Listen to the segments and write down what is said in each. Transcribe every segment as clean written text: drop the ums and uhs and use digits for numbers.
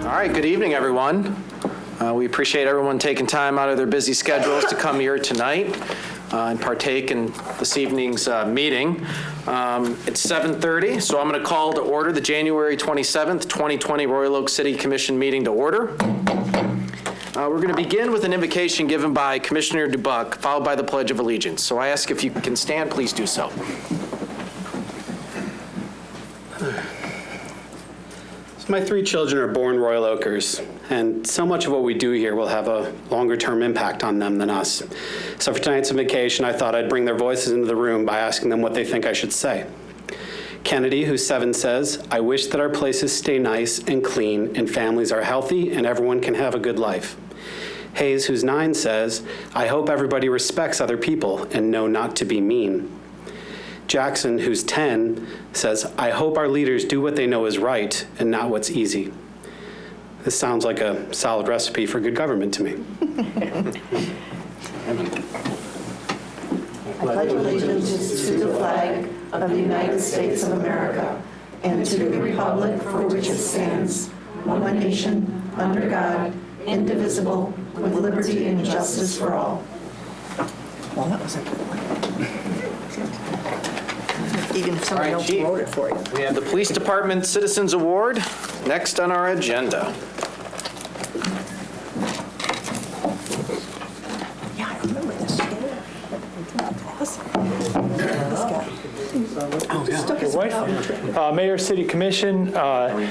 All right, good evening, everyone. We appreciate everyone taking time out of their busy schedules to come here tonight and partake in this evening's meeting. It's 7:30, so I'm going to call to order the January 27th, 2020 Royal Oak City Commission meeting to order. We're going to begin with an invocation given by Commissioner DuBuc, followed by the Pledge of Allegiance. So I ask if you can stand, please do so. My 3 children are born Royal Oakers, and so much of what we do here will have a longer-term impact on them than us. So for tonight's invocation, I thought I'd bring their voices into the room by asking them what they think I should say. Kennedy, who's 7, says, "I wish that our places stay nice and clean and families are healthy and everyone can have a good life." Hayes, who's 9, says, "I hope everybody respects other people and know not to be mean." Jackson, who's 10, says, "I hope our leaders do what they know is right and not what's easy." This sounds like a solid recipe for good government to me. I pledge allegiance to the flag of the United States of America and to the republic for which it stands, one nation, under God, indivisible, with liberty and justice for all. Well, that was a good one. Even if somebody else wrote it for you. We have the Police Department Citizens Award next on our agenda. Yeah, I remember this. This guy. Oh, yeah. Stuck his Your wife? Mayor, City Commission, on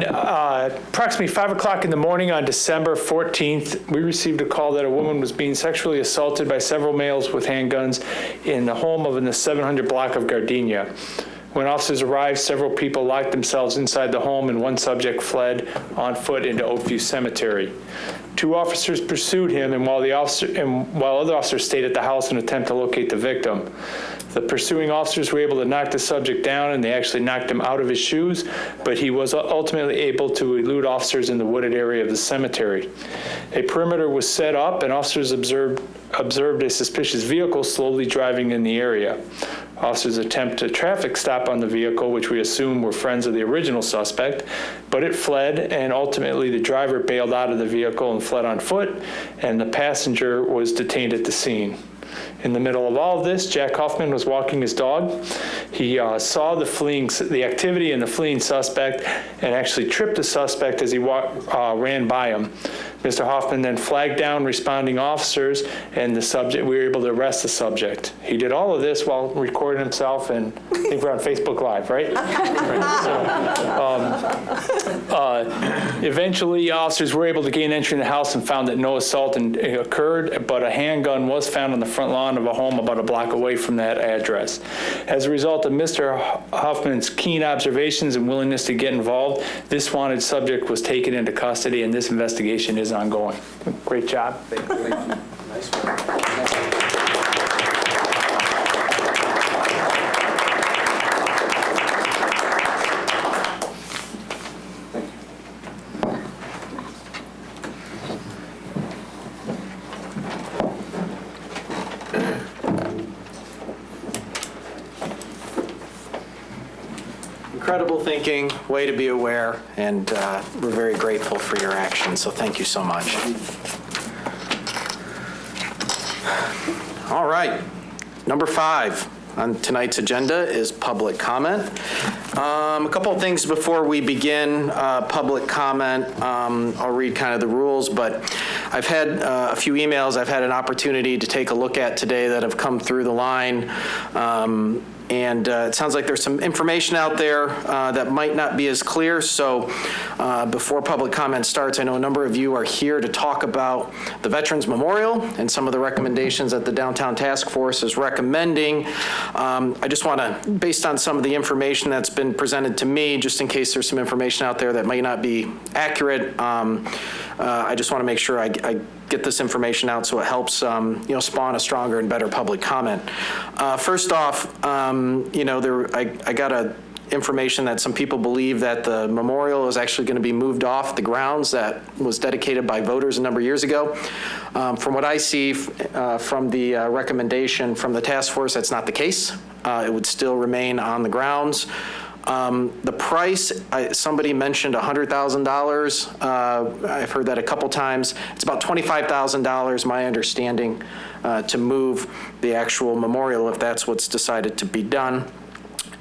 approximately 5 o'clock in the morning on December 14th, we received a call that a woman was being sexually assaulted by several males with handguns in the home in the 700 block of Gardenia. When officers arrived, several people locked themselves inside the home and one subject fled on foot into Oakview Cemetery. 2 officers pursued him, and while other officers stayed at the house in an attempt to locate the victim. The pursuing officers were able to knock the subject down, and they actually knocked him out of his shoes, but he was ultimately able to elude officers in the wooded area of the cemetery. A perimeter was set up, and officers observed a suspicious vehicle slowly driving in the area. Officers attempted a traffic stop on the vehicle, which we assume were friends of the original suspect, but it fled, and ultimately the driver bailed out of the vehicle and fled on foot, and the passenger was detained at the scene. In the middle of all of this, Jack Hoffman was walking his dog. He saw the activity in the fleeing suspect and actually tripped the suspect as he ran by him. Mr. Hoffman then flagged down responding officers, and we were able to arrest the subject. He did all of this while recording himself, and I think we're on Facebook Live, right? Eventually, officers were able to gain entry in the house and found that no assault occurred, but a handgun was found on the front lawn of a home about a block away from that address. As a result of Mr. Hoffman's keen observations and willingness to get involved, this wanted subject was taken into custody, and this investigation is ongoing. Great job. Thank you. Nice work. Incredible thinking, way to be aware, and we're very grateful for your action, so thank you so much. All right, number 5 on tonight's agenda is public comment. A couple of things before we begin public comment. I'll read kind of the rules, but I've had a few emails I've had an opportunity to take a look at today that have come through the line. And it sounds like there's some information out there that might not be as clear. So before public comment starts, I know a number of you are here to talk about the Veterans Memorial and some of the recommendations that the Downtown Task Force is recommending. I just want to, based on some of the information that's been presented to me, just in case there's some information out there that might not be accurate, I just want to make sure I get this information out so it helps spawn a stronger and better public comment. First off, I got information that some people believe that the memorial is actually going to be moved off the grounds that was dedicated by voters a number of years ago. From what I see from the recommendation from the task force, that's not the case. It would still remain on the grounds. The price, somebody mentioned $100,000. I've heard that a couple times. It's about $25,000, my understanding, to move the actual memorial if that's what's decided to be done.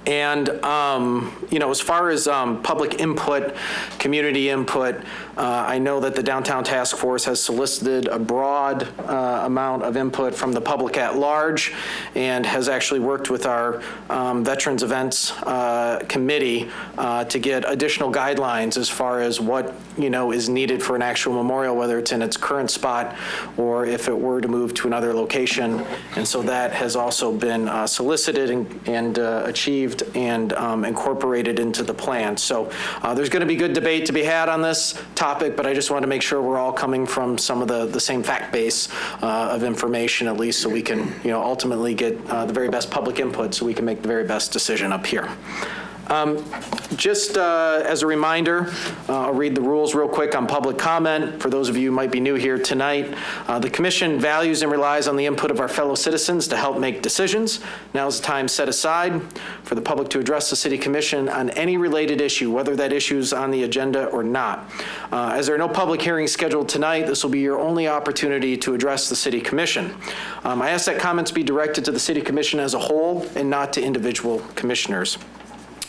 And, as far as public input, community input, I know that the Downtown Task Force has solicited a broad amount of input from the public at large and has actually worked with our Veterans Events Committee to get additional guidelines as far as what, is needed for an actual memorial, whether it's in its current spot or if it were to move to another location. And so that has also been solicited and achieved and incorporated into the plan. So there's going to be good debate to be had on this topic, but I just want to make sure we're all coming from some of the same fact base of information, at least, so we can ultimately get the very best public input so we can make the very best decision up here. Just as a reminder, I'll read the rules real quick on public comment. For those of you who might be new here tonight, the Commission values and relies on the input of our fellow citizens to help make decisions. Now is the time set aside for the public to address the City Commission on any related issue, whether that issue is on the agenda or not. As there are no public hearings scheduled tonight, this will be your only opportunity to address the City Commission. I ask that comments be directed to the City Commission as a whole and not to individual commissioners.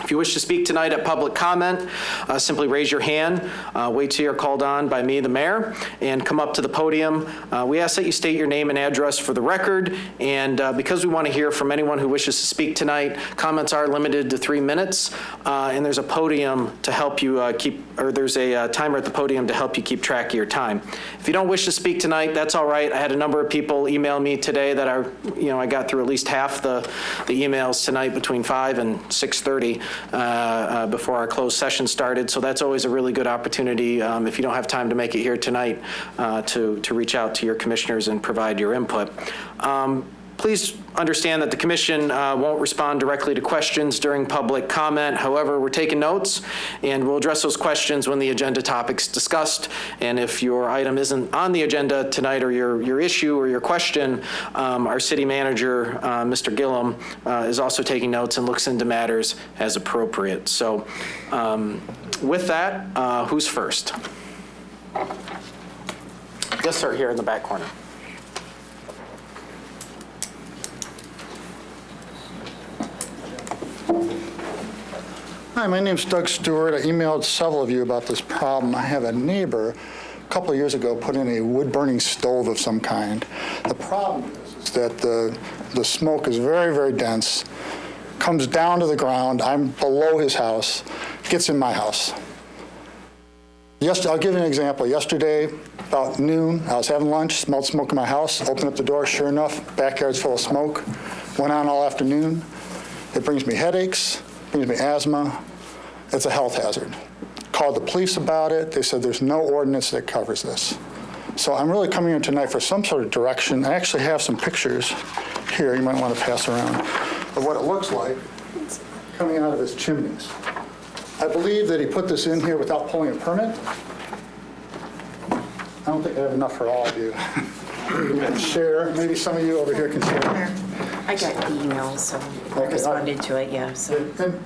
If you wish to speak tonight at public comment, simply raise your hand, wait till you're called on by me, the mayor, and come up to the podium. We ask that you state your name and address for the record, and because we want to hear from anyone who wishes to speak tonight, comments are limited to 3 minutes, and there's a podium to help you there's a timer at the podium to help you keep track of your time. If you don't wish to speak tonight, that's all right. I had a number of people email me today that I got through at least half the emails tonight between 5 and 6:30. Before our closed session started. So that's always a really good opportunity if you don't have time to make it here tonight to reach out to your commissioners and provide your input. Please understand that the Commission won't respond directly to questions during public comment. However, we're taking notes and we'll address those questions when the agenda topic's discussed. And if your item isn't on the agenda tonight, or your issue or your question, our city manager, Mr. Gillum, is also taking notes and looks into matters as appropriate. So with that, who's first? Yes, sir, here in the back corner. Hi, my name's Doug Stewart. I emailed several of you about this problem. I have a neighbor a couple of years ago put in a wood-burning stove of some kind. The problem is that the smoke is very, very dense, comes down to the ground. I'm below his house, gets in my house. I'll give you an example. Yesterday, about noon, I was having lunch, smelled smoke in my house, opened up the door, sure enough, backyard's full of smoke. Went on all afternoon. It brings me headaches, brings me asthma. It's a health hazard. Called the police about it. They said there's no ordinance that covers this. So I'm really coming here tonight for some sort of direction. I actually have some pictures here you might want to pass around of what it looks like coming out of his chimneys. I believe that he put this in here without pulling a permit. I don't think I have enough for all of you. You can share. Maybe some of you over here can share. I got the email, so I responded to it, yeah. So. And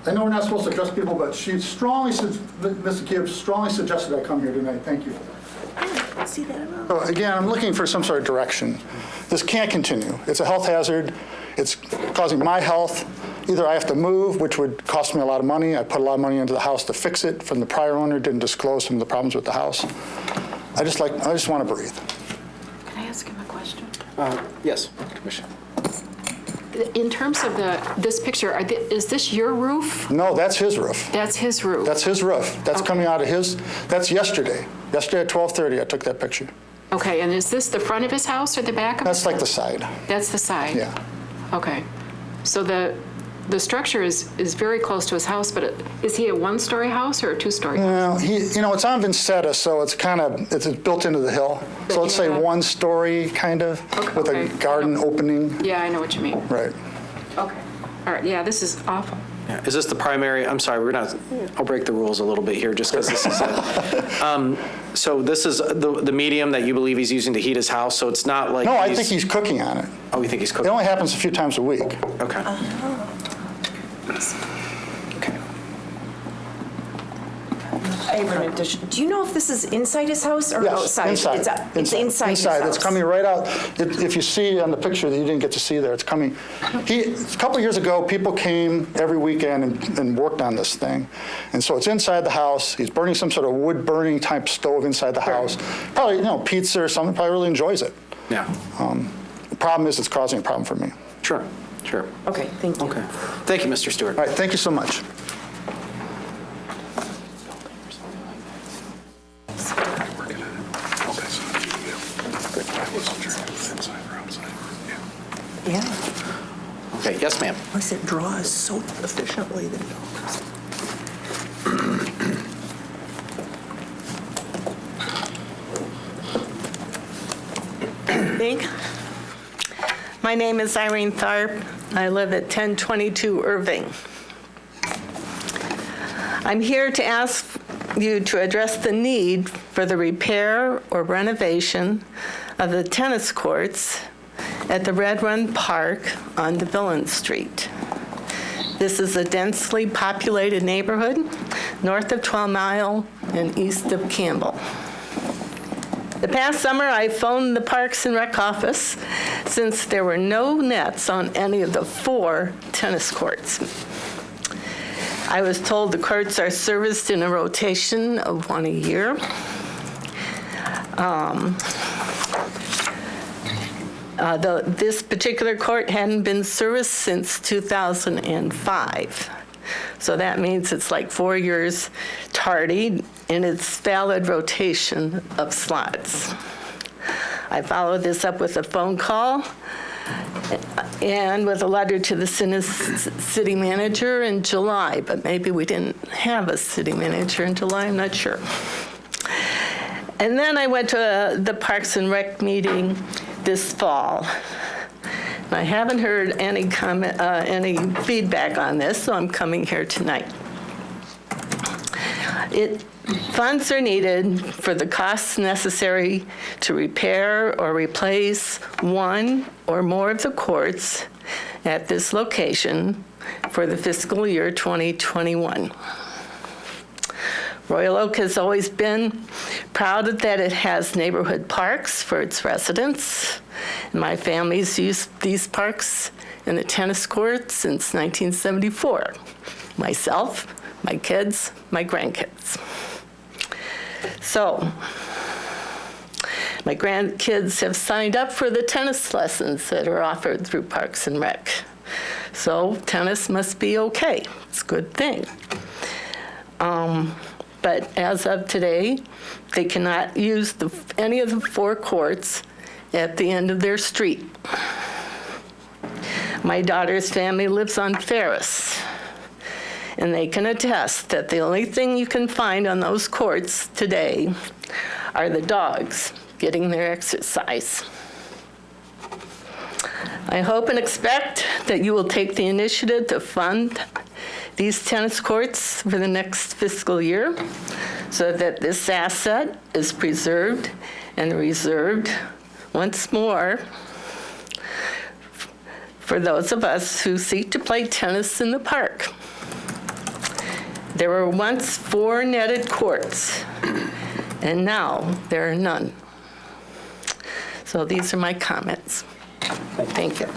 I know we're not supposed to address people, but she strongly, Mr. Gibbs strongly suggested I come here tonight. Thank you for that. I see that around. So again, I'm looking for some sort of direction. This can't continue. It's a health hazard. It's causing my health. Either I have to move, which would cost me a lot of money. I put a lot of money into the house to fix it from the prior owner, didn't disclose some of the problems with the house. I just want to breathe. Can I ask him a question? Yes, Commissioner. In terms of this picture, is this your roof? No, that's his roof. That's his roof. That's his roof. That's coming out of his. That's yesterday. Yesterday at 12:30, I took that picture. Okay, and is this the front of his house or the back of That's his like house? the side. That's the side? Yeah. Okay. So the structure is very close to his house, but is he a one-story house or a two-story house? Well, it's on Vincetta, so it's built into the hill. So let's say one story, kind of, with a garden opening. Yeah, I know what you mean. Right. Okay. All right, yeah, this is awful. Yeah. Is this the primary? I'm sorry, I'll break the rules a little bit here just because this is so this is the medium that you believe he's using to heat his house, so it's not like No, I think he's cooking on it. Oh, you think he's cooking? It only happens a few times a week. Okay. Okay. I have an addition. Do you know if this is inside his house or Yes, outside? inside. It's inside his house. It's coming right out. If you see on the picture that you didn't get to see there, it's coming. A couple years ago, people came every weekend and worked on this thing. And so it's inside the house. He's burning some sort of wood burning type stove inside the house. Probably, pizza or something. Probably really enjoys it. Yeah. The problem is it's causing a problem for me. Sure. Okay, thank you. Okay. Thank you, Mr. Stewart. All right, thank you so much. Yeah. Okay, yes, ma'am. Plus it draws so efficiently that My name is Irene Tharp. I live at 1022 Irving. I'm here to ask you to address the need for the repair or renovation of the tennis courts at the Red Run Park on DeVillen Street. This is a densely populated neighborhood north of 12 Mile and east of Campbell. The past summer, I phoned the Parks and Rec office since there were no nets on any of the 4 tennis courts. I was told the courts are serviced in a rotation of 1 a year. This particular court hadn't been serviced since 2005. So that means it's like 4 years tardy in its valid rotation of slots. I followed this up with a phone call and with a letter to the city manager in July, but maybe we didn't have a city manager in July, I'm not sure. And then I went to the Parks and Rec meeting this fall. I haven't heard any feedback on this, so I'm coming here tonight. Funds are needed for the costs necessary to repair or replace 1 or more of the courts at this location for the fiscal year 2021. Royal Oak has always been proud that it has neighborhood parks for its residents. My family's used these parks and the tennis courts since 1974. Myself, my kids, my grandkids. So, my grandkids have signed up for the tennis lessons that are offered through Parks and Rec. So, tennis must be okay. It's a good thing. But as of today, they cannot use any of the 4 courts at the end of their street. My daughter's family lives on Ferris, and they can attest that the only thing you can find on those courts today are the dogs getting their exercise. I hope and expect that you will take the initiative to fund these tennis courts for the next fiscal year so that this asset is preserved and reserved once more for those of us who seek to play tennis in the park. There were once 4 netted courts, and now there are none. So these are my comments. Thank you.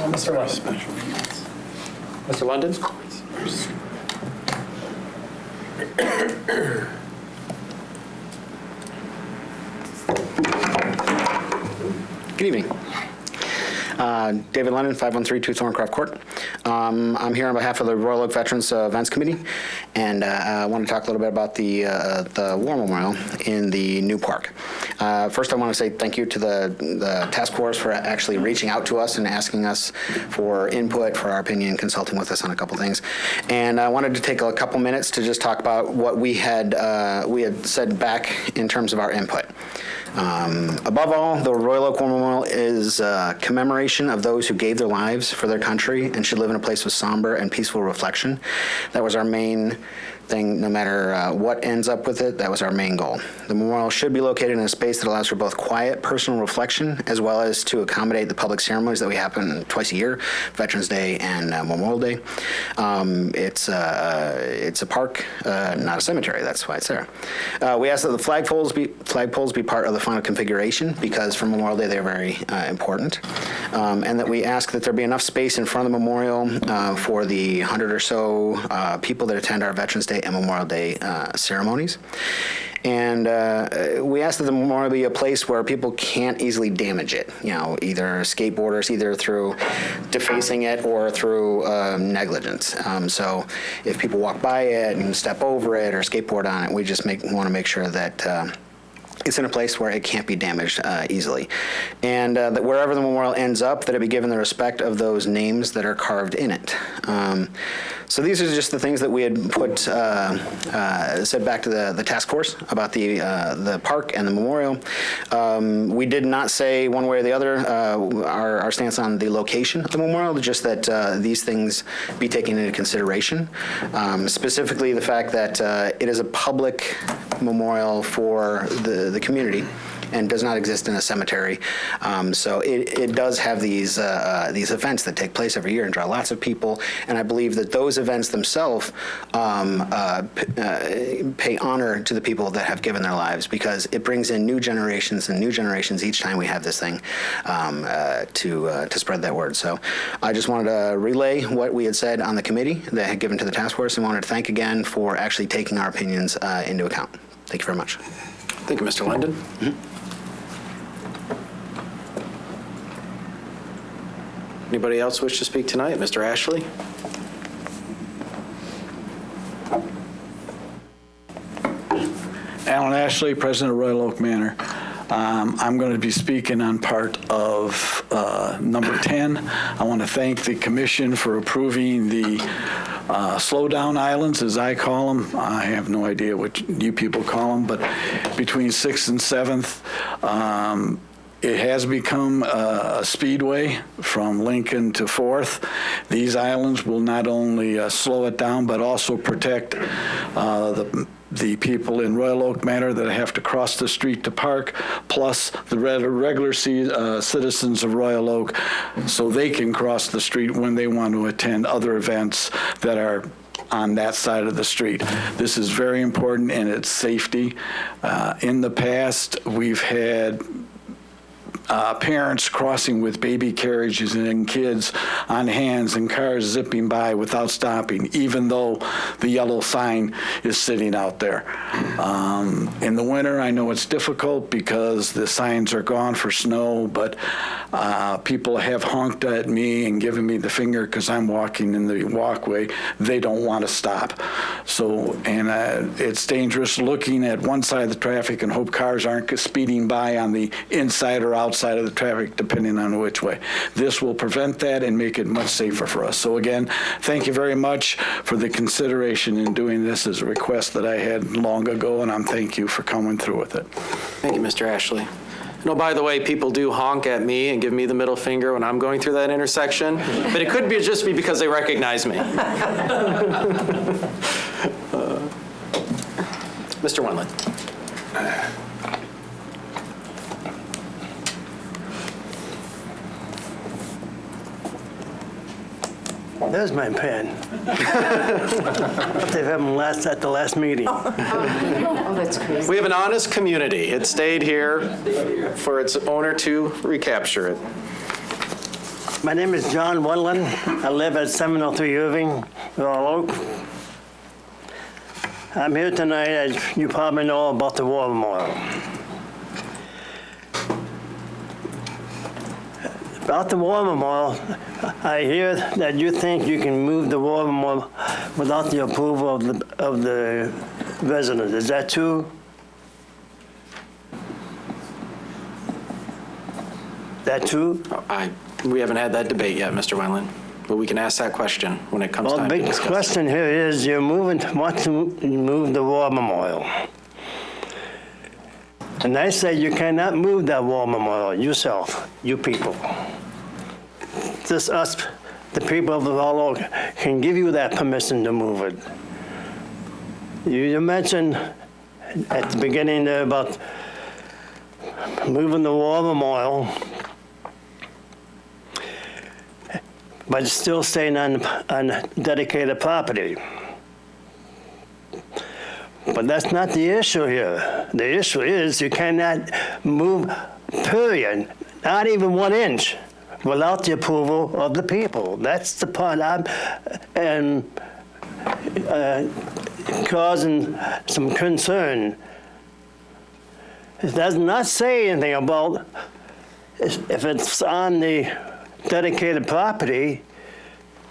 Mr. West. Mr. London? Good evening. David Lennon, 513 Thorncroft Court. I'm here on behalf of the Royal Oak Veterans Events Committee, and I want to talk a little bit about the War Memorial in the new park. First, I want to say thank you to the task force for actually reaching out to us and asking us for input, for our opinion, consulting with us on a couple things. And I wanted to take a couple minutes to just talk about what we had said back in terms of our input. Above all, the Royal Oak War Memorial is a commemoration of those who gave their lives for their country and should live in a place of somber and peaceful reflection. That was our main thing, no matter what ends up with it, that was our main goal. The memorial should be located in a space that allows for both quiet, personal reflection, as well as to accommodate the public ceremonies that we happen twice a year, Veterans Day and Memorial Day. It's a park, not a cemetery. That's why it's there. We ask that the flagpoles be part of the final configuration, because for Memorial Day they're very important, and that we ask that there be enough space in front of the memorial for the 100 or so people that attend our Veterans Day and Memorial Day ceremonies. And we ask that the memorial be a place where people can't easily damage it, either skateboarders, either through defacing it or through negligence. So if people walk by it and step over it or skateboard on it, we just want to make sure that it's in a place where it can't be damaged easily. And that wherever the memorial ends up, that it be given the respect of those names that are carved in it. So these are just the things that we had said back to the task force about the park and the memorial. We did not say one way or the other our stance on the location of the memorial, just that these things be taken into consideration. Specifically the fact that it is a public memorial for the community and does not exist in a cemetery. So it does have these events that take place every year and draw lots of people, and I believe that those events themselves pay honor to the people that have given their lives, because it brings in new generations and new generations each time we have this thing to spread that word. So I just wanted to relay what we had said on the committee that had given to the task force, and wanted to thank again for actually taking our opinions into account. Thank you very much. Thank you, Mr. Linden. Anybody else wish to speak tonight? Mr. Ashley? Alan Ashley, President of Royal Oak Manor. I'm going to be speaking on part of number 10. I want to thank the commission for approving the slowdown islands, as I call them. I have no idea what you people call them, but between 6th and 7th, it has become a speedway from Lincoln to 4th. These islands will not only slow it down, but also protect the people in Royal Oak Manor that have to cross the street to park, plus the regular citizens of Royal Oak, so they can cross the street when they want to attend other events that are on that side of the street. This is very important in its safety. In the past, we've had parents crossing with baby carriages and kids on hands and cars zipping by without stopping, even though the yellow sign is sitting out there. In the winter, I know it's difficult because the signs are gone for snow, but people have honked at me and given me the finger because I'm walking in the walkway. They don't want to stop. So, and it's dangerous looking at one side of the traffic and hope cars aren't speeding by on the inside or outside of the traffic, depending on which way. This will prevent that and make it much safer for us. So again, thank you very much for the consideration in doing this as a request that I had long ago, and I'm thank you for coming through with it. Thank you, Mr. Ashley. No, by the way, people do honk at me and give me the middle finger when I'm going through that intersection, but it could be just be because they recognize me. Mr. Wendland. There's my pen. They've had them at the last meeting. Oh, that's crazy. We have an honest community. It stayed here for its owner to recapture it. My name is John Wendland. I live at 703 Irving, Royal Oak. I'm here tonight, as you probably know, about the War Memorial. About the War Memorial, I hear that you think you can move the War Memorial without the approval of the residents. Is that true? That true? We haven't had that debate yet, Mr. Wendland, but we can ask that question when it comes time to discuss. Well, the big question here is want to move the War Memorial. And I say you cannot move that war memorial yourself, you people. Just us, the people of the Royal Oak, can give you that permission to move it. You mentioned at the beginning there about moving the war memorial, but it's still staying on dedicated property. But that's not the issue here. The issue is you cannot move, period, not even 1 inch, without the approval of the people. That's the part I'm causing some concern. It does not say anything about if it's on the dedicated property,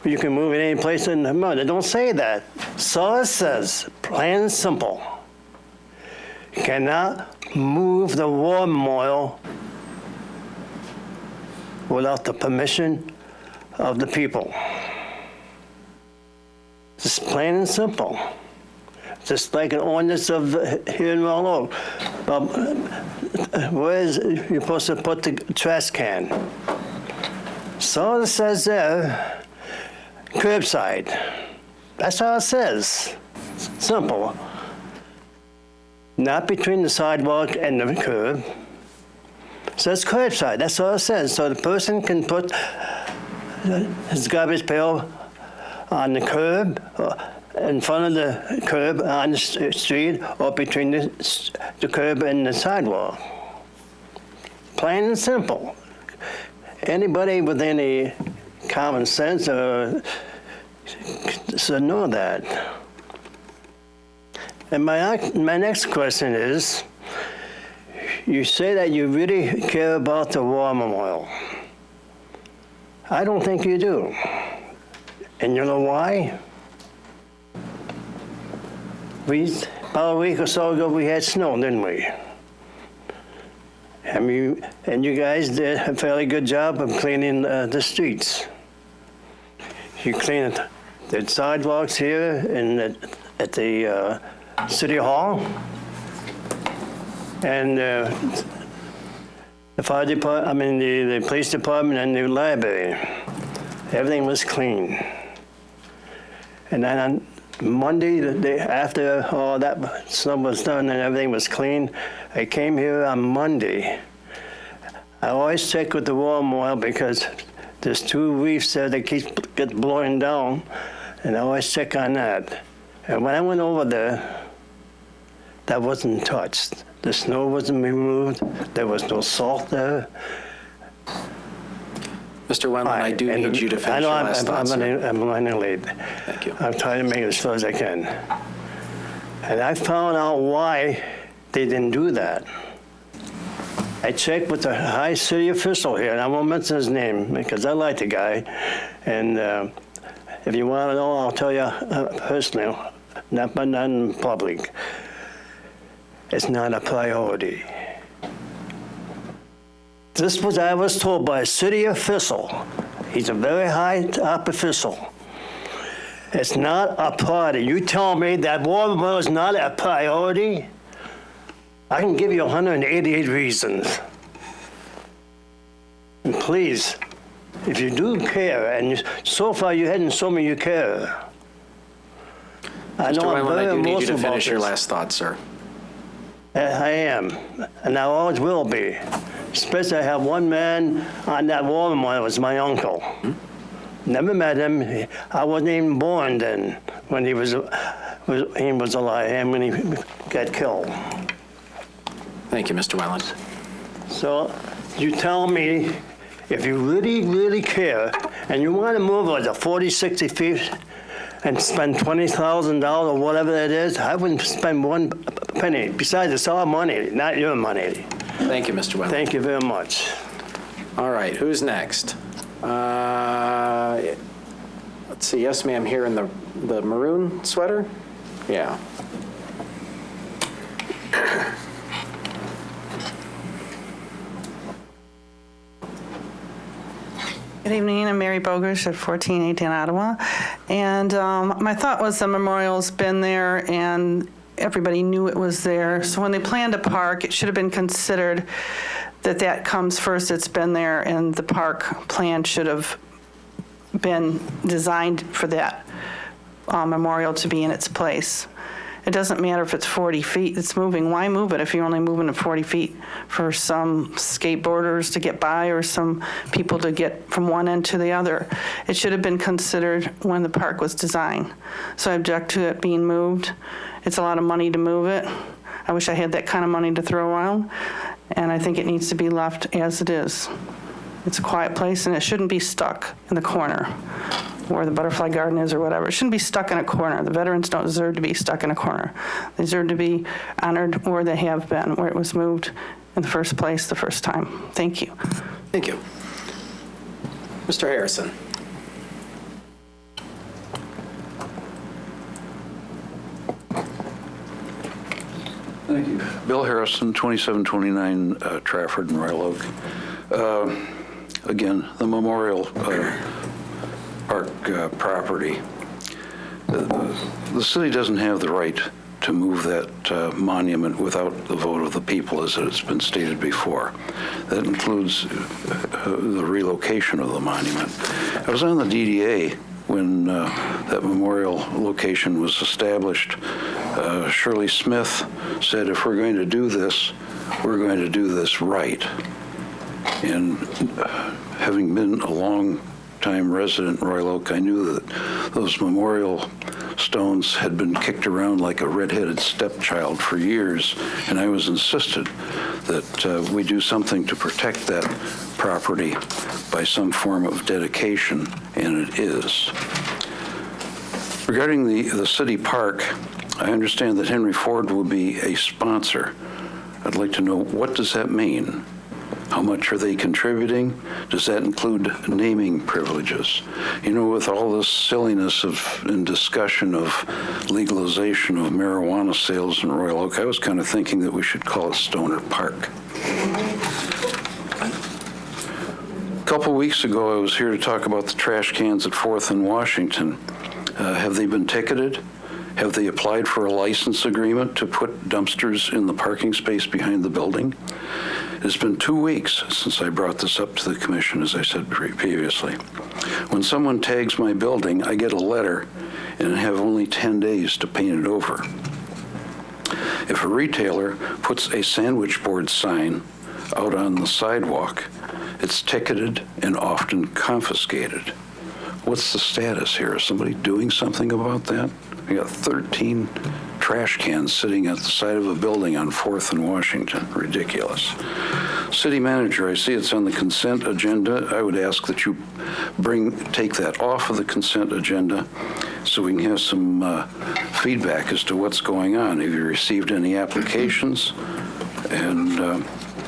you can move it any place in the mud. It don't say that. So it says, plain and simple. You cannot move the war memorial without the permission of the people. Just plain and simple. Just like an ordinance of here in Royal Oak. Where is you're supposed to put the trash can? So it says there, curbside. That's all it says. Simple. Not between the sidewalk and the curb. It says curbside. That's all it says. So the person can put his garbage pail on the curb, in front of the curb on the street, or between the curb and the sidewalk. Plain and simple. Anybody with any common sense should know that. And my next question is, you say that you really care about the war memorial. I don't think you do. And you know why? About a week or so ago, we had snow, didn't we? And you guys did a fairly good job of cleaning the streets. You cleaned the sidewalks here at the City Hall, and the fire department, the police department, and the library. Everything was clean. And then on Monday, the day after all that stuff was done and everything was clean, I came here on Monday. I always check with the war memorial because there's 2 reefs there that get blowing down, and I always check on that. And when I went over there, that wasn't touched. The snow wasn't removed. There was no salt there. Mr. Wendland, I do need you to finish your last thoughts. I'm running late. Thank you. I'm trying to make it as short as I can. And I found out why they didn't do that. I checked with the high city official here, and I won't mention his name because I like the guy. And if you want to know, I'll tell you personally, not in public. It's not a priority. This was I was told by a city official. He's a very high top official. It's not a priority. You tell me that war memorial is not a priority? I can give you 188 reasons. And please, if you do care, and so far you hadn't shown me you care. I Mr. know I'm Wendland, very I do need you to emotional about finish your this. last thoughts, sir. I am, and I always will be. Especially I have one man on that war memorial, it was my uncle. Never met him. I wasn't even born then when he was alive and when he got killed. Thank you, Mr. Wendland. So you tell me if you really, really care and you want to move like 40, 60 feet and spend $20,000 or whatever it is, I wouldn't spend one penny. Besides, it's our money, not your money. Thank you, Mr. Wendland. Thank you very much. All right, who's next? Let's see, yes, ma'am, here in the maroon sweater? Yeah. Good evening, I'm Mary Bogush at 1418 Ottawa. And my thought was the memorial's been there and everybody knew it was there. So when they planned a park, it should have been considered that that comes first. It's been there, and the park plan should have been designed for that memorial to be in its place. It doesn't matter if it's 40 feet, it's moving. Why move it if you're only moving it 40 feet for some skateboarders to get by or some people to get from one end to the other? It should have been considered when the park was designed. So I object to it being moved. It's a lot of money to move it. I wish I had that kind of money to throw around, and I think it needs to be left as it is. It's a quiet place, and it shouldn't be stuck in the corner where the butterfly garden is or whatever. It shouldn't be stuck in a corner. The veterans don't deserve to be stuck in a corner. They deserve to be honored where they have been, where it was moved in the first place the first time. Thank you. Thank you. Mr. Harrison. Thank you. Bill Harrison, 2729 Trafford and Royal Oak. Again, the Memorial Park property. The city doesn't have the right to move that monument without the vote of the people, as it's been stated before. That includes the relocation of the monument. I was on the DDA when that memorial location was established. Shirley Smith said, if we're going to do this, we're going to do this right. And having been a long-time resident in Royal Oak, I knew that those memorial stones had been kicked around like a red-headed stepchild for years, and I was insisted that we do something to protect that property by some form of dedication, and it is. Regarding the city park, I understand that Henry Ford will be a sponsor. I'd like to know, what does that mean? How much are they contributing? Does that include naming privileges? You know, with all this silliness and discussion of legalization of marijuana sales in Royal Oak, I was kind of thinking that we should call it Stoner Park. A couple weeks ago, I was here to talk about the trash cans at 4th and Washington. Have they been ticketed? Have they applied for a license agreement to put dumpsters in the parking space behind the building? It's been 2 weeks since I brought this up to the commission, as I said previously. When someone tags my building, I get a letter and have only 10 days to paint it over. If a retailer puts a sandwich board sign out on the sidewalk, it's ticketed and often confiscated. What's the status here? Is somebody doing something about that? We got 13 trash cans sitting at the side of a building on 4th and Washington. Ridiculous. City manager, I see it's on the consent agenda. I would ask that you take that off of the consent agenda so we can have some feedback as to what's going on. Have you received any applications? And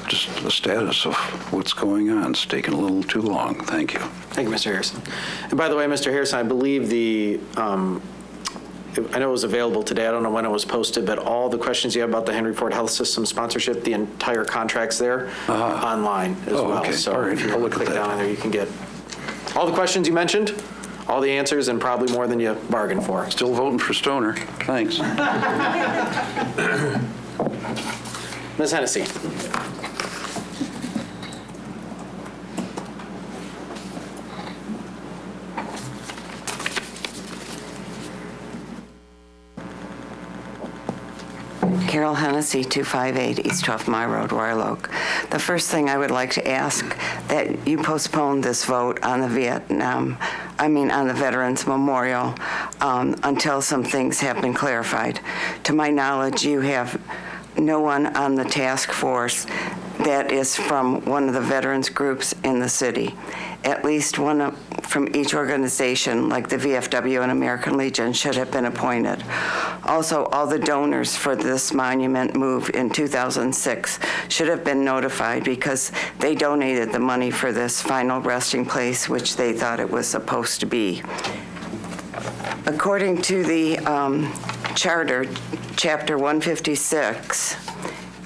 just the status of what's going on. It's taken a little too long. Thank you. Thank you, Mr. Harrison. And by the way, Mr. Harrison, I believe I know it was available today. I don't know when it was posted, but all the questions you have about the Henry Ford Health System sponsorship, the entire contract's there online as well. Okay. So all right. if you I'll look click at that. down there, you can get all the questions you mentioned, all the answers, and probably more than you bargained for. Still voting for Stoner. Thanks. Ms. Hennessy. Carol Hennessy, 258 East 12 Mile Road, Royal Oak. The first thing I would like to ask that you postpone this vote on the on the Veterans Memorial until some things have been clarified. To my knowledge, you have no one on the task force that is from one of the veterans groups in the city. At least one from each organization, like the VFW and American Legion, should have been appointed. Also, all the donors for this monument move in 2006 should have been notified because they donated the money for this final resting place, which they thought it was supposed to be. According to the charter, chapter 156,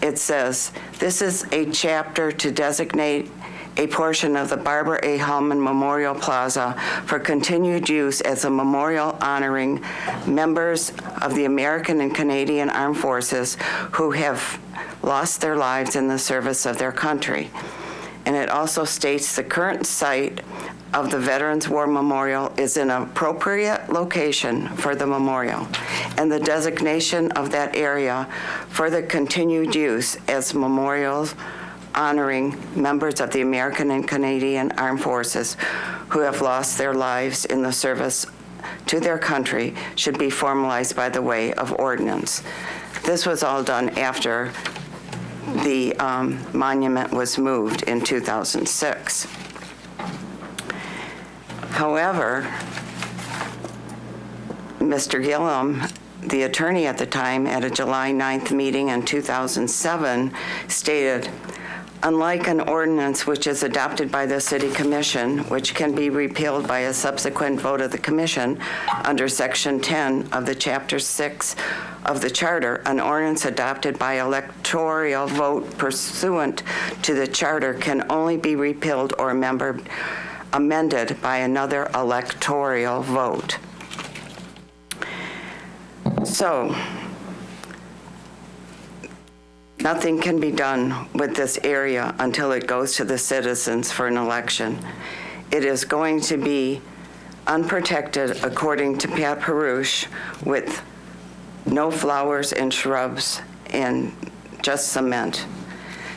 it says, this is a chapter to designate a portion of the Barbara A. Hallman Memorial Plaza for continued use as a memorial honoring members of the American and Canadian Armed Forces who have lost their lives in the service of their country. And it also states the current site of the Veterans War Memorial is an appropriate location for the memorial, and the designation of that area for the continued use as memorials honoring members of the American and Canadian Armed Forces who have lost their lives in the service to their country should be formalized by the way of ordinance. This was all done after the monument was moved in 2006. However, Mr. Gillum, the attorney at the time, at a July 9th meeting in 2007, stated, unlike an ordinance which is adopted by the City Commission, which can be repealed by a subsequent vote of the Commission under Section 10 of the Chapter 6 of the Charter, an ordinance adopted by electoral vote pursuant to the Charter can only be repealed or amended by another electoral vote. So, nothing can be done with this area until it goes to the citizens for an election. It is going to be unprotected, according to Pat Perush, with no flowers and shrubs and just cement.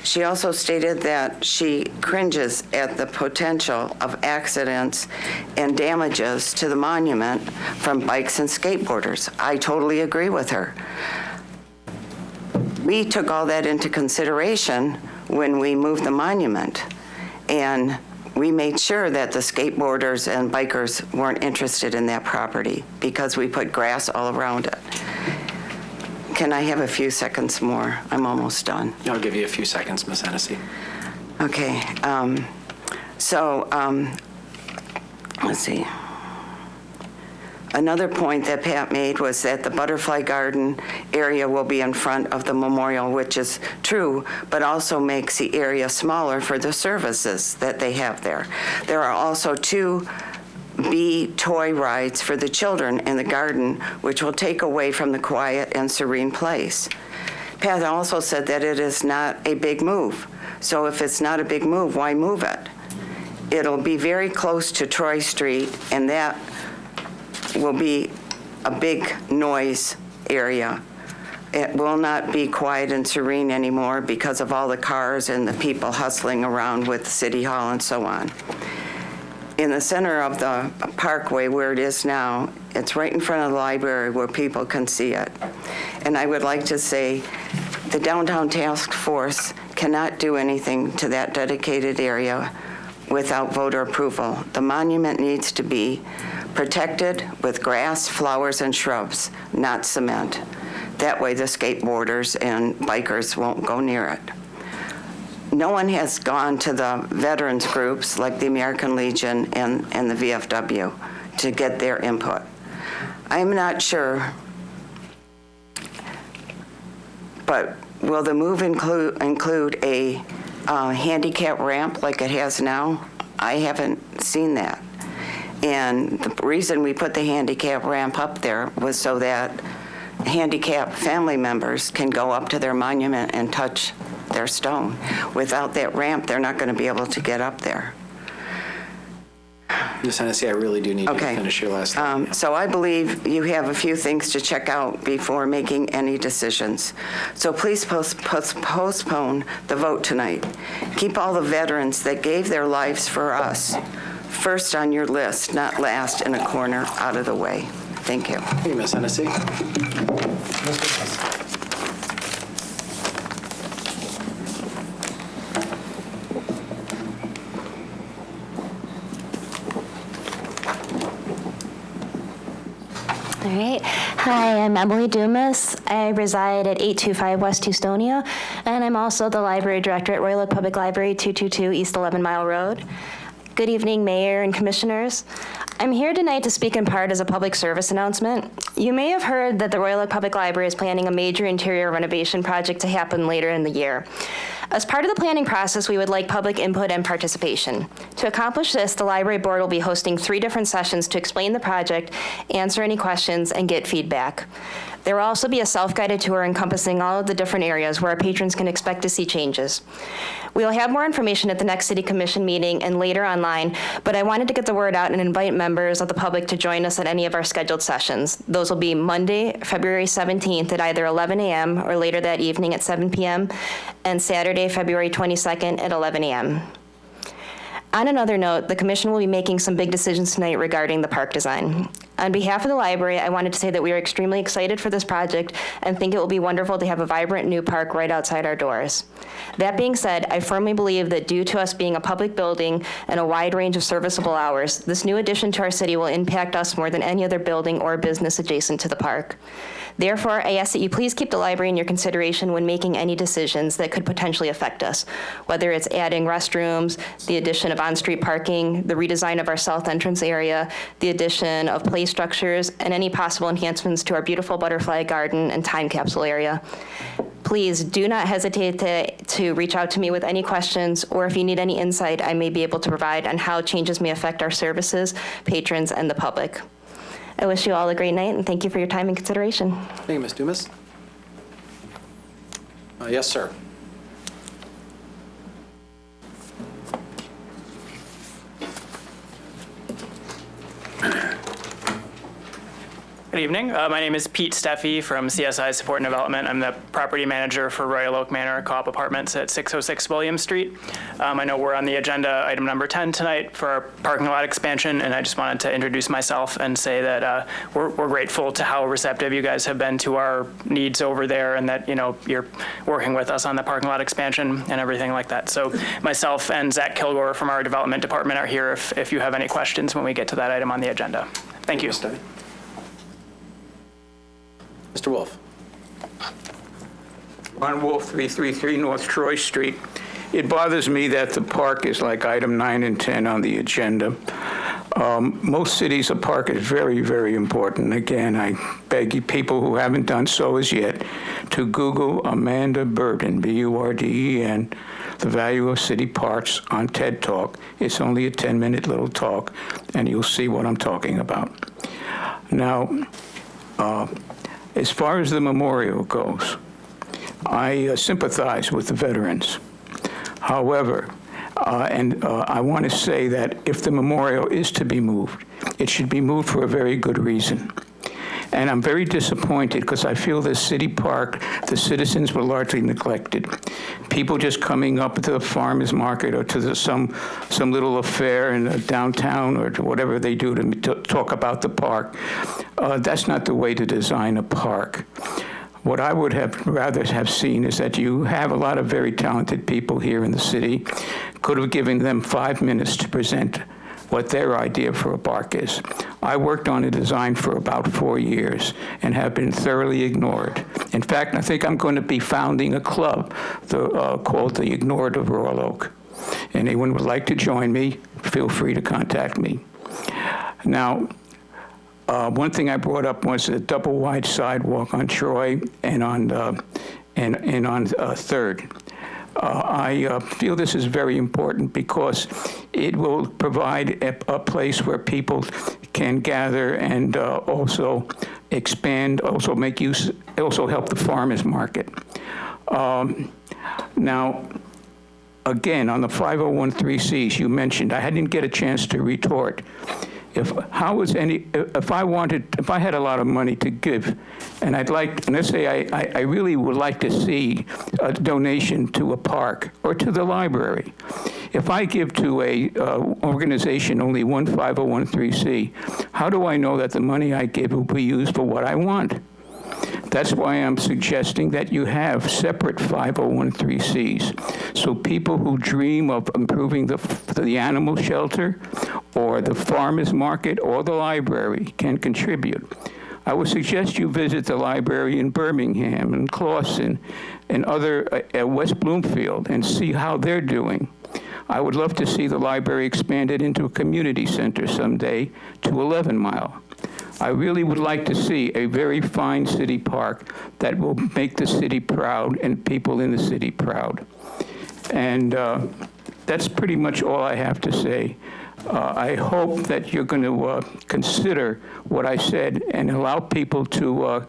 She also stated that she cringes at the potential of accidents and damages to the monument from bikes and skateboarders. I totally agree with her. We took all that into consideration when we moved the monument, and we made sure that the skateboarders and bikers weren't interested in that property because we put grass all around it. Can I have a few seconds more? I'm almost done. I'll give you a few seconds, Ms. Hennessy. Okay. Let's see. Another point that Pat made was that the butterfly garden area will be in front of the memorial, which is true, but also makes the area smaller for the services that they have there. There are also 2 bee toy rides for the children in the garden, which will take away from the quiet and serene place. Pat also said that it is not a big move. So if it's not a big move, why move it? It'll be very close to Troy Street, and that will be a big noise area. It will not be quiet and serene anymore because of all the cars and the people hustling around with City Hall and so on. In the center of the parkway where it is now, it's right in front of the library where people can see it. And I would like to say the Downtown Task Force cannot do anything to that dedicated area without voter approval. The monument needs to be protected with grass, flowers, and shrubs, not cement. That way the skateboarders and bikers won't go near it. No one has gone to the veterans groups like the American Legion and the VFW to get their input. I'm not sure, but will the move include a handicap ramp like it has now? I haven't seen that. And the reason we put the handicap ramp up there was so that handicapped family members can go up to their monument and touch their stone. Without that ramp, they're not going to be able to get up there. Ms. Hennessy, I really do need you to finish your last thought. So I believe you have a few things to check out before making any decisions. So please postpone the vote tonight. Keep all the veterans that gave their lives for us first on your list, not last in a corner out of the way. Thank you. Thank you, Ms. Hennessy. All right. Hi, I'm Emily Dumas. I reside at 825 West Houstonia, and I'm also the library director at Royal Oak Public Library, 222 East 11 Mile Road. Good evening, Mayor and Commissioners. I'm here tonight to speak in part as a public service announcement. You may have heard that the Royal Oak Public Library is planning a major interior renovation project to happen later in the year. As part of the planning process, we would like public input and participation. To accomplish this, the library board will be hosting 3 different sessions to explain the project, answer any questions, and get feedback. There will also be a self-guided tour encompassing all of the different areas where our patrons can expect to see changes. We will have more information at the next City Commission meeting and later online, but I wanted to get the word out and invite members of the public to join us at any of our scheduled sessions. Those will be Monday, February 17th at either 11 a.m. or later that evening at 7 p.m., and Saturday, February 22nd at 11 a.m. On another note, the Commission will be making some big decisions tonight regarding the park design. On behalf of the library, I wanted to say that we are extremely excited for this project and think it will be wonderful to have a vibrant new park right outside our doors. That being said, I firmly believe that due to us being a public building and a wide range of serviceable hours, this new addition to our city will impact us more than any other building or business adjacent to the park. Therefore, I ask that you please keep the library in your consideration when making any decisions that could potentially affect us, whether it's adding restrooms, the addition of on-street parking, the redesign of our south entrance area, the addition of play structures, and any possible enhancements to our beautiful butterfly garden and time capsule area. Please do not hesitate to reach out to me with any questions, or if you need any insight I may be able to provide on how changes may affect our services, patrons, and the public. I wish you all a great night, and thank you for your time and consideration. Thank you, Ms. Dumas. Yes, sir. Good evening. My name is Pete Steffi from CSI Support and Development. I'm the property manager for Royal Oak Manor Co-op Apartments at 606 William Street. I know we're on the agenda, item number 10 tonight for our parking lot expansion, and I just wanted to introduce myself and say that we're grateful to how receptive you guys have been to our needs over there, and that you're working with us on the parking lot expansion and everything like that. So myself and Zach Kilgore from our development department are here if you have any questions when we get to that item on the agenda. Thank you. Mr. Wolf. Ron Wolf, 333 North Troy Street. It bothers me that the park is like item 9 and 10 on the agenda. Most cities, a park is very, very important. Again, I beg you people who haven't done so as yet to Google Amanda Burden, B-U-R-D-E-N, the value of city parks on TED Talk. It's only a 10-minute little talk, and you'll see what I'm talking about. Now, as far as the memorial goes, I sympathize with the veterans. However, I want to say that if the memorial is to be moved, it should be moved for a very good reason. And I'm very disappointed because I feel the city park, the citizens were largely neglected. People just coming up to the farmer's market or to some little affair in downtown or whatever they do to talk about the park. That's not the way to design a park. What I would have rather have seen is that you have a lot of very talented people here in the city. Could have given them 5 minutes to present what their idea for a park is. I worked on a design for about 4 years and have been thoroughly ignored. In fact, I think I'm going to be founding a club called the Ignored of Royal Oak. Anyone would like to join me, feel free to contact me. Now, one thing I brought up was a double wide sidewalk on Troy and on 3rd. I feel this is very important because it will provide a place where people can gather and also expand, also make use, also help the farmers market. Now, again, on the 501(c)(3)s you mentioned, I didn't get a chance to retort. If I had a lot of money to give, and let's say I really would like to see a donation to a park or to the library. If I give to a organization only one 501(c), how do I know that the money I give will be used for what I want? That's why I'm suggesting that you have separate 501(c)s, so people who dream of improving the animal shelter or the farmers market or the library can contribute. I would suggest you visit the library in Birmingham and Clawson and other West Bloomfield and see how they're doing. I would love to see the library expanded into a community center someday to 11 Mile. I really would like to see a very fine city park that will make the city proud and people in the city proud. And that's pretty much all I have to say. I hope that you're going to consider what I said and allow people to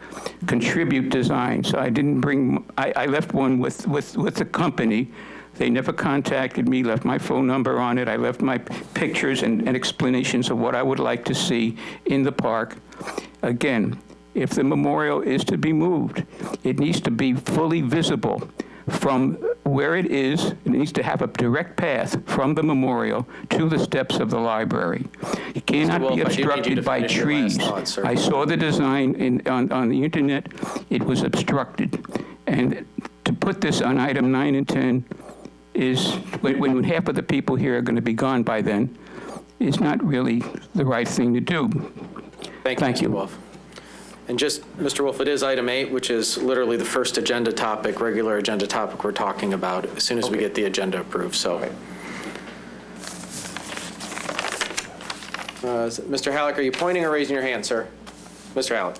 contribute designs. I didn't bring, I left one with the company. They never contacted me, left my phone number on it. I left my pictures and explanations of what I would like to see in the park. Again, if the memorial is to be moved, it needs to be fully visible from where it is. It needs to have a direct path from the memorial to the steps of the library. It cannot be obstructed by trees. I saw the design on the internet. It was obstructed. And to put this on item 9 and 10 is, when half of the people here are going to be gone by then, is not really the right thing to do. Thank you, Mr. Wolf. And just, Mr. Wolf, it is item 8, which is literally the first agenda topic, regular agenda topic we're talking about as soon as we get the agenda approved, so. Mr. Halleck, are you pointing or raising your hand, sir? Mr. Halleck.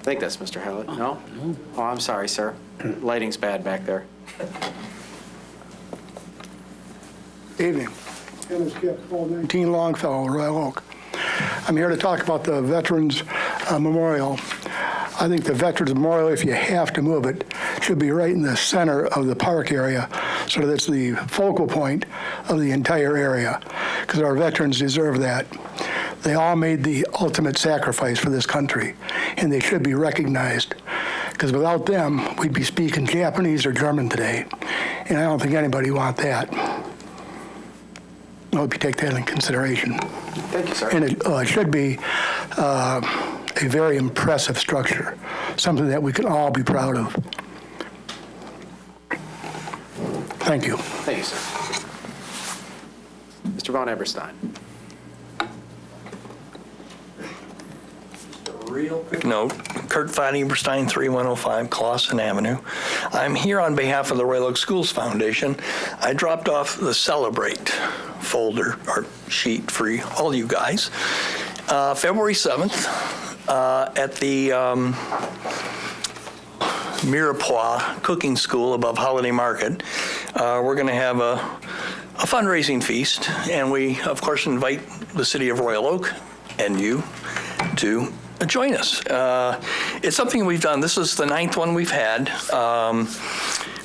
I think that's Mr. Halleck. No? Oh, I'm sorry, sir. Lighting's bad back there. Evening. Dennis Gipp, 19 Longfellow, Royal Oak. I'm here to talk about the Veterans Memorial. I think the Veterans Memorial, if you have to move it, should be right in the center of the park area so that it's the focal point of the entire area, because our veterans deserve that. They all made the ultimate sacrifice for this country, and they should be recognized, because without them, we'd be speaking Japanese or German today, and I don't think anybody wants that. I hope you take that into consideration. Thank you, sir. And it should be a very impressive structure, something that we can all be proud of. Thank you. Thank you, sir. Mr. Von Eberstein. Real quick note, Kurt Von Eberstein, 3105 Clausen Avenue. I'm here on behalf of the Royal Oak Schools Foundation. I dropped off the Celebrate folder or sheet for all you guys. February 7th at the Mirepoix Cooking School above Holiday Market, we're going to have a fundraising feast, and we, of course, invite the city of Royal Oak and you to join us. It's something we've done. This is the 9th one we've had.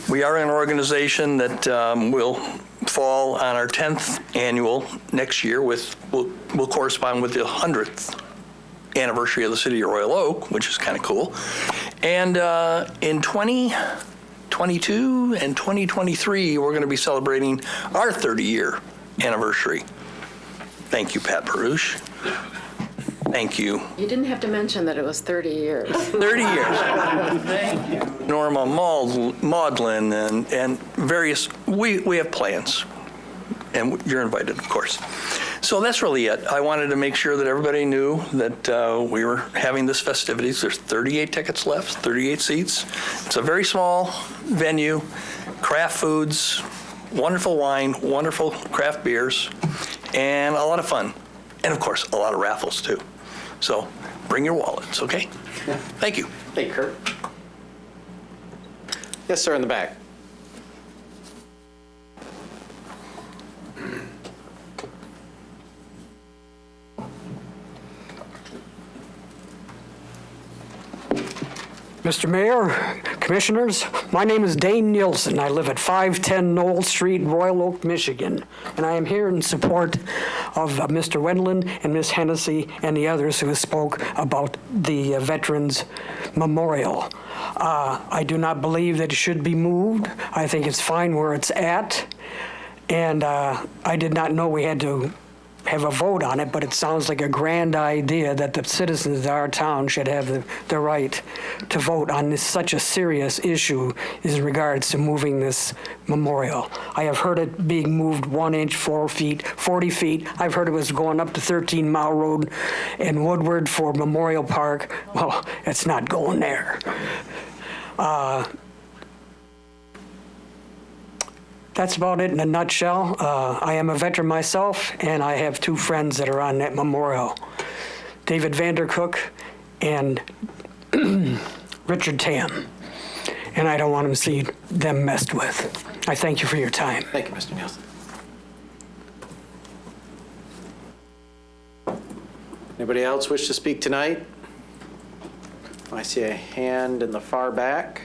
We are an organization that will fall on our 10th annual next year, will correspond with the 100th anniversary of the city of Royal Oak, which is kind of cool. And in 2022 and 2023, we're going to be celebrating our 30-year anniversary. Thank you, Pat Baruch. Thank you. You didn't have to mention that it was 30 years. 30 years. Thank you. Norma Maudlin and various, we have plans, and you're invited, of course. So that's really it. I wanted to make sure that everybody knew that we were having this festivities. There's 38 tickets left, 38 seats. It's a very small venue, craft foods, wonderful wine, wonderful craft beers, and a lot of fun. And of course, a lot of raffles too. So bring your wallets, okay? Yeah. Thank you. Thank you, Kurt. Yes, sir, in the back. Mr. Mayor, Commissioners, my name is Dane Nielsen. I live at 510 Knoll Street, Royal Oak, Michigan, and I am here in support of Mr. Wendland and Ms. Hennessy and the others who spoke about the Veterans Memorial. I do not believe that it should be moved. I think it's fine where it's at, and I did not know we had to have a vote on it, but it sounds like a grand idea that the citizens of our town should have the right to vote on this such a serious issue in regards to moving this memorial. I have heard it being moved 1 inch, 4 feet, 40 feet. I've heard it was going up to 13 Mile Road and Woodward for Memorial Park. Well, it's not going there. That's about it in a nutshell. I am a veteran myself, and I have two friends that are on that memorial, David Vandercook and Richard Tam. And I don't want to see them messed with. I thank you for your time. Thank you, Mr. Nielsen. Anybody else wish to speak tonight? I see a hand in the far back.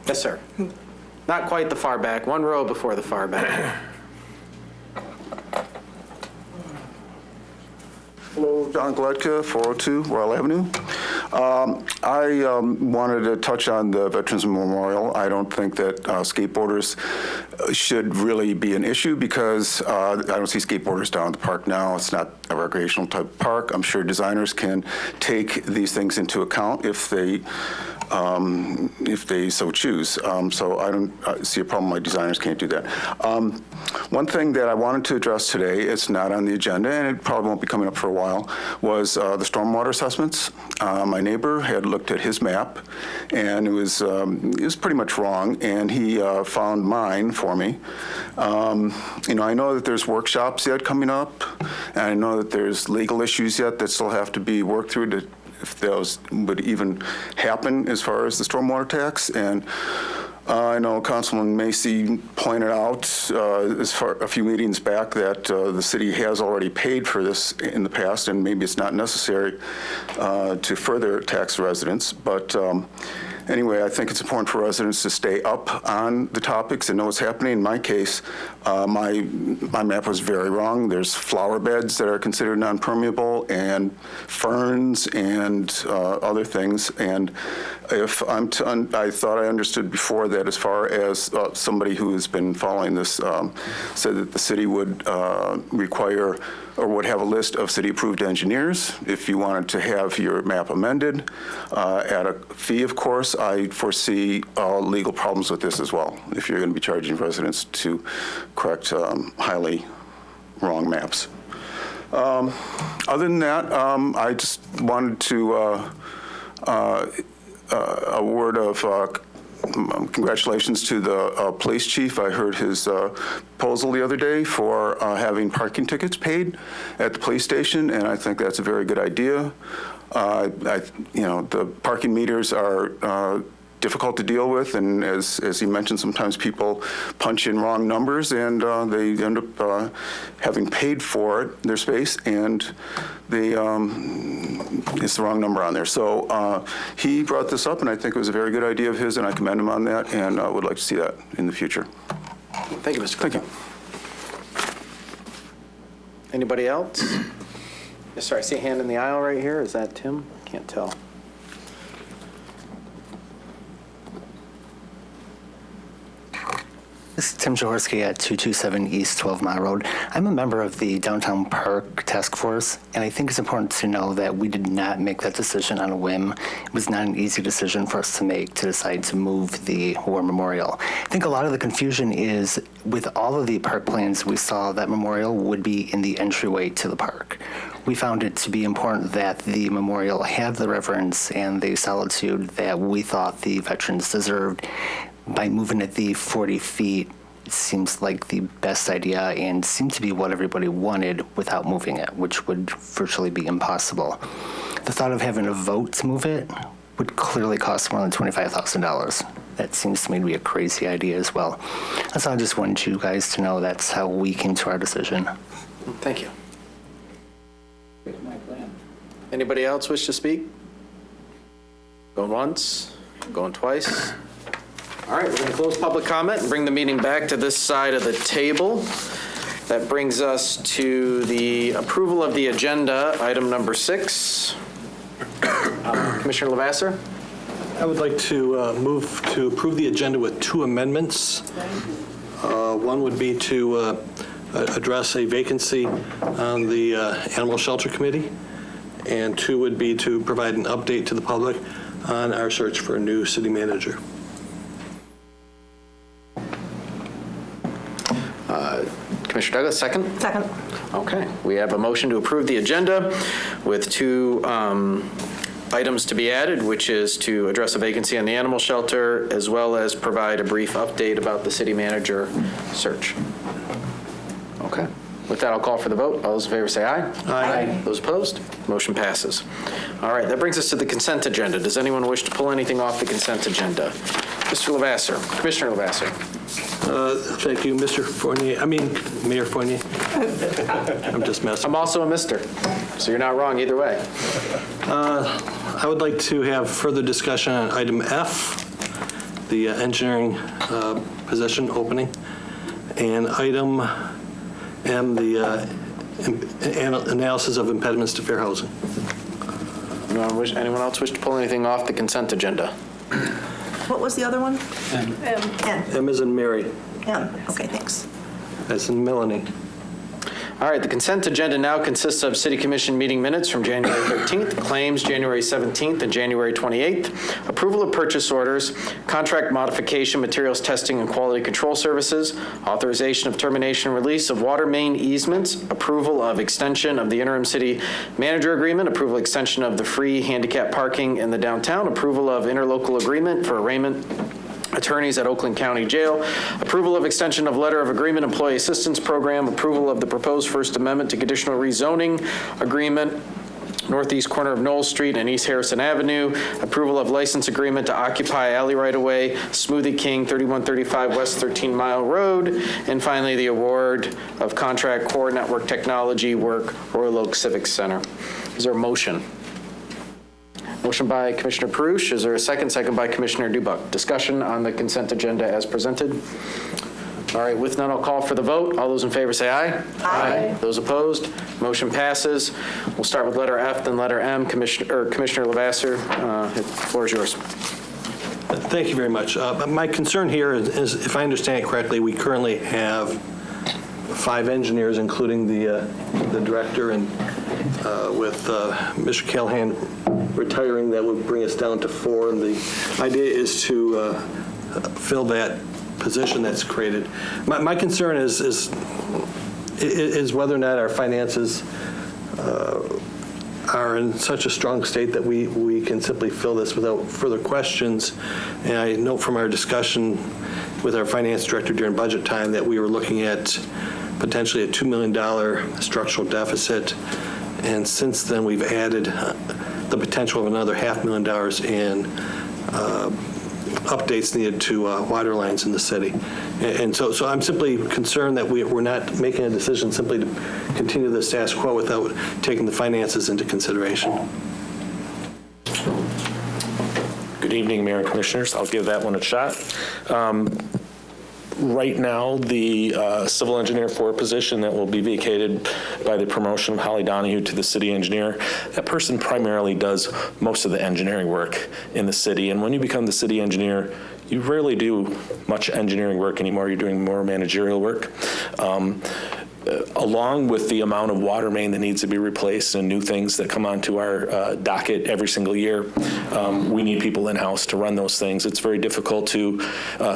Yes, sir. Not quite the far back, one row before the far back. Hello, John Gledka, 402 Royal Avenue. I wanted to touch on the Veterans Memorial. I don't think that skateboarders should really be an issue because I don't see skateboarders down at the park now. It's not a recreational type park. I'm sure designers can take these things into account if they so choose. So I don't see a problem why designers can't do that. One thing that I wanted to address today, it's not on the agenda, and it probably won't be coming up for a while, was the stormwater assessments. My neighbor had looked at his map, and it was pretty much wrong, and he found mine for me. I know that there's workshops yet coming up, and I know that there's legal issues yet that still have to be worked through to if those would even happen as far as the stormwater tax. And I know Councilman Macy pointed out as far a few meetings back that the city has already paid for this in the past, and maybe it's not necessary to further tax residents. But anyway, I think it's important for residents to stay up on the topics and know what's happening. In my case, my map was very wrong. There's flower beds that are considered non-permeable and ferns and other things. And if I thought I understood before that as far as somebody who has been following this said that the city would require or would have a list of city-approved engineers if you wanted to have your map amended at a fee, of course. I foresee legal problems with this as well if you're going to be charging residents to correct highly wrong maps. Other than that, I just wanted to a word of congratulations to the police chief. I heard his proposal the other day for having parking tickets paid at the police station, and I think that's a very good idea. The parking meters are difficult to deal with, and as you mentioned, sometimes people punch in wrong numbers, and they end up having paid for their space, and it's the wrong number on there. So he brought this up, and I think it was a very good idea of his, and I commend him on that, and I would like to see that in the future. Thank you, Mr. Cook. Thank you. Anybody else? Yes, sir. I see a hand in the aisle right here. Is that Tim? Can't tell. This is Tim Jaworski at 227 East 12 Mile Road. I'm a member of the Downtown Park Task Force, and I think it's important to know that we did not make that decision on a whim. It was not an easy decision for us to make to decide to move the War Memorial. I think a lot of the confusion is with all of the park plans, we saw that memorial would be in the entryway to the park. We found it to be important that the memorial have the reverence and the solitude that we thought the veterans deserved. By moving it the 40 feet, it seems like the best idea and seemed to be what everybody wanted without moving it, which would virtually be impossible. The thought of having a vote to move it would clearly cost more than $25,000. That seems to me to be a crazy idea as well. That's all I just wanted you guys to know. That's how we came to our decision. Thank you. Anybody else wish to speak? Going once, going twice. All right, we're going to close public comment and bring the meeting back to this side of the table. That brings us to the approval of the agenda, item number 6. Commissioner Lavasser? I would like to move to approve the agenda with 2 amendments. One would be to address a vacancy on the Animal Shelter Committee, and 2 would be to provide an update to the public on our search for a new city manager. Commissioner Douglas, second? Second. Okay, we have a motion to approve the agenda with 2 items to be added, which is to address a vacancy on the animal shelter, as well as provide a brief update about the city manager search. Okay. With that, I'll call for the vote. All those in favor say aye. Aye. Those opposed? Motion passes. All right, that brings us to the consent agenda. Does anyone wish to pull anything off the consent agenda? Mr. Lavasser, Commissioner Lavasser. Thank you, Mr. Fournier. I mean, Mayor Fournier. I'm just messing. I'm also a Mr., so you're not wrong either way. I would like to have further discussion on item F, the engineering position opening, and item M, the analysis of impediments to fair housing. Anyone else wish to pull anything off the consent agenda? What was the other one? M. M. M as in Mary. M. Okay, thanks. As in Melanie. All right, the consent agenda now consists of City Commission meeting minutes from January 13th, claims January 17th and January 28th, approval of purchase orders, contract modification, materials testing and quality control services, authorization of termination and release of water main easements, approval of extension of the interim city manager agreement, approval extension of the free handicap parking in the downtown, approval of interlocal agreement for arraignment attorneys at Oakland County Jail, approval of extension of letter of agreement employee assistance program, approval of the proposed First Amendment to conditional rezoning agreement, northeast corner of Knoll Street and East Harrison Avenue, approval of license agreement to occupy alley right-of-way, Smoothie King, 3135 West 13 Mile Road, and finally the award of contract core network technology work, Royal Oak Civic Center. Is there a motion? Motion by Commissioner Perush. Is there a second? Second by Commissioner DuBuc. Discussion on the consent agenda as presented. All right, with none, I'll call for the vote. All those in favor say aye. Aye. Those opposed? Motion passes. We'll start with letter F, then letter M. Commissioner Lavasser, the floor is yours. Thank you very much. My concern here is, if I understand it correctly, we currently have 5 engineers, including the director, and with Mr. Callahan retiring, that would bring us down to 4. And the idea is to fill that position that's created. My concern is whether or not our finances are in such a strong state that we can simply fill this without further questions. And I note from our discussion with our finance director during budget time that we were looking at potentially a $2 million structural deficit. And since then, we've added the potential of another $500,000 in updates needed to water lines in the city. And so I'm simply concerned that we're not making a decision simply to continue the status quo without taking the finances into consideration. Good evening, Mayor and Commissioners. I'll give that one a shot. Right now, the civil engineer for a position that will be vacated by the promotion of Holly Donahue to the city engineer, that person primarily does most of the engineering work in the city. And when you become the city engineer, you rarely do much engineering work anymore. You're doing more managerial work. Along with the amount of water main that needs to be replaced and new things that come onto our docket every single year, we need people in-house to run those things. It's very difficult to,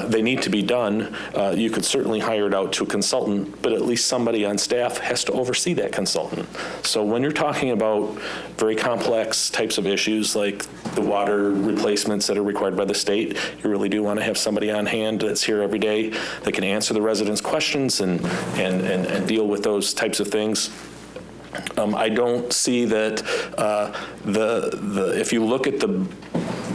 they need to be done. You could certainly hire it out to a consultant, but at least somebody on staff has to oversee that consultant. So when you're talking about very complex types of issues like the water replacements that are required by the state, you really do want to have somebody on hand that's here every day that can answer the residents' questions and deal with those types of things. I don't see that if you look at the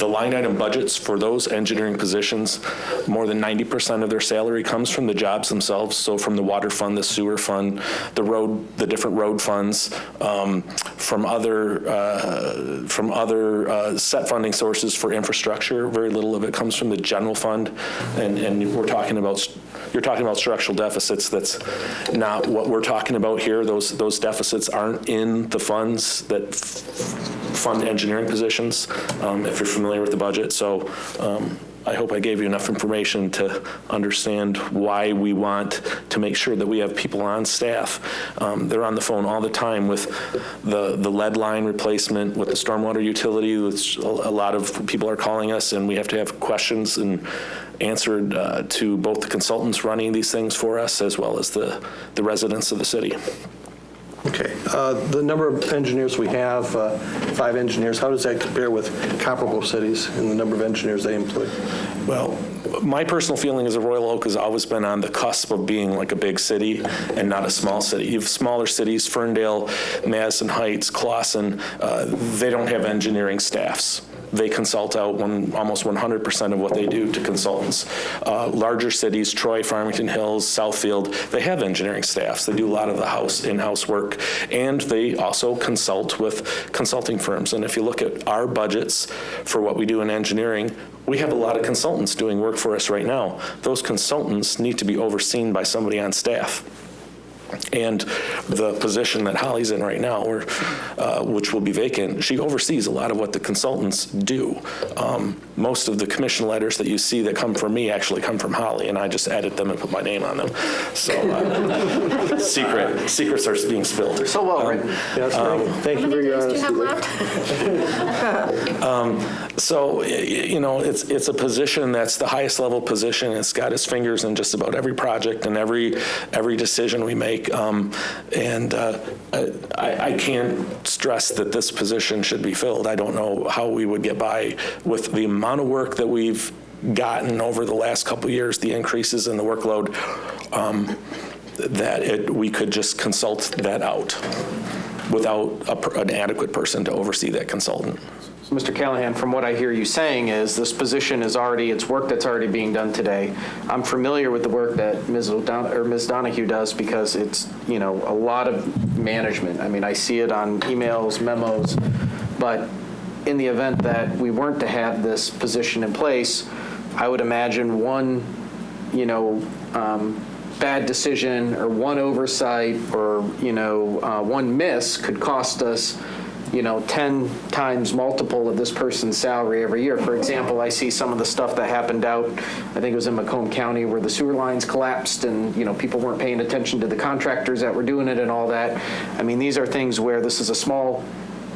line item budgets for those engineering positions, more than 90% of their salary comes from the jobs themselves. So from the water fund, the sewer fund, the different road funds, from other set funding sources for infrastructure. Very little of it comes from the general fund, and you're talking about structural deficits. That's not what we're talking about here. Those deficits aren't in the funds that fund engineering positions, if you're familiar with the budget. So I hope I gave you enough information to understand why we want to make sure that we have people on staff. They're on the phone all the time with the lead line replacement, with the stormwater utility, which a lot of people are calling us, and we have to have questions and answered to both the consultants running these things for us as well as the residents of the city. Okay. The number of engineers we have, 5 engineers, how does that compare with comparable cities and the number of engineers they employ? Well, my personal feeling is that Royal Oak has always been on the cusp of being like a big city and not a small city. You have smaller cities, Ferndale, Madison Heights, Clawson, they don't have engineering staffs. They consult out almost 100% of what they do to consultants. Larger cities, Troy, Farmington Hills, Southfield, they have engineering staffs. They do a lot of the in-house work, and they also consult with consulting firms. And if you look at our budgets for what we do in engineering, we have a lot of consultants doing work for us right now. Those consultants need to be overseen by somebody on staff. And the position that Holly's in right now, which will be vacant, she oversees a lot of what the consultants do. Most of the commission letters that you see that come from me actually come from Holly, and I just edit them and put my name on them. So secrets are being spilled. They're so well written. Thank you for your honesty. How many days do you have left? So, you know, it's a position that's the highest level position. It's got its fingers in just about every project and every decision we make. I can't stress that this position should be filled. I don't know how we would get by with the amount of work that we've gotten over the last couple of years, the increases in the workload, we could just consult that out without an adequate person to oversee that consultant. So, Mr. Callahan, from what I hear you saying is this position is it's work that's already being done today. I'm familiar with the work that Ms. Donahue does because it's, you know, a lot of management. I mean, I see it on emails, memos, but in the event that we weren't to have this position in place, I would imagine one, you know, bad decision or one oversight or, you know, one miss could cost us, you know, 10 times multiple of this person's salary every year. For example, I see some of the stuff that happened out, I think it was in Macomb County, where the sewer lines collapsed and, you know, people weren't paying attention to the contractors that were doing it and all that. I mean, these are things where this is a small,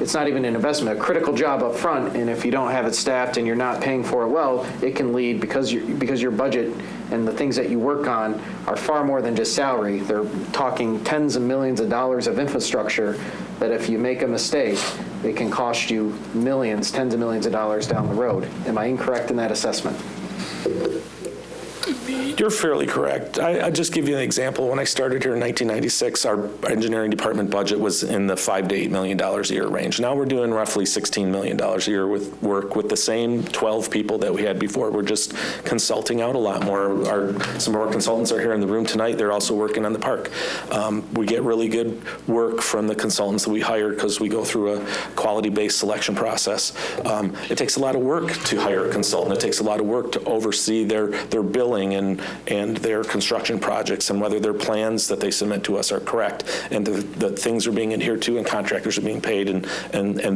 it's not even an investment, a critical job up front, and if you don't have it staffed and you're not paying for it well, it can lead, because your budget and the things that you work on are far more than just salary. They're talking tens of millions of dollars of infrastructure that if you make a mistake, it can cost you millions, tens of millions of dollars down the road. Am I incorrect in that assessment? You're fairly correct. I'll just give you an example. When I started here in 1996, our engineering department budget was in the $5 to $8 million a year range. Now we're doing roughly $16 million a year with work with the same 12 people that we had before. We're just consulting out a lot more. Some of our consultants are here in the room tonight. They're also working on the park. We get really good work from the consultants that we hire because we go through a quality-based selection process. It takes a lot of work to hire a consultant. It takes a lot of work to oversee their billing and their construction projects and whether their plans that they submit to us are correct and the things are being adhered to and contractors are being paid and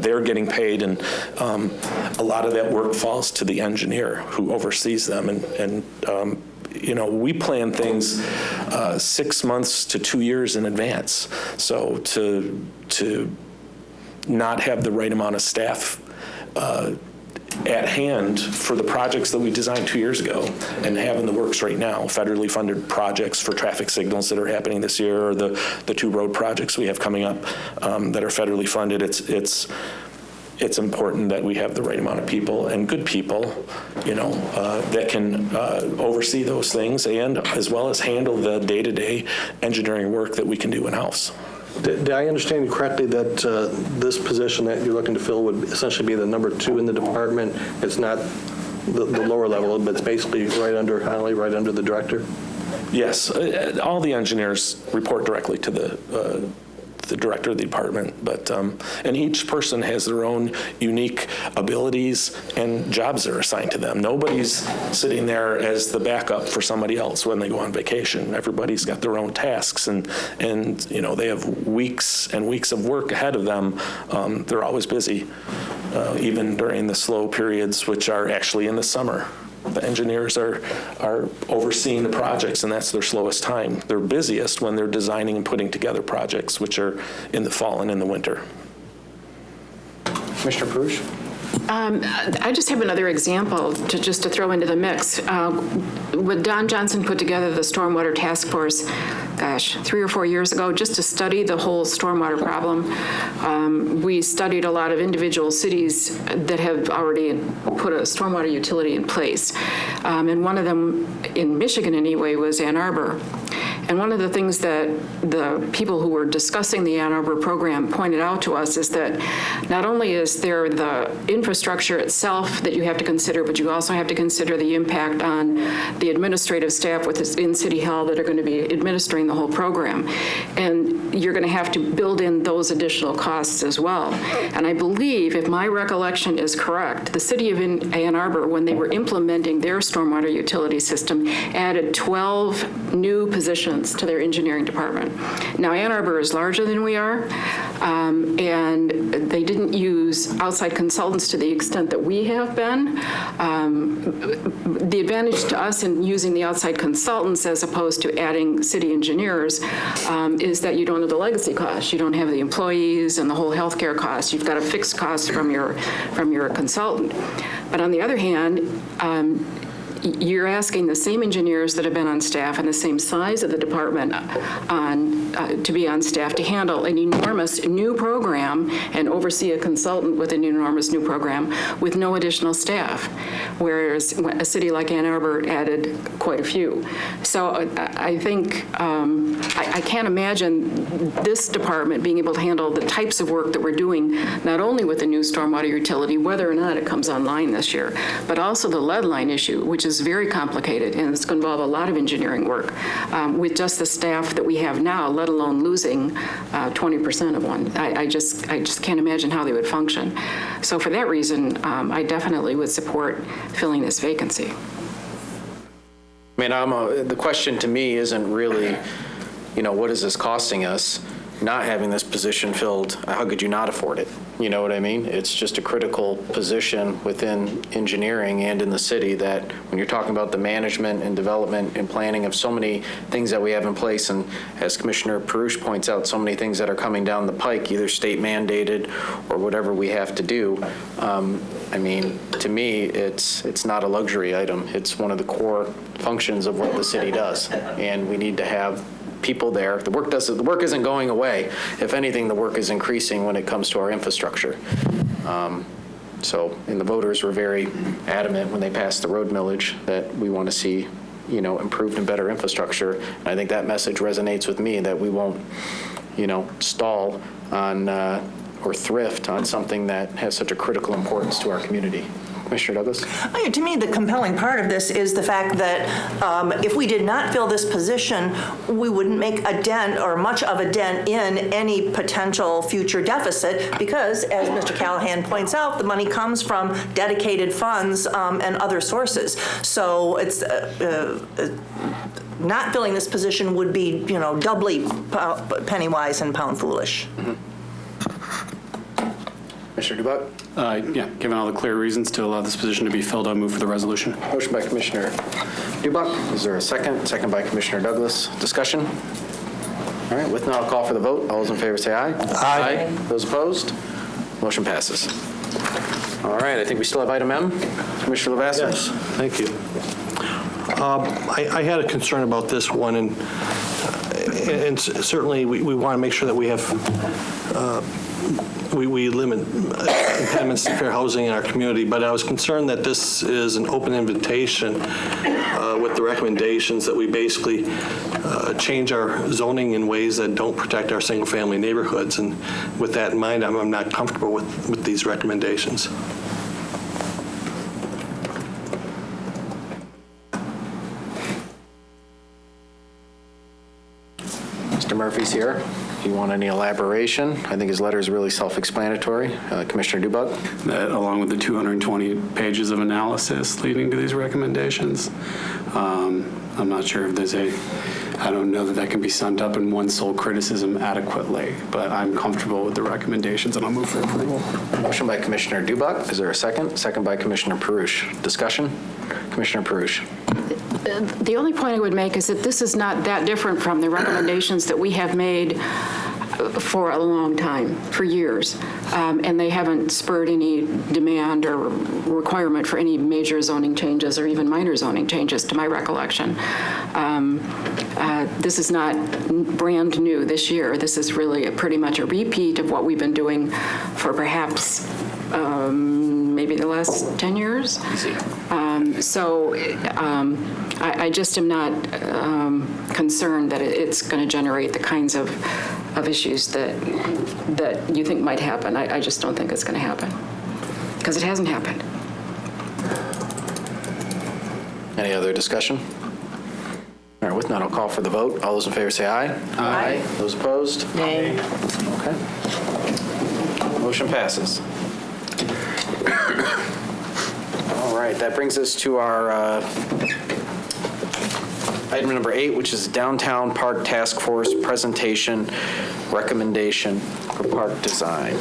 they're getting paid, and a lot of that work falls to the engineer who oversees them and you know, we plan things 6 months to 2 years in advance. So to not have the right amount of staff at hand for the projects that we designed 2 years ago and have in the works right now, federally funded projects for traffic signals that are happening this year, or the 2 road projects we have coming up that are federally funded. It's important that we have the right amount of people and good people, you know, that can oversee those things and as well as handle the day-to-day engineering work that we can do in-house. Did I understand you correctly that this position that you're looking to fill would essentially be the number 2 in the department? It's not the lower level, but it's basically right under Holly, right under the director? Yes. All the engineers report directly to the director of the department, but and each person has their own unique abilities and jobs that are assigned to them. Nobody's sitting there as the backup for somebody else when they go on vacation. Everybody's got their own tasks, and you know, they have weeks and weeks of work ahead of them. They're always busy, even during the slow periods, which are actually in the summer. The engineers are overseeing the projects, and that's their slowest time. They're busiest when they're designing and putting together projects, which are in the fall and in the winter. Commissioner Perush? I just have another example to throw into the mix. When Don Johnson put together the Stormwater Task Force, 3 or 4 years ago, just to study the whole stormwater problem, we studied a lot of individual cities that have already put a stormwater utility in place. And one of them, in Michigan anyway, was Ann Arbor. And one of the things that the people who were discussing the Ann Arbor program pointed out to us is that not only is there the infrastructure itself that you have to consider, but you also have to consider the impact on the administrative staff in City Hall that are going to be administering the whole program. And you're going to have to build in those additional costs as well. And I believe, if my recollection is correct, the city of Ann Arbor, when they were implementing their stormwater utility system, added 12 new positions to their engineering department. Now, Ann Arbor is larger than we are, and they didn't use outside consultants to the extent that we have been. The advantage to us in using the outside consultants as opposed to adding city engineers is that you don't have the legacy costs. You don't have the employees and the whole healthcare costs. You've got a fixed cost from your consultant. But on the other hand, you're asking the same engineers that have been on staff and the same size of the department to be on staff to handle an enormous new program and oversee a consultant with an enormous new program with no additional staff, whereas a city like Ann Arbor added quite a few. So I think I can't imagine this department being able to handle the types of work that we're doing, not only with the new stormwater utility, whether or not it comes online this year, but also the lead line issue, which is very complicated, and it's going to involve a lot of engineering work with just the staff that we have now, let alone losing 20% of one. I just can't imagine how they would function. So for that reason, I definitely would support filling this vacancy. I mean, the question to me isn't really, what is this costing us? Not having this position filled, how could you not afford it? You know what I mean? It's just a critical position within engineering and in the city that when you're talking about the management and development and planning of so many things that we have in place, and as Commissioner Perush points out, so many things that are coming down the pike, either state mandated or whatever we have to do. I mean, to me, it's not a luxury item. It's one of the core functions of what the city does, and we need to have people there. The work isn't going away. If anything, the work is increasing when it comes to our infrastructure. And the voters were very adamant when they passed the road millage that we want to see, improved and better infrastructure. And I think that message resonates with me, that we won't, stall on or thrift on something that has such a critical importance to our community. Commissioner Douglas? To me, the compelling part of this is the fact that if we did not fill this position, we wouldn't make a dent or much of a dent in any potential future deficit because, as Mr. Callahan points out, the money comes from dedicated funds and other sources. So it's not filling this position would be, doubly penny wise and pound foolish. Mm-hmm. Commissioner DuBuc? Yeah, given all the clear reasons to allow this position to be filled, I'll move for the resolution. Motion by Commissioner DuBuc. Is there a second? Second by Commissioner Douglas. Discussion? All right, with now, I'll call for the vote. All those in favor say aye. Aye. Those opposed? Motion passes. All right, I think we still have item M. Commissioner Lavasser? Yes, thank you. I had a concern about this one, and certainly we want to make sure that we have we limit impediments to fair housing in our community, but I was concerned that this is an open invitation with the recommendations that we basically change our zoning in ways that don't protect our single-family neighborhoods. And with that in mind, I'm not comfortable with these recommendations. Mr. Murphy's here. If you want any elaboration, I think his letter is really self-explanatory. Commissioner DuBuc? That, along with the 220 pages of analysis leading to these recommendations, I'm not sure if I don't know that can be summed up in one sole criticism adequately, but I'm comfortable with the recommendations and I'll move for approval. Motion by Commissioner DuBuc. Is there a second? Second by Commissioner Perush. Discussion? Commissioner Perush. The only point I would make is that this is not that different from the recommendations that we have made for a long time, for years, and they haven't spurred any demand or requirement for any major zoning changes or even minor zoning changes, to my recollection. This is not brand new this year. This is really pretty much a repeat of what we've been doing for perhaps maybe the last 10 years. I just am not concerned that it's going to generate the kinds of issues that you think might happen. I just don't think it's going to happen, because it hasn't happened. Any other discussion? All right, with none, I'll call for the vote. All those in favor say aye. Aye. Those opposed? Nay. Okay. Motion passes. All right, that brings us to our item number 8, which is Downtown Park Task Force presentation recommendation for park design.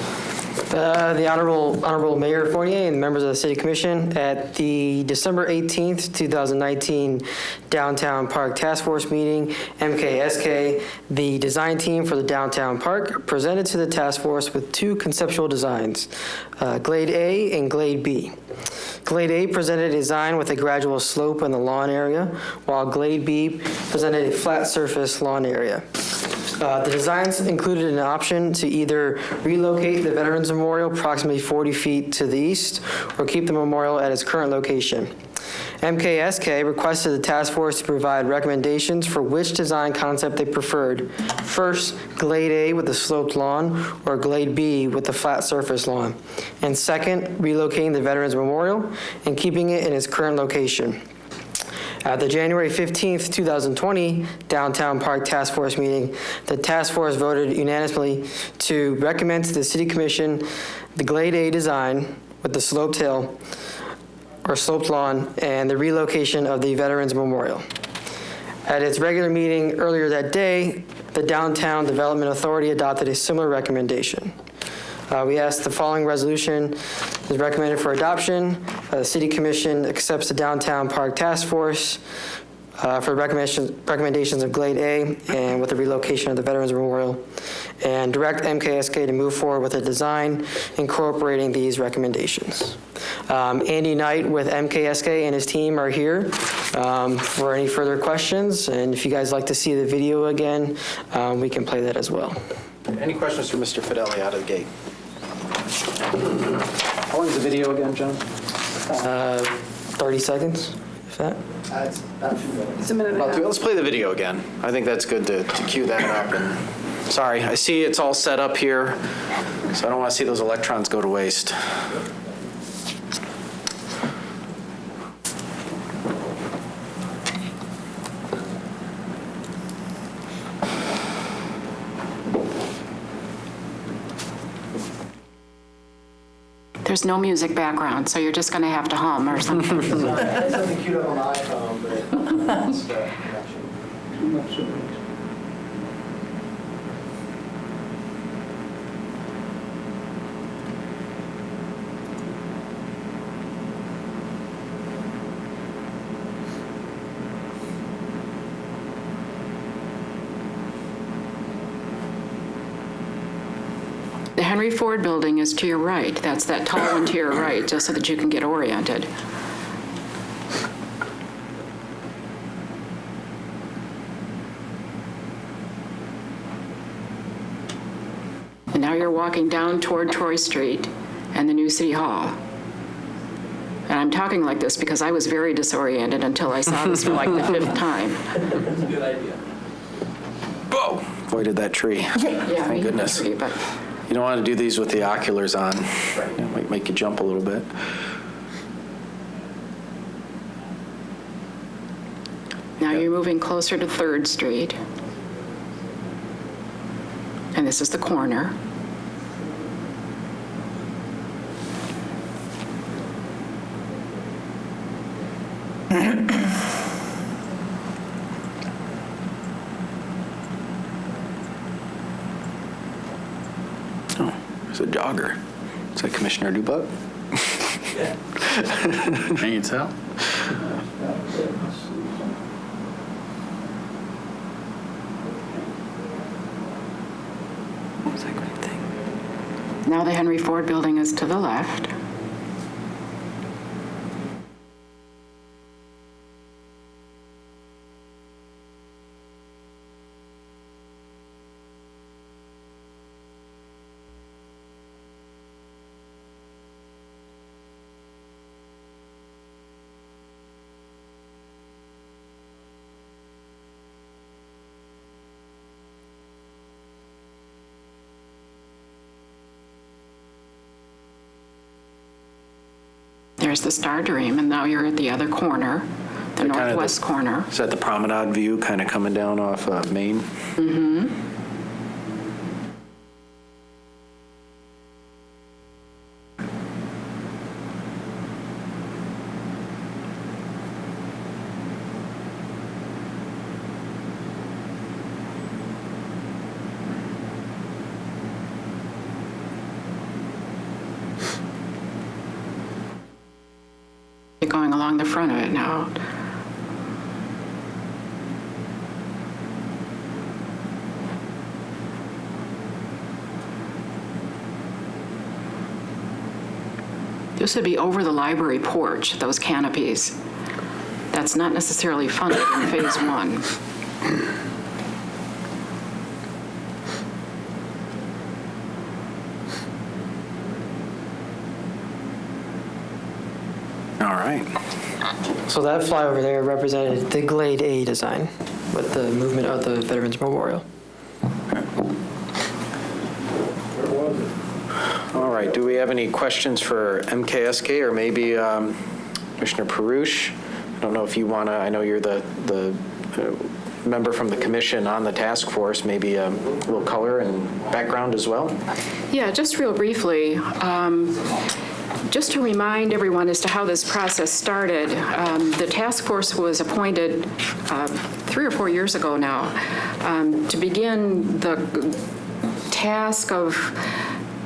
The Honorable Mayor Fournier and members of the City Commission, at the December 18th, 2019 Downtown Park Task Force meeting, MKSK, the design team for the Downtown Park presented to the task force with 2 conceptual designs, Glade A and Glade B. Glade A presented a design with a gradual slope in the lawn area, while Glade B presented a flat surface lawn area. The designs included an option to either relocate the Veterans Memorial approximately 40 feet to the east or keep the memorial at its current location. MKSK requested the task force to provide recommendations for which design concept they preferred. First, Glade A with the sloped lawn, or Glade B with the flat surface lawn. And second, relocating the Veterans Memorial and keeping it in its current location. At the January 15th, 2020 Downtown Park Task Force meeting, the task force voted unanimously to recommend to the City Commission the Glade A design with the sloped hill or sloped lawn and the relocation of the Veterans Memorial. At its regular meeting earlier that day, the Downtown Development Authority adopted a similar recommendation. We ask the following resolution is recommended for adoption. The City Commission accepts the Downtown Park Task Force for recommendations of Glade A and with the relocation of the Veterans Memorial, and direct MKSK to move forward with a design incorporating these recommendations. Andy Knight with MKSK and his team are here for any further questions, and if you guys like to see the video again, we can play that as well. Any questions for Mr. Fideli out of the gate? How long is the video again, John? 30 seconds, if that. It's a minute and a half. Let's play the video again. I think that's good to cue that up. And sorry, I see it's all set up here, so I don't want to see those electrons go to waste. There's no music background, so you're just going to have to hum or something. Something cute on my iPhone, but The Henry Ford building is to your right. That's that tall one to your right, just so that you can get oriented. And now you're walking down toward Troy Street and the new City Hall. And I'm talking like this because I was very disoriented until I saw this for like the 5th time. That's a good idea. Whoa! Avoided that tree. Yeah, Thank goodness. Tree, but You don't want to do these with the oculars on. It might make you jump a little bit. now you're moving closer to 3rd Street. And this is the corner. It's a jogger. Is that Commissioner DuBuc? Yeah. Can you tell? Now the Henry Ford building is to the left. There's the Star Dream, and now you're at the other corner, the northwest corner. Is that the promenade view kind of coming down off Main? Mm-hmm. Going along the front of it now. This would be over the library porch, those canopies. That's not necessarily funded in phase one. All right. So that flyover there represented the Glade A design with the movement of the Veterans Memorial. All right, do we have any questions for MKSK or maybe Commissioner Perush? I don't know if you want to, I know you're the member from the commission on the task force, maybe a little color and background as well? Yeah, just real briefly. Just to remind everyone as to how this process started, the task force was appointed 3 or 4 years ago now to begin the task of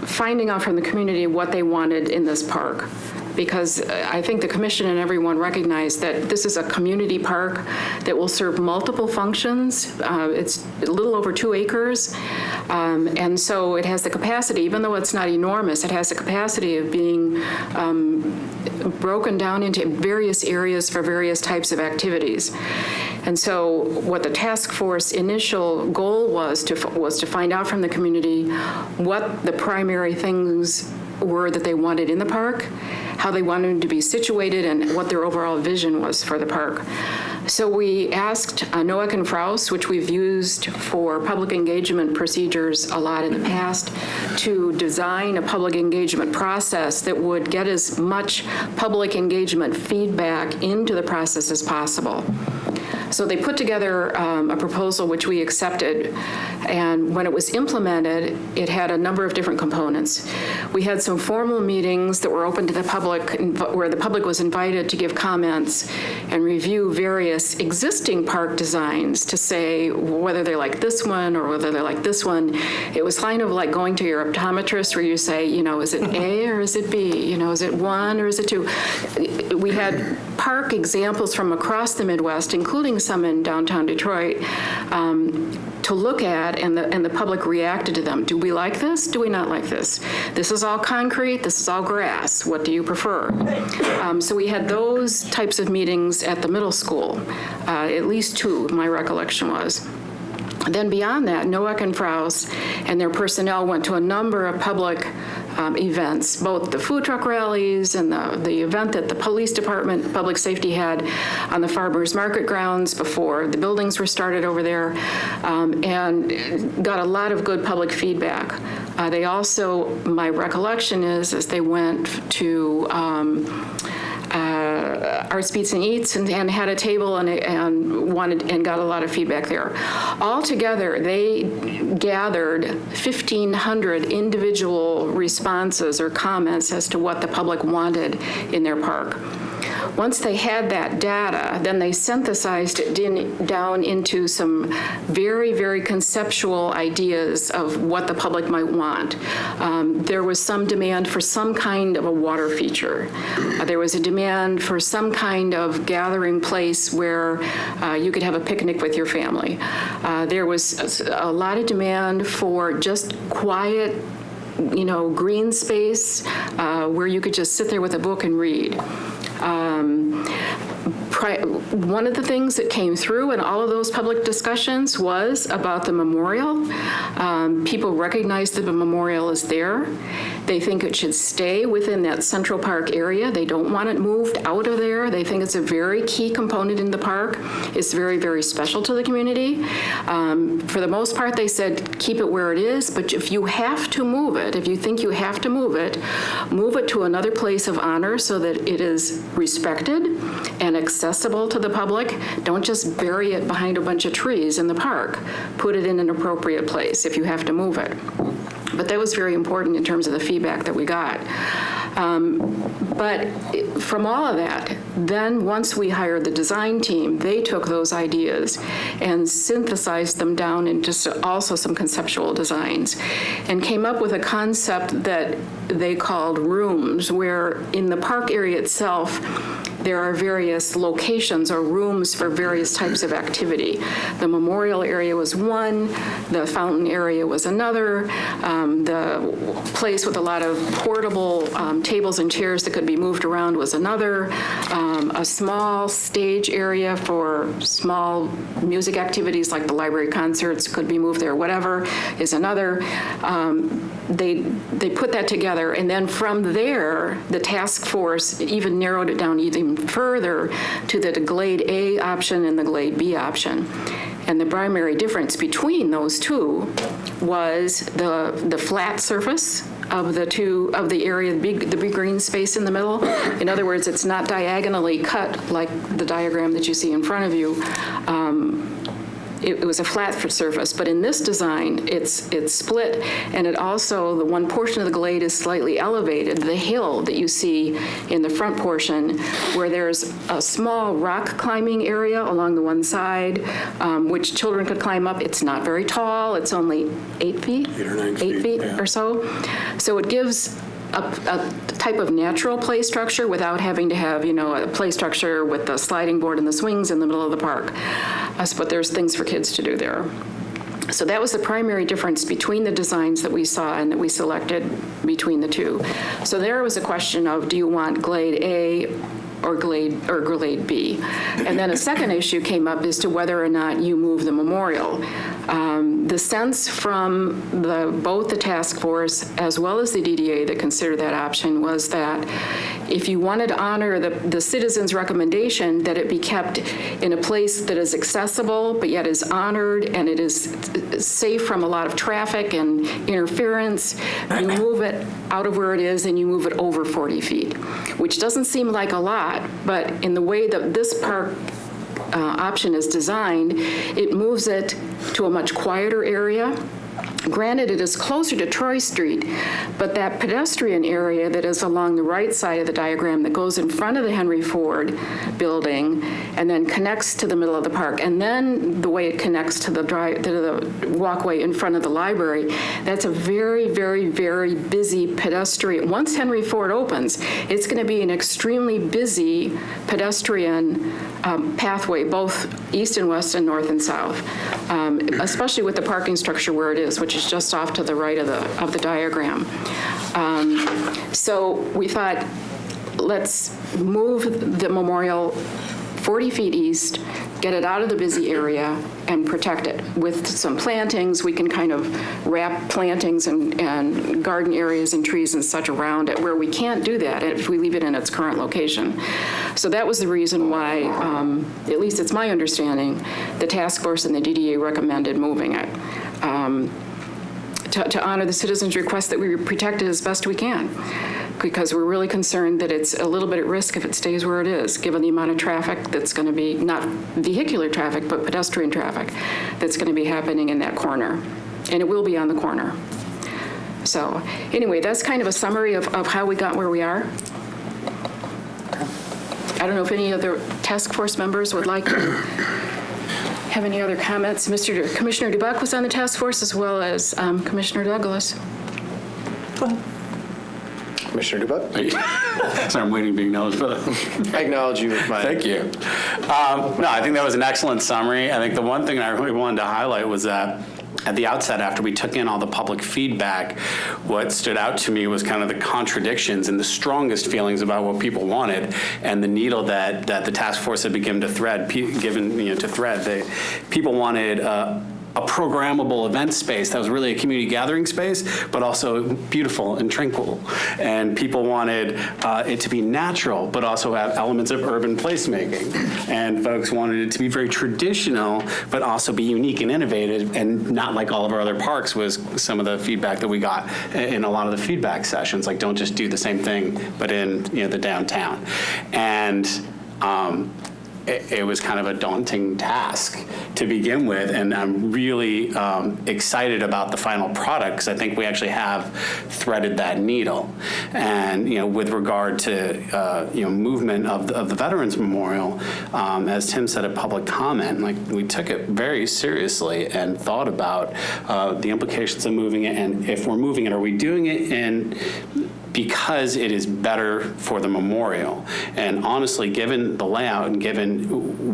finding out from the community what they wanted in this park. Because I think the commission and everyone recognize that this is a community park that will serve multiple functions. It's a little over 2 acres. And so it has the capacity, even though it's not enormous, it has the capacity of being broken down into various areas for various types of activities. And so what the task force initial goal was to find out from the community what the primary things were that they wanted in the park, how they wanted them to be situated, and what their overall vision was for the park. So we asked NOAC and Frous, which we've used for public engagement procedures a lot in the past, to design a public engagement process that would get as much public engagement feedback into the process as possible. So they put together a proposal which we accepted, and when it was implemented, it had a number of different components. We had some formal meetings that were open to the public, where the public was invited to give comments and review various existing park designs to say whether they like this one or whether they like this one. It was kind of like going to your optometrist where you say, you know, is it A or is it B? You know, is it 1 or is it 2? We had park examples from across the Midwest, including some in downtown Detroit, to look at, and the public reacted to them. Do we like this? Do we not like this? This is all concrete. This is all grass. What do you prefer? So we had those types of meetings at the middle school, at least 2, my recollection was. Then beyond that, NOAC and Frous and their personnel went to a number of public events, both the food truck rallies and the event that the police department, public safety had on the Farmers Market grounds before the buildings were started over there, and got a lot of good public feedback. They also, my recollection is, as they went to Arts, Beats, and Eats and had a table and got a lot of feedback there. Altogether, they gathered 1,500 individual responses or comments as to what the public wanted in their park. Once they had that data, then they synthesized it down into some very, very conceptual ideas of what the public might want. There was some demand for some kind of a water feature. There was a demand for some kind of gathering place where you could have a picnic with your family. There was a lot of demand for just quiet green space where you could just sit there with a book and read. One of the things that came through in all of those public discussions was about the memorial. People recognize that the memorial is there. They think it should stay within that Central Park area. They don't want it moved out of there. They think it's a very key component in the park. It's very, very special to the community. For the most part, they said keep it where it is, but if you have to move it, if you think you have to move it to another place of honor so that it is respected and accessible to the public. Don't just bury it behind a bunch of trees in the park. Put it in an appropriate place if you have to move it. But that was very important in terms of the feedback that we got. But from all of that, then once we hired the design team, they took those ideas and synthesized them down into also some conceptual designs and came up with a concept that they called rooms, where in the park area itself, there are various locations or rooms for various types of activity. The memorial area was one, the fountain area was another, the place with a lot of portable tables and chairs that could be moved around was another, a small stage area for small music activities like the library concerts could be moved there, whatever, is another. They put that together, and then from there, the task force even narrowed it down even further to the Glade A option and the Glade B option. And the primary difference between those two was the flat surface of the area, the big green space in the middle. In other words, it's not diagonally cut like the diagram that you see in front of you. It was a flat surface, but in this design, it's split, and it also, the one portion of the glade is slightly elevated. The hill that you see in the front portion, where there's a small rock climbing area along the one side, which children could climb up. It's not very tall. It's only 8 feet? 8 or 9 feet. 8 feet or so. So it gives a type of natural play structure without having to have, a play structure with the sliding board and the swings in the middle of the park. But there's things for kids to do there. So that was the primary difference between the designs that we saw and that we selected between the two. So there was a question of, do you want Glade A or Glade B? And then a second issue came up as to whether or not you move the memorial. The sense from both the task force as well as the DDA that considered that option was that if you wanted to honor the citizens' recommendation that it be kept in a place that is accessible but yet is honored and it is safe from a lot of traffic and interference, you move it out of where it is and you move it over 40 feet, which doesn't seem like a lot, but in the way that this park option is designed, it moves it to a much quieter area. Granted, it is closer to Troy Street, but that pedestrian area that is along the right side of the diagram that goes in front of the Henry Ford building and then connects to the middle of the park, and then the way it connects to the walkway in front of the library, that's a very, very, very busy pedestrian. Once Henry Ford opens, it's going to be an extremely busy pedestrian pathway, both east and west and north and south, especially with the parking structure where it is, which is just off to the right of the diagram. So we thought, let's move the memorial 40 feet east, get it out of the busy area, and protect it. With some plantings, we can kind of wrap plantings and garden areas and trees and such around it, where we can't do that if we leave it in its current location. So that was the reason why, at least it's my understanding, the task force and the DDA recommended moving it. To honor the citizens' request that we protect it as best we can, because we're really concerned that it's a little bit at risk if it stays where it is, given the amount of traffic that's going to be, not vehicular traffic, but pedestrian traffic that's going to be happening in that corner. And it will be on the corner. So anyway, that's kind of a summary of how we got where we are. I don't know if any other task force members would like to have any other comments. Commissioner DuBuc was on the task force, as well as Commissioner Douglas. Go ahead. Commissioner DuBuc? Sorry, I'm waiting to be acknowledged. I acknowledge you with my... Thank you. No, I think that was an excellent summary. I think the one thing I really wanted to highlight was that at the outset, after we took in all the public feedback, what stood out to me was kind of the contradictions and the strongest feelings about what people wanted, and the needle that the task force had begun to thread. People wanted a programmable event space that was really a community gathering space, but also beautiful and tranquil. And people wanted it to be natural, but also have elements of urban placemaking. And folks wanted it to be very traditional, but also be unique and innovative, and not like all of our other parks was some of the feedback that we got in a lot of the feedback sessions, like don't just do the same thing, but in the downtown. And it was kind of a daunting task to begin with, and I'm really excited about the final product because I think we actually have threaded that needle. And with regard to movement of the Veterans Memorial, as Tim said at public comment, like we took it very seriously and thought about the implications of moving it, and if we're moving it, are we doing it because it is better for the memorial? And honestly, given the layout and given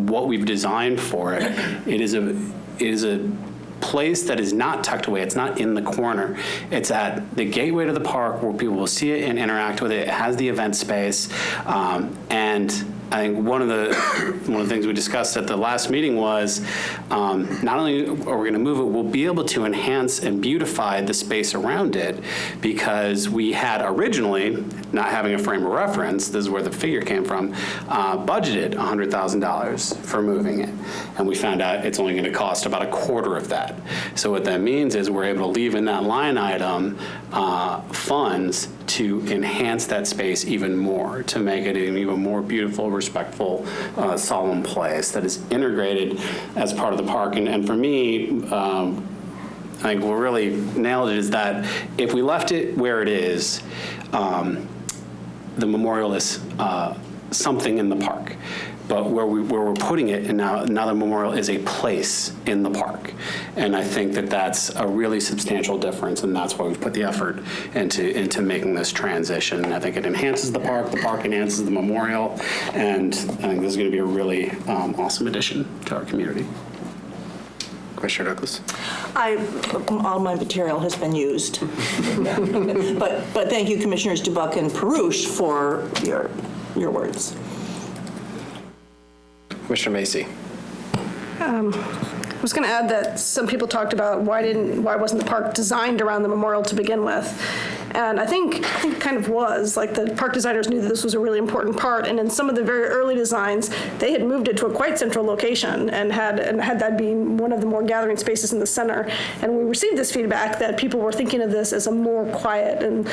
what we've designed for it, it is a place that is not tucked away. It's not in the corner. It's at the gateway to the park where people will see it and interact with it. It has the event space, and I think one of the things we discussed at the last meeting was not only are we going to move it, we'll be able to enhance and beautify the space around it, because we had originally, not having a frame of reference, this is where the figure came from, budgeted $100,000 for moving it. And we found out it's only going to cost about a quarter of that. So what that means is we're able to leave in that line item funds to enhance that space even more, to make it an even more beautiful, respectful, solemn place that is integrated as part of the park. And for me, I think what really nailed it is that if we left it where it is, the memorial is something in the park. But where we're putting it, and now the memorial is a place in the park. And I think that that's a really substantial difference, and that's why we've put the effort into making this transition. And I think it enhances the park enhances the memorial, and I think this is going to be a really awesome addition to our community. Commissioner Douglas. All my material has been used. but thank you, Commissioners DuBuc and Perush, for your words. Commissioner Macy. I was going to add that some people talked about why wasn't the park designed around the memorial to begin with. And I think it kind of was. Like, the park designers knew that this was a really important part, and in some of the very early designs, they had moved it to a quite central location and had that being one of the more gathering spaces in the center. And we received this feedback that people were thinking of this as a more quiet and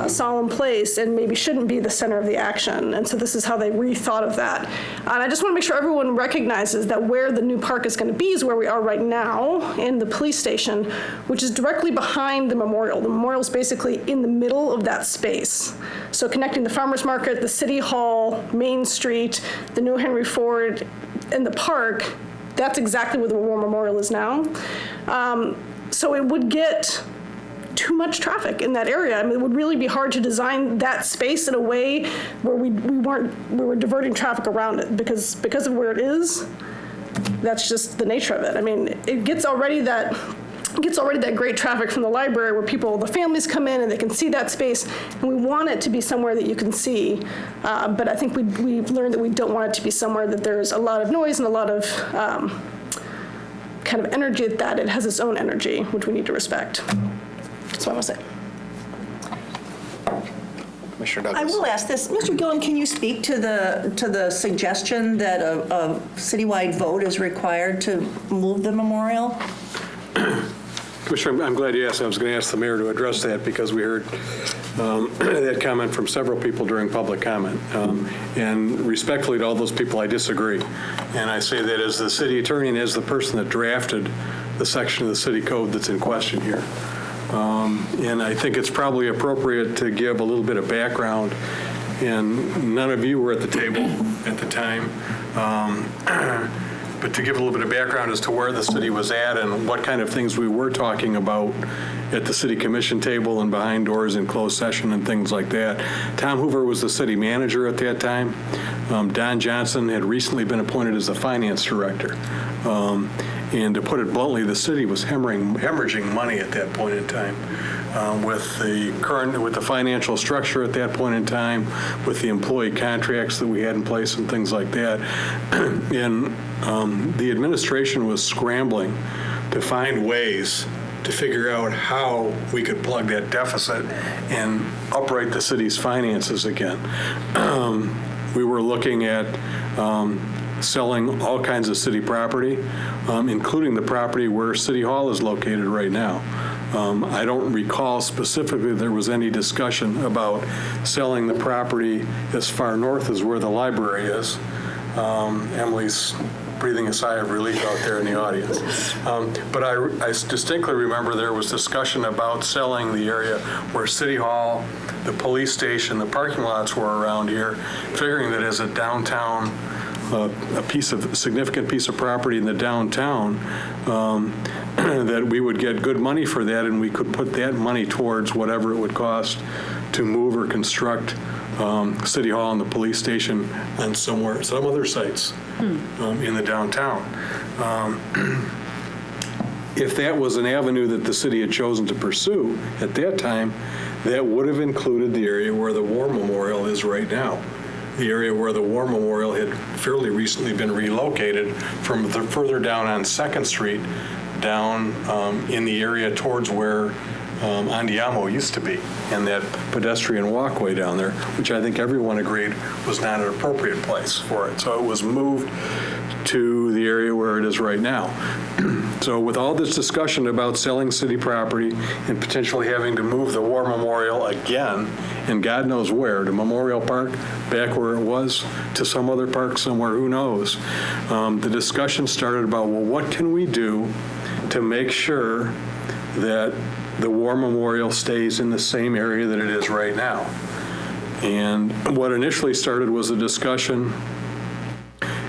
solemn place, and maybe shouldn't be the center of the action. And so this is how they rethought of that. And I just want to make sure everyone recognizes that where the new park is going to be is where we are right now in the police station, which is directly behind the memorial. The memorial is basically in the middle of that space. So connecting the farmers market, the city hall, Main Street, the new Henry Ford, and the park, that's exactly where the war memorial is now. So it would get too much traffic in that area. I mean, it would really be hard to design that space in a way where we were diverting traffic around it, because of where it is. That's just the nature of it. I mean, it gets already that great traffic from the library where the families come in and they can see that space, and we want it to be somewhere that you can see. But I think we've learned that we don't want it to be somewhere that there's a lot of noise and a lot of kind of energy, that it has its own energy, which we need to respect. That's what I want to say. Commissioner Douglas. I will ask this. Mr. Gillen, can you speak to the suggestion that a citywide vote is required to move the memorial? Commissioner, I'm glad you asked. I was going to ask the mayor to address that, because we heard that comment from several people during public comment. And respectfully to all those people, I disagree. And I say that as the city attorney and as the person that drafted the section of the city code that's in question here. And I think it's probably appropriate to give a little bit of background. And none of you were at the table at the time. But to give a little bit of background as to where the city was at and what kind of things we were talking about at the city commission table and behind doors in closed session and things like that. Tom Hoover was the city manager at that time. Don Johnson had recently been appointed as the finance director. And to put it bluntly, the city was hemorrhaging money at that point in time. With the financial structure at that point in time, with the employee contracts that we had in place and things like that. And the administration was scrambling to find ways to figure out how we could plug that deficit and upright the city's finances again. We were looking at selling all kinds of city property, including the property where City Hall is located right now. I don't recall specifically there was any discussion about selling the property as far north as where the library is. Emily's breathing a sigh of relief out there in the audience. But I distinctly remember there was discussion about selling the area where City Hall, the police station, the parking lots were around here, figuring that as a downtown, a significant piece of property in the downtown, that we would get good money for that, and we could put that money towards whatever it would cost to move or construct City Hall and the police station and some other sites in the downtown. If that was an avenue that the city had chosen to pursue at that time, that would have included the area where the War Memorial is right now. The area where the War Memorial had fairly recently been relocated from further down on 2nd Street down in the area towards where Andiamo used to be, and that pedestrian walkway down there, which I think everyone agreed was not an appropriate place for it. So it was moved to the area where it is right now. So with all this discussion about selling city property and potentially having to move the War Memorial again, and God knows where, to Memorial Park, back where it was, to some other park somewhere, who knows, the discussion started about, well, what can we do to make sure that the War Memorial stays in the same area that it is right now? And what initially started was a discussion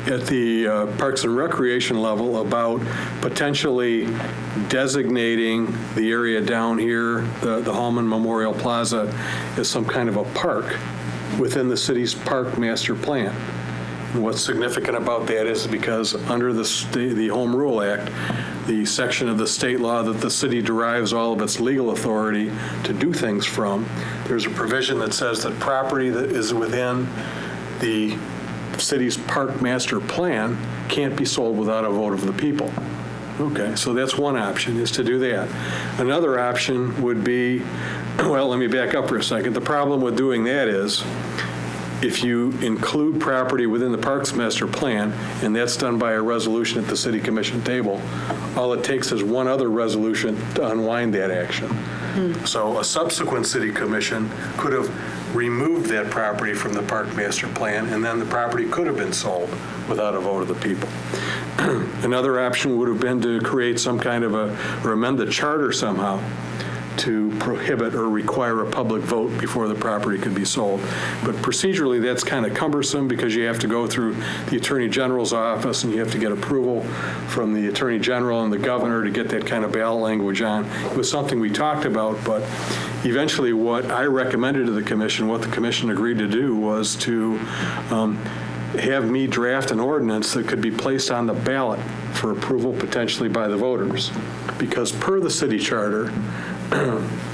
at the Parks and Recreation level about potentially designating the area down here, the Hallman Memorial Plaza, as some kind of a park within the city's park master plan. And what's significant about that is because under the Home Rule Act, the section of the state law that the city derives all of its legal authority to do things from, there's a provision that says that property that is within the city's park master plan can't be sold without a vote of the people. Okay, so that's one option, is to do that. Another option would be, well, let me back up for a second. The problem with doing that is if you include property within the parks master plan, and that's done by a resolution at the city commission table, all it takes is one other resolution to unwind that action. So a subsequent city commission could have removed that property from the park master plan, and then the property could have been sold without a vote of the people. Another option would have been to create some kind of or amend the charter somehow to prohibit or require a public vote before the property could be sold. But procedurally, that's kind of cumbersome because you have to go through the Attorney General's office and you have to get approval from the Attorney General and the governor to get that kind of ballot language on. It was something we talked about, but eventually what I recommended to the commission, what the commission agreed to do, was to have me draft an ordinance that could be placed on the ballot for approval potentially by the voters. Because per the city charter,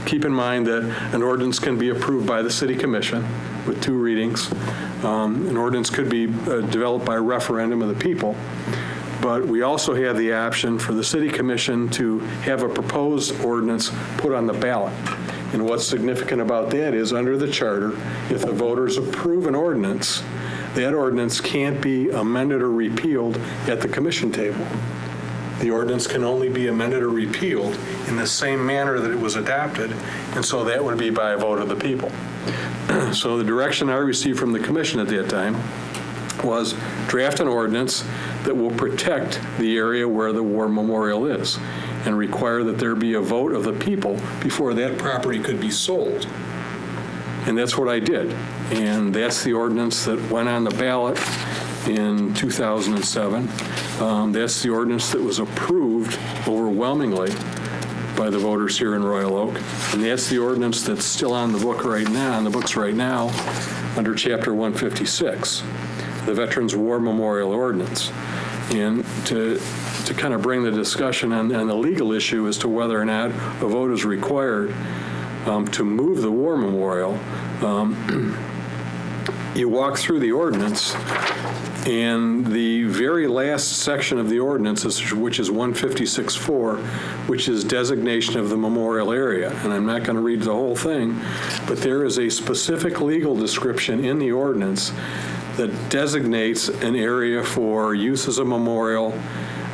keep in mind that an ordinance can be approved by the city commission with 2 readings. An ordinance could be developed by referendum of the people. But we also have the option for the city commission to have a proposed ordinance put on the ballot. And what's significant about that is under the charter, if the voters approve an ordinance, that ordinance can't be amended or repealed at the commission table. The ordinance can only be amended or repealed in the same manner that it was adopted, and so that would be by a vote of the people. So the direction I received from the commission at that time was draft an ordinance that will protect the area where the War Memorial is and require that there be a vote of the people before that property could be sold. And that's what I did. And that's the ordinance that went on the ballot in 2007. That's the ordinance that was approved overwhelmingly by the voters here in Royal Oak. And that's the ordinance that's still on the books right now under Chapter 156, the Veterans War Memorial Ordinance. And to kind of bring the discussion on the legal issue as to whether or not a vote is required to move the war memorial, you walk through the ordinance, and the very last section of the ordinance, which is 156.4, which is designation of the memorial area. And I'm not going to read the whole thing, but there is a specific legal description in the ordinance that designates an area for use as a memorial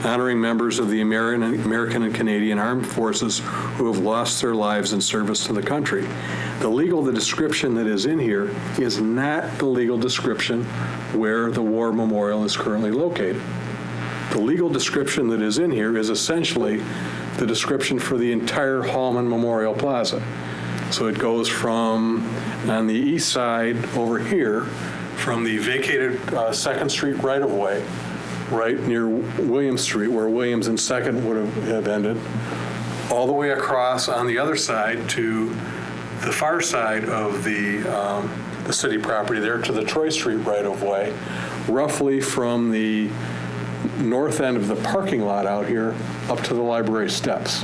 honoring members of the American and Canadian Armed Forces who have lost their lives in service to the country. The description that is in here is not the legal description where the war memorial is currently located. The legal description that is in here is essentially the description for the entire Hallman Memorial Plaza. So it goes from, on the east side over here, from the vacated 2nd Street right-of-way, right near Williams Street, where Williams and 2nd would have ended, all the way across on the other side to the far side of the city property there to the Troy Street right-of-way, roughly from the north end of the parking lot out here up to the library steps.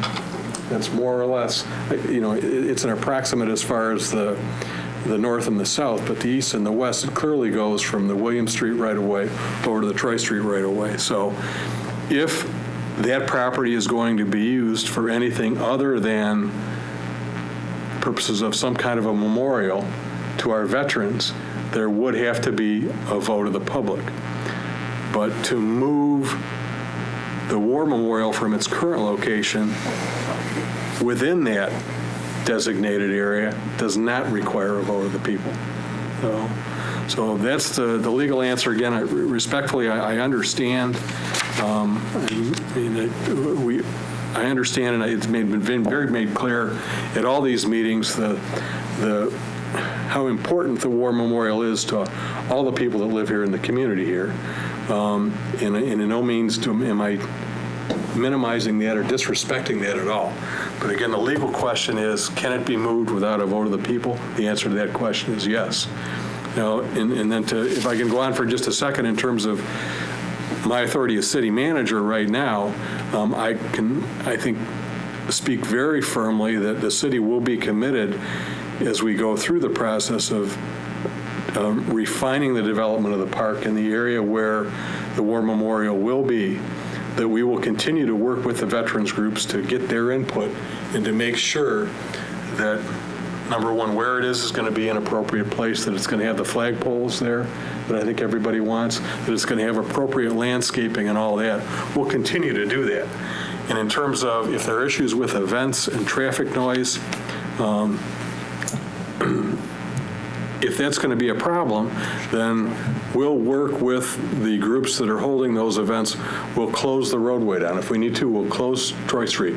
That's more or less, it's an approximate as far as the north and the south, but the east and the west, it clearly goes from the William Street right-of-way over to the Troy Street right-of-way. So if that property is going to be used for anything other than purposes of some kind of a memorial to our veterans, there would have to be a vote of the public. But to move the war memorial from its current location within that designated area does not require a vote of the people. So that's the legal answer. Again, respectfully, I understand. I understand, and it's been very made clear at all these meetings how important the war memorial is to all the people that live here in the community here. And in no means am I minimizing that or disrespecting that at all. But again, the legal question is, can it be moved without a vote of the people? The answer to that question is yes. And then if I can go on for just a second in terms of my authority as city manager right now, I think, speak very firmly that the city will be committed as we go through the process of refining the development of the park in the area where the war memorial will be, that we will continue to work with the veterans groups to get their input and to make sure that, number one, where it is going to be an appropriate place, that it's going to have the flagpoles there that I think everybody wants, that it's going to have appropriate landscaping and all that. We'll continue to do that. And in terms of if there are issues with events and traffic noise, if that's going to be a problem, then we'll work with the groups that are holding those events. We'll close the roadway down. If we need to, we'll close Troy Street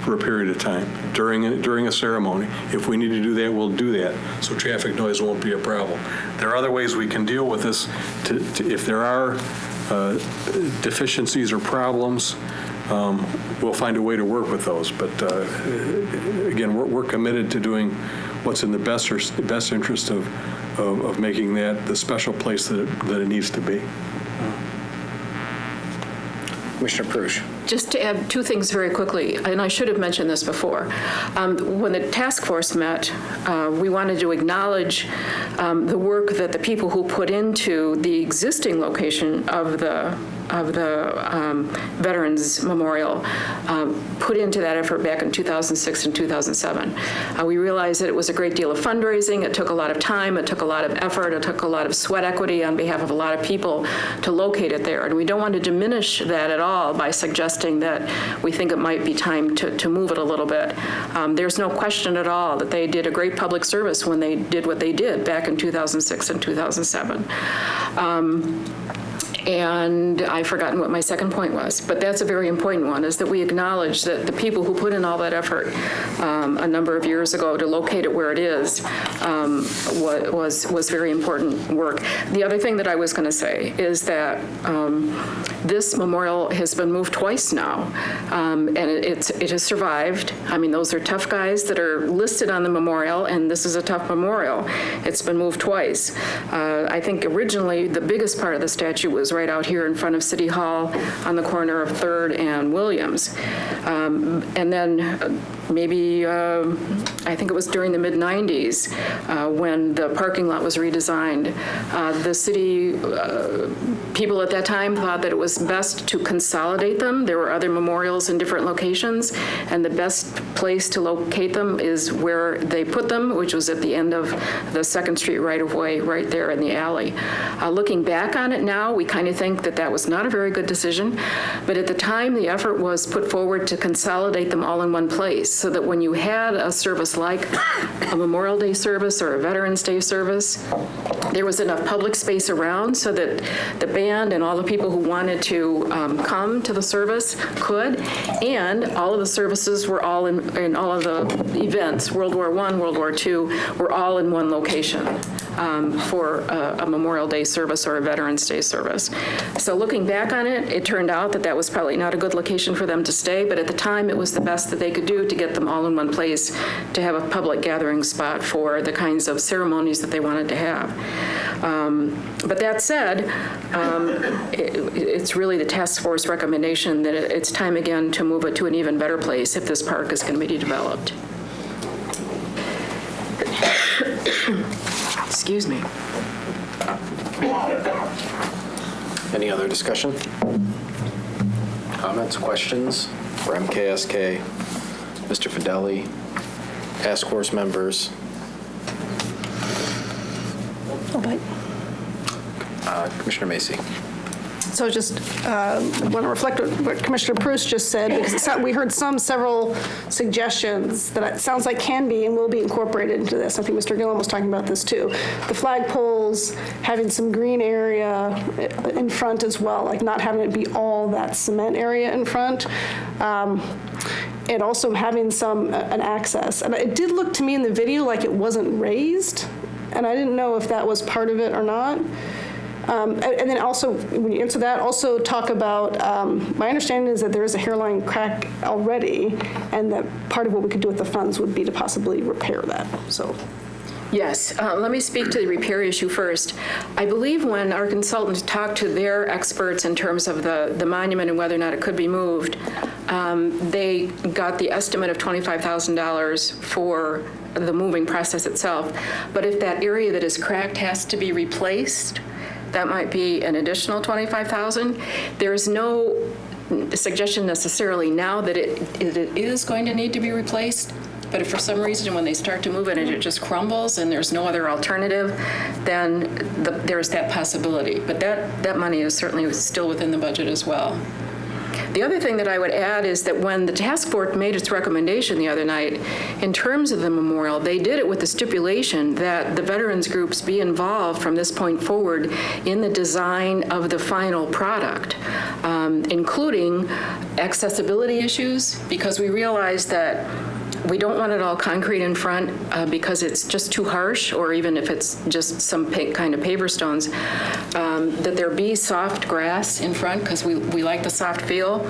for a period of time during a ceremony. If we need to do that, we'll do that, so traffic noise won't be a problem. There are other ways we can deal with this. If there are deficiencies or problems, we'll find a way to work with those. But again, we're committed to doing what's in the best interest of making that the special place that it needs to be. Commissioner Prush. Just to add two things very quickly, and I should have mentioned this before. When the task force met, we wanted to acknowledge the work that the people who put into the existing location of the Veterans Memorial put into that effort back in 2006 and 2007. We realized that it was a great deal of fundraising. It took a lot of time. It took a lot of effort. It took a lot of sweat equity on behalf of a lot of people to locate it there. And we don't want to diminish that at all by suggesting that we think it might be time to move it a little bit. There's no question at all that they did a great public service when they did what they did back in 2006 and 2007. And I've forgotten what my second point was, but that's a very important one, is that we acknowledge that the people who put in all that effort a number of years ago to locate it where it is was very important work. The other thing that I was going to say is that this memorial has been moved twice now, and it has survived. I mean, those are tough guys that are listed on the memorial, and this is a tough memorial. It's been moved twice. I think originally the biggest part of the statue was right out here in front of City Hall on the corner of 3rd and Williams. And then maybe, I think it was during the mid-90s when the parking lot was redesigned. The city people at that time thought that it was best to consolidate them. There were other memorials in different locations, and the best place to locate them is where they put them, which was at the end of the 2nd Street right-of-way, right there in the alley. Looking back on it now, we kind of think that that was not a very good decision, but at the time, the effort was put forward to consolidate them all in one place, so that when you had a service like a Memorial Day service or a Veterans Day service, there was enough public space around so that the band and all the people who wanted to come to the service could, and all of the services were all in all of the events, World War I, World War II, were all in one location for a Memorial Day service or a Veterans Day service. So looking back on it, it turned out that that was probably not a good location for them to stay, but at the time it was the best that they could do to get them all in one place to have a public gathering spot for the kinds of ceremonies that they wanted to have. But that said, it's really the task force recommendation that it's time again to move it to an even better place if this park is going to be redeveloped. Excuse me. Any other discussion? Comments, questions for MKSK, Mr. Fedeli, task force members? Oh, bye. Commissioner Macy. So just want to reflect what Commissioner Proust just said, because we heard several suggestions that it sounds like can be and will be incorporated into this. I think Mr. Gillum was talking about this too. The flagpoles, having some green area in front as well, like not having it be all that cement area in front. And also having an access. And it did look to me in the video like it wasn't raised, and I didn't know if that was part of it or not. And then also, when you answer that, also talk about, my understanding is that there is a hairline crack already, and that part of what we could do with the funds would be to possibly repair that, so. Yes, let me speak to the repair issue first. I believe when our consultants talked to their experts in terms of the monument and whether or not it could be moved, they got the estimate of $25,000 for the moving process itself. But if that area that is cracked has to be replaced, that might be an additional $25,000. There's no suggestion necessarily now that it is going to need to be replaced. But if for some reason when they start to move it and it just crumbles and there's no other alternative, then there's that possibility. But that money is certainly still within the budget as well. The other thing that I would add is that when the task force made its recommendation the other night, in terms of the memorial, they did it with the stipulation that the veterans groups be involved from this point forward in the design of the final product, including accessibility issues, because we realized that we don't want it all concrete in front because it's just too harsh, or even if it's just some kind of paver stones, that there be soft grass in front because we like the soft feel.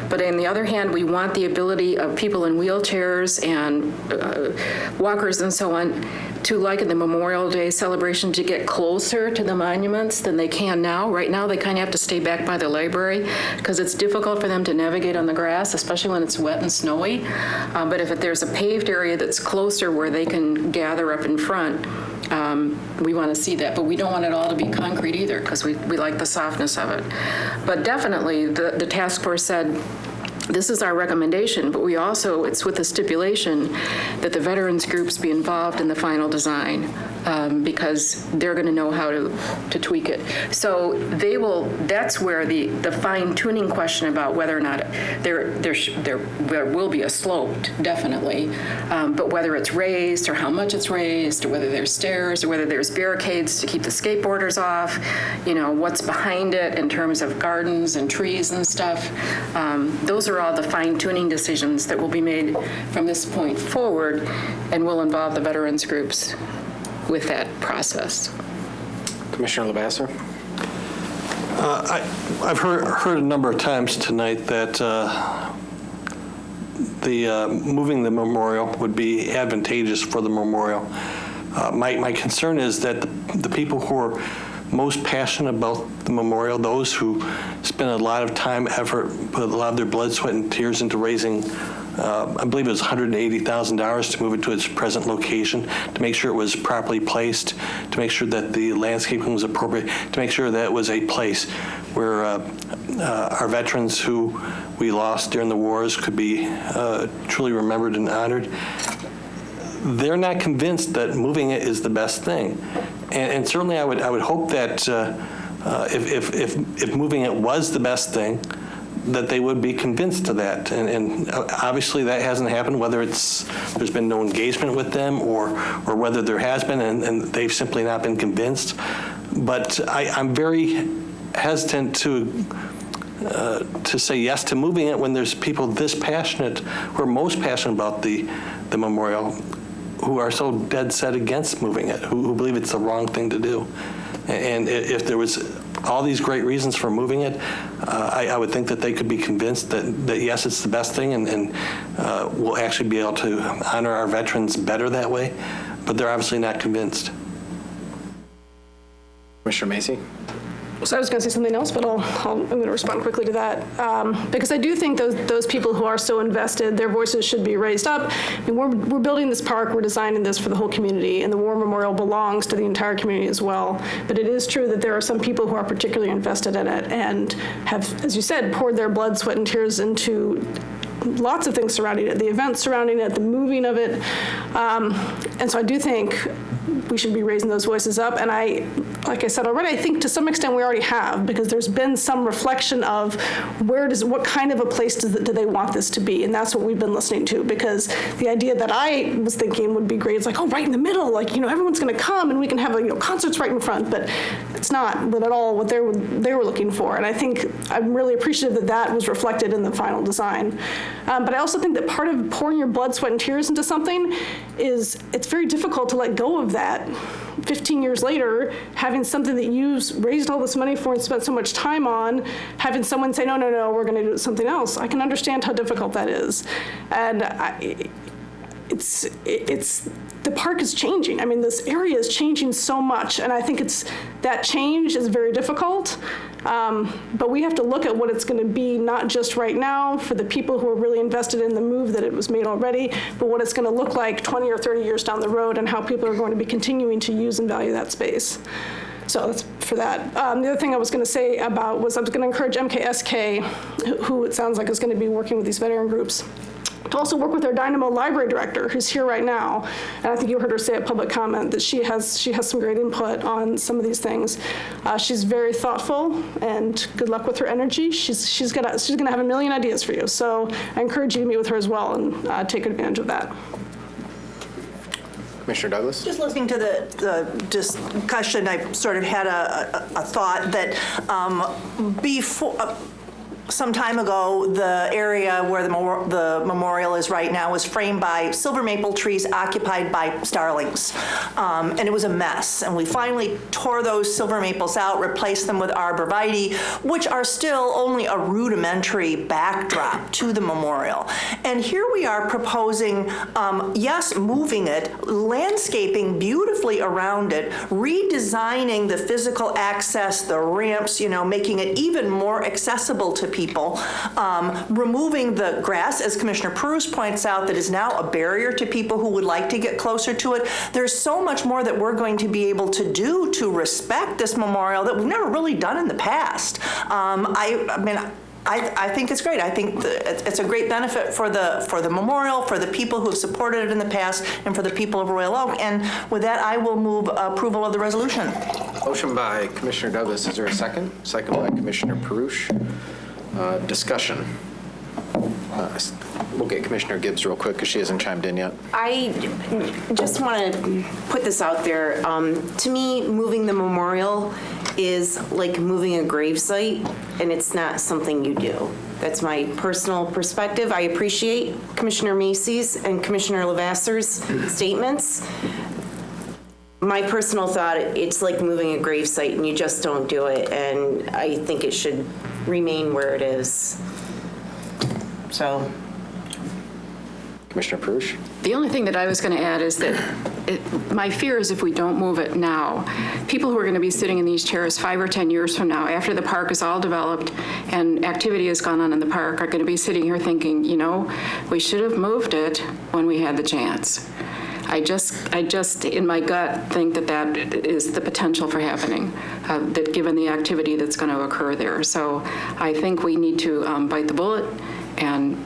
But on the other hand, we want the ability of people in wheelchairs and walkers and so on to, like in the Memorial Day celebration, to get closer to the monuments than they can now. Right now, they kind of have to stay back by the library because it's difficult for them to navigate on the grass, especially when it's wet and snowy. But if there's a paved area that's closer where they can gather up in front, we want to see that. But we don't want it all to be concrete either because we like the softness of it. But definitely, the task force said, this is our recommendation, but we also, it's with the stipulation that the veterans groups be involved in the final design because they're going to know how to tweak it. So they will, that's where the fine tuning question about whether or not there will be a slope, definitely, but whether it's raised or how much it's raised or whether there's stairs or whether there's barricades to keep the skateboarders off, what's behind it in terms of gardens and trees and stuff. Those are all the fine-tuning decisions that will be made from this point forward and will involve the veterans groups with that process. Commissioner LeBasser? I've heard a number of times tonight that moving the memorial would be advantageous for the memorial. My concern is that the people who are most passionate about the memorial, those who spent a lot of time, effort, put a lot of their blood, sweat, and tears into raising, I believe it was $180,000 to move it to its present location, to make sure it was properly placed, to make sure that the landscaping was appropriate, to make sure that it was a place where our veterans who we lost during the wars could be truly remembered and honored. They're not convinced that moving it is the best thing. And certainly I would hope that if moving it was the best thing, that they would be convinced to that. And obviously that hasn't happened, whether there's been no engagement with them or whether there has been and they've simply not been convinced. But I'm very hesitant to say yes to moving it when there's people this passionate, who are most passionate about the memorial, who are so dead set against moving it, who believe it's the wrong thing to do. And if there was all these great reasons for moving it, I would think that they could be convinced that yes, it's the best thing, and we'll actually be able to honor our veterans better that way, but they're obviously not convinced. Commissioner Macy? So I was going to say something else, but I'm going to respond quickly to that. Because I do think those people who are so invested, their voices should be raised up. I mean, we're building this park, we're designing this for the whole community, and the War Memorial belongs to the entire community as well. But it is true that there are some people who are particularly invested in it and have, as you said, poured their blood, sweat, and tears into lots of things surrounding it, the events surrounding it, the moving of it. And so I do think we should be raising those voices up. And like I said already, I think to some extent we already have, because there's been some reflection of what kind of a place do they want this to be? And that's what we've been listening to, because the idea that I was thinking would be great is like, oh, right in the middle, like, everyone's going to come and we can have concerts right in front, but it's not at all what they were looking for. And I think I'm really appreciative that was reflected in the final design. But I also think that part of pouring your blood, sweat, and tears into something is it's very difficult to let go of that 15 years later, having something that you've raised all this money for and spent so much time on, having someone say, no, we're going to do something else. I can understand how difficult that is. And the park is changing. I mean, this area is changing so much, and I think that change is very difficult. But we have to look at what it's going to be, not just right now for the people who are really invested in the move that it was made already, but what it's going to look like 20 or 30 years down the road, and how people are going to be continuing to use and value that space. So that's for that. The other thing I was going to say was I was going to encourage MKSK, who it sounds like is going to be working with these veteran groups, to also work with our Dynamo library director, who's here right now. And I think you heard her say at public comment that she has some great input on some of these things. She's very thoughtful, and good luck with her energy. She's gonna have a million ideas for you. So I encourage you to meet with her as well and take advantage of that. Commissioner Douglas? Just listening to the discussion, I sort of had a thought that before. Some time ago, the area where the memorial is right now was framed by silver maple trees occupied by starlings. And it was a mess. And we finally tore those silver maples out, replaced them with arborvitae, which are still only a rudimentary backdrop to the memorial. And here we are proposing, yes, moving it, landscaping beautifully around it, redesigning the physical access, the ramps, making it even more accessible to people, removing the grass, as Commissioner Perush points out, that is now a barrier to people who would like to get closer to it. There's so much more that we're going to be able to do to respect this memorial that we've never really done in the past. I think it's great. I think it's a great benefit for the memorial, for the people who have supported it in the past, and for the people of Royal Oak. And with that, I will move approval of the resolution. Motion by Commissioner Douglas. Is there a second? Second by Commissioner Perush. Discussion. We'll get Commissioner Gibbs real quick because she hasn't chimed in yet. I just want to put this out there. To me, moving the memorial is like moving a gravesite, and it's not something you do. That's my personal perspective. I appreciate Commissioner Macy's and Commissioner Lavasser's statements. My personal thought, it's like moving a gravesite, and you just don't do it, and I think it should remain where it is. So. Commissioner Perush? The only thing that I was going to add is that my fear is if we don't move it now, people who are going to be sitting in these chairs 5 or 10 years from now, after the park is all developed and activity has gone on in the park, are going to be sitting here thinking, you know, we should have moved it when we had the chance. I just, in my gut, think that that is the potential for happening, that given the activity that's going to occur there. So I think we need to bite the bullet. And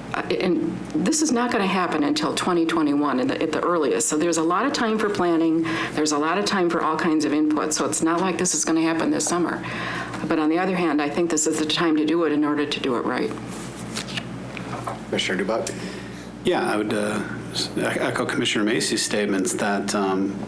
this is not going to happen until 2021 at the earliest. So there's a lot of time for planning. There's a lot of time for all kinds of input. So it's not like this is going to happen this summer. But on the other hand, I think this is the time to do it in order to do it right. Commissioner DuBuc? Yeah, I would echo Commissioner Macy's statements that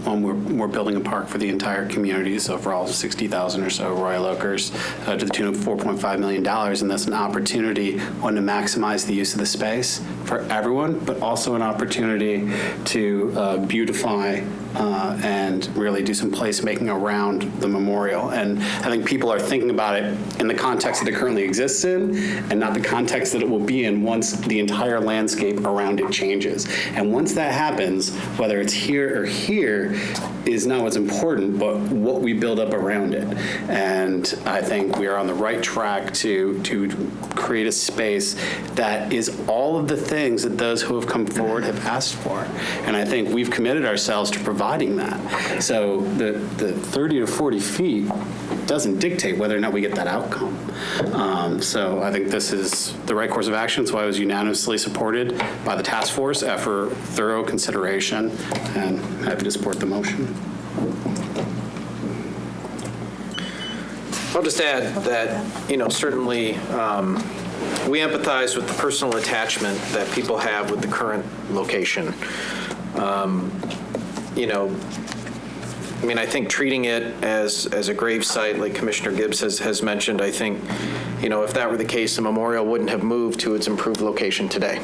we're building a park for the entire community, so for all 60,000 or so Royal Oakers to the tune of $4.5 million, and that's an opportunity, one, to maximize the use of the space for everyone, but also an opportunity to beautify and really do some placemaking around the memorial. And I think people are thinking about it in the context that it currently exists in and not the context that it will be in once the entire landscape around it changes. And once that happens, whether it's here or here, is not what's important, but what we build up around it. And I think we are on the right track to create a space that is all of the things that those who have come forward have asked for. And I think we've committed ourselves to providing that. So the 30 to 40 feet doesn't dictate whether or not we get that outcome. So I think this is the right course of action. So I was unanimously supported by the task force after thorough consideration, and happy to support the motion. I'll just add that, you know, certainly we empathize with the personal attachment that people have with the current location. You know, I mean, I think treating it as a grave site, like Commissioner Gibbs has mentioned, I think, you know, if that were the case, the memorial wouldn't have moved to its improved location today.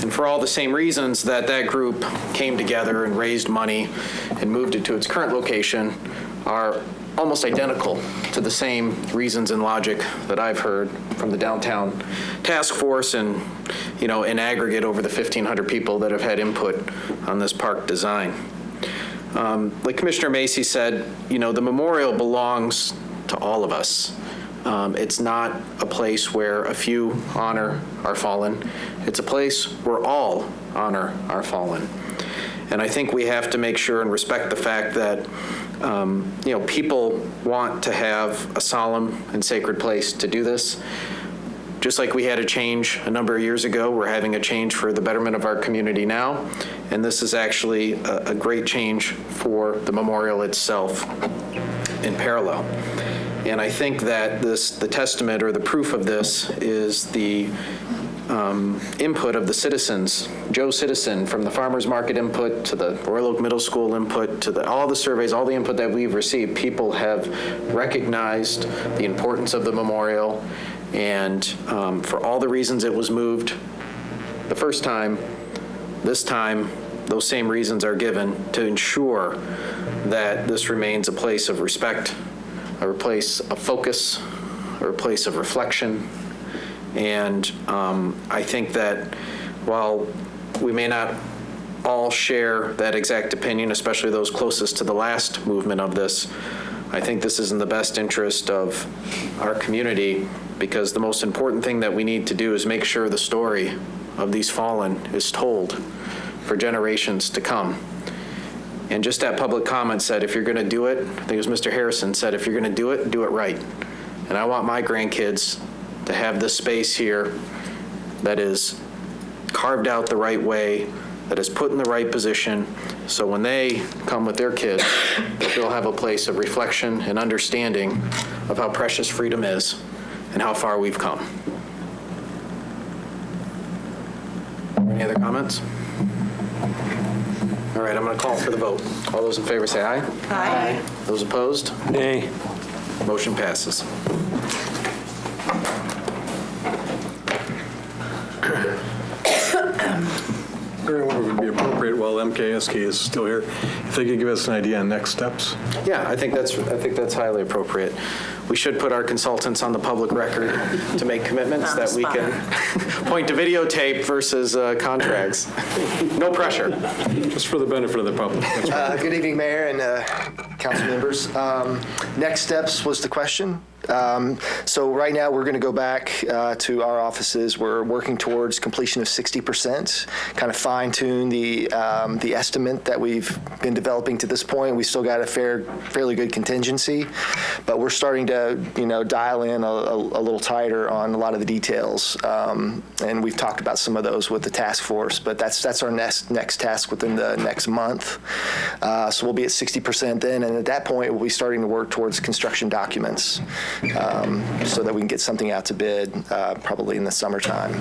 And for all the same reasons that group came together and raised money and moved it to its current location are almost identical to the same reasons and logic that I've heard from the downtown task force and, you know, in aggregate over the 1,500 people that have had input on this park design. Like Commissioner Macy said, you know, the memorial belongs to all of us. It's not a place where a few honor our fallen. It's a place where all honor our fallen. And I think we have to make sure and respect the fact that, you know, people want to have a solemn and sacred place to do this. Just like we had a change a number of years ago, we're having a change for the betterment of our community now. And this is actually a great change for the memorial itself in parallel. And I think that the testament or the proof of this is the input of the citizens. Joe Citizen, from the farmers market input to the Royal Oak Middle School input to all the surveys, all the input that we've received, people have recognized the importance of the memorial. And for all the reasons it was moved the first time, this time, those same reasons are given to ensure that this remains a place of respect, a place of focus, or a place of reflection. And I think that while we may not all share that exact opinion, especially those closest to the last movement of this, I think this is in the best interest of our community, because the most important thing that we need to do is make sure the story of these fallen is told for generations to come. And just that public comment said, if you're going to do it, I think it was Mr. Harrison said, if you're going to do it right. And I want my grandkids to have this space here that is carved out the right way, that is put in the right position, so when they come with their kids, they'll have a place of reflection and understanding of how precious freedom is and how far we've come. Any other comments? All right, I'm going to call for the vote. All those in favor say aye. Aye. Those opposed? Nay. Motion passes. I wonder if it would be appropriate while MKSK is still here, if they could give us an idea on next steps. Yeah, I think that's highly appropriate. We should put our consultants on the public record to make commitments that we can point to videotape versus contracts. No pressure. Just for the benefit of the public. That's right. Good evening, Mayor and council members. Next steps was the question. So right now we're going to go back to our offices. We're working towards completion of 60%, kind of fine tune the estimate that we've been developing to this point. We still got a fairly good contingency, but we're starting to dial in a little tighter on a lot of the details. And we've talked about some of those with the task force, but that's our next task within the next month. So we'll be at 60% then, and at that point we'll be starting to work towards construction documents. So that we can get something out to bid probably in the summertime.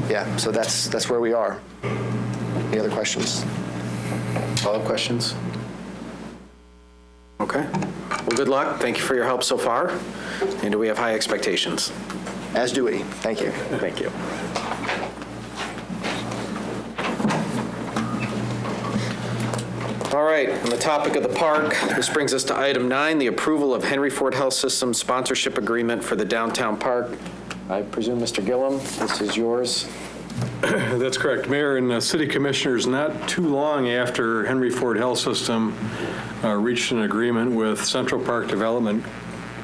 Yeah, so that's where we are. Any other questions? Follow-up questions? Okay. Well, good luck. Thank you for your help so far. And do we have high expectations? As do we. Thank you. Thank you. All right, on the topic of the park, this brings us to item 9, the approval of Henry Ford Health System sponsorship agreement for the downtown park. I presume, Mr. Gillum, this is yours. That's correct. Mayor and City Commissioners, not too long after Henry Ford Health System reached an agreement with Central Park Development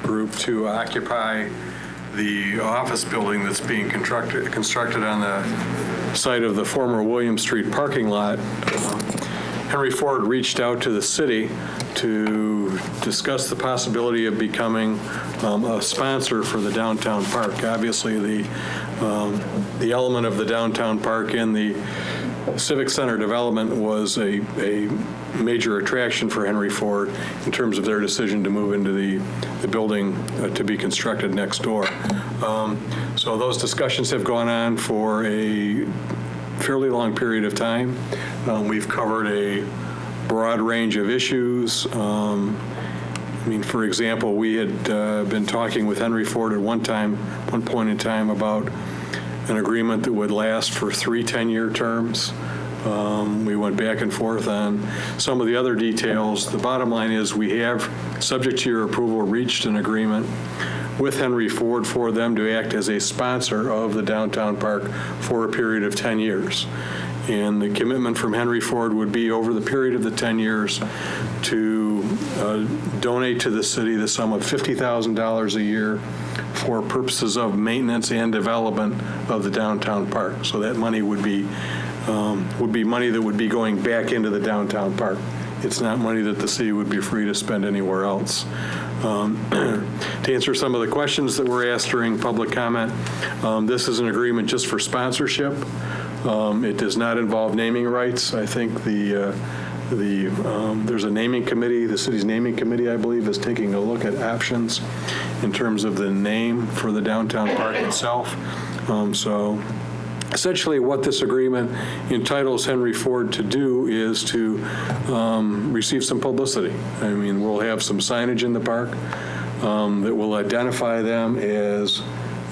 Group to occupy the office building that's being constructed on the site of the former William Street parking lot. Henry Ford reached out to the city to discuss the possibility of becoming a sponsor for the downtown park. Obviously, the element of the downtown park in the Civic Center development was a major attraction for Henry Ford in terms of their decision to move into the building to be constructed next door. So those discussions have gone on for a fairly long period of time. We've covered a broad range of issues. For example, we had been talking with Henry Ford at one point in time about an agreement that would last for 3 10-year terms. We went back and forth on some of the other details. The bottom line is we have, subject to your approval, reached an agreement with Henry Ford for them to act as a sponsor of the downtown park for a period of 10 years. And the commitment from Henry Ford would be over the period of the 10 years to donate to the city the sum of $50,000 a year for purposes of maintenance and development of the downtown park. So that money would be money that would be going back into the downtown park. It's not money that the city would be free to spend anywhere else. To answer some of the questions that were asked during public comment, this is an agreement just for sponsorship. It does not involve naming rights. I think there's a naming committee, the city's naming committee, I believe, is taking a look at options in terms of the name for the downtown park itself. So essentially what this agreement entitles Henry Ford to do is to receive some publicity. We'll have some signage in the park that will identify them as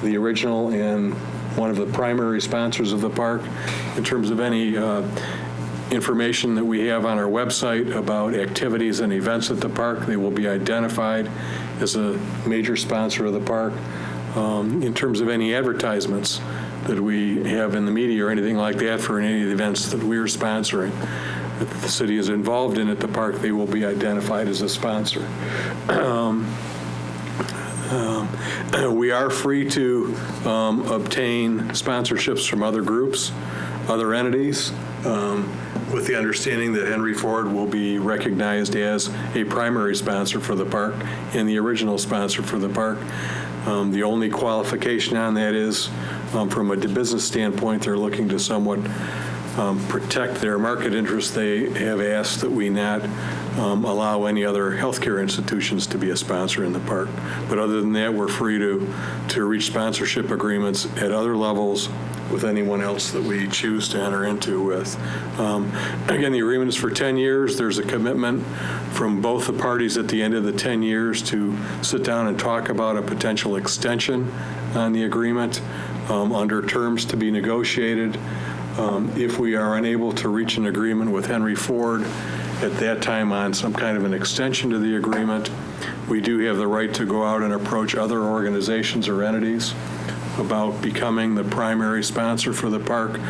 the original and one of the primary sponsors of the park. In terms of any information that we have on our website about activities and events at the park, they will be identified as a major sponsor of the park. In terms of any advertisements that we have in the media or anything like that for any of the events that we're sponsoring, that the city is involved in at the park, they will be identified as a sponsor. We are free to obtain sponsorships from other groups, other entities, with the understanding that Henry Ford will be recognized as a primary sponsor for the park and the original sponsor for the park. The only qualification on that is, from a business standpoint, they're looking to somewhat protect their market interests. They have asked that we not allow any other healthcare institutions to be a sponsor in the park. But other than that, we're free to reach sponsorship agreements at other levels with anyone else that we choose to enter into with. Again, the agreement is for 10 years. There's a commitment from both the parties at the end of the 10 years to sit down and talk about a potential extension on the agreement under terms to be negotiated. If we are unable to reach an agreement with Henry Ford at that time on some kind of an extension to the agreement, we do have the right to go out and approach other organizations or entities about becoming the primary sponsor for the park,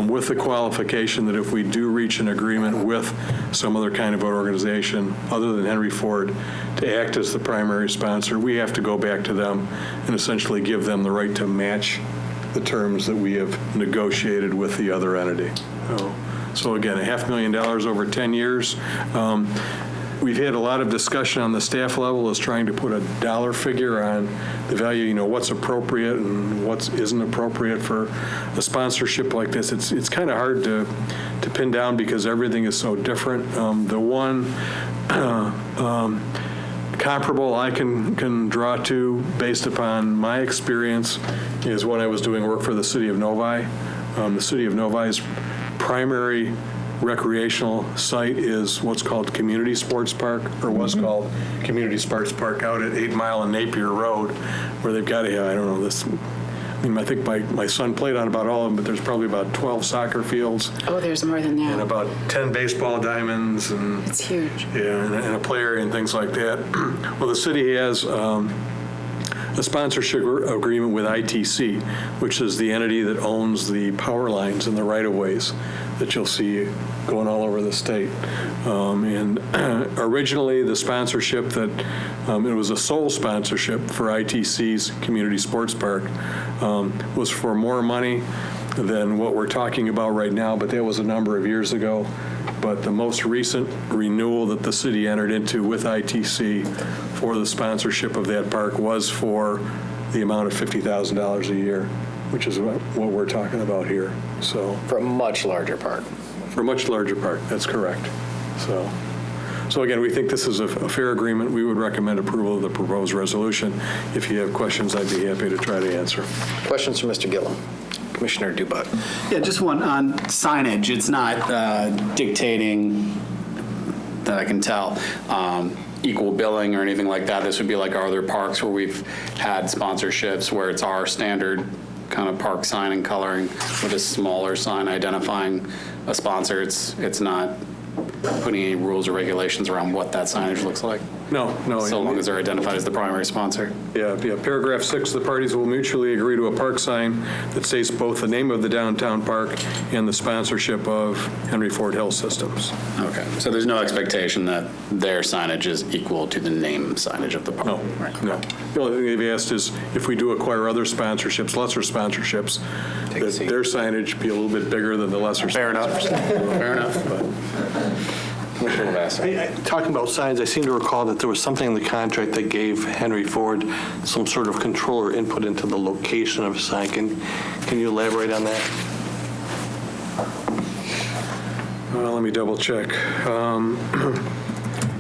with the qualification that if we do reach an agreement with some other kind of organization other than Henry Ford to act as the primary sponsor, we have to go back to them and essentially give them the right to match the terms that we have negotiated with the other entity. So again, $500,000 over 10 years. We've had a lot of discussion on the staff level as trying to put a dollar figure on the value, what's appropriate and what isn't appropriate for a sponsorship like this. It's kind of hard to pin down because everything is so different. The one comparable I can draw to based upon my experience is when I was doing work for the city of Novi. The city of Novi's primary recreational site is what's called Community Sports Park, or was called Community Sports Park out at 8 Mile and Napier Road, where they've got I think my son played on about all of them, but there's probably about 12 soccer fields. Oh, there's more than that. And about 10 baseball diamonds. And it's huge. Yeah, and a play area and things like that. Well, the city has a sponsorship agreement with ITC, which is the entity that owns the power lines and the right-of-ways that you'll see going all over the state. And originally, the sponsorship that, it was a sole sponsorship for ITC's Community Sports Park, was for more money than what we're talking about right now, but that was a number of years ago. But the most recent renewal that the city entered into with ITC for the sponsorship of that park was for the amount of $50,000 a year, which is what we're talking about here. So For a much larger park. For a much larger park, that's correct. So again, we think this is a fair agreement. We would recommend approval of the proposed resolution. If you have questions, I'd be happy to try to answer. Questions for Mr. Gillum? Commissioner DuBuc. Yeah, just one on signage. It's not dictating, that I can tell, equal billing or anything like that. This would be like our other parks where we've had sponsorships where it's our standard kind of park sign and coloring with a smaller sign identifying a sponsor. It's not putting any rules or regulations around what that signage looks like. No. So long as they're identified as the primary sponsor. Yeah. Paragraph 6, the parties will mutually agree to a park sign that states both the name of the downtown park and the sponsorship of Henry Ford Health Systems. Okay. So there's no expectation that their signage is equal to the name signage of the park? No. Right. No. The only thing they've asked is if we do acquire other sponsorships, lesser sponsorships, that their signage be a little bit bigger than the lesser sponsors. Fair enough. Commissioner Lavasser. Talking about signs, I seem to recall that there was something in the contract that gave Henry Ford some sort of control or input into the location of a sign. Can you elaborate on that? Let me double check. Yeah,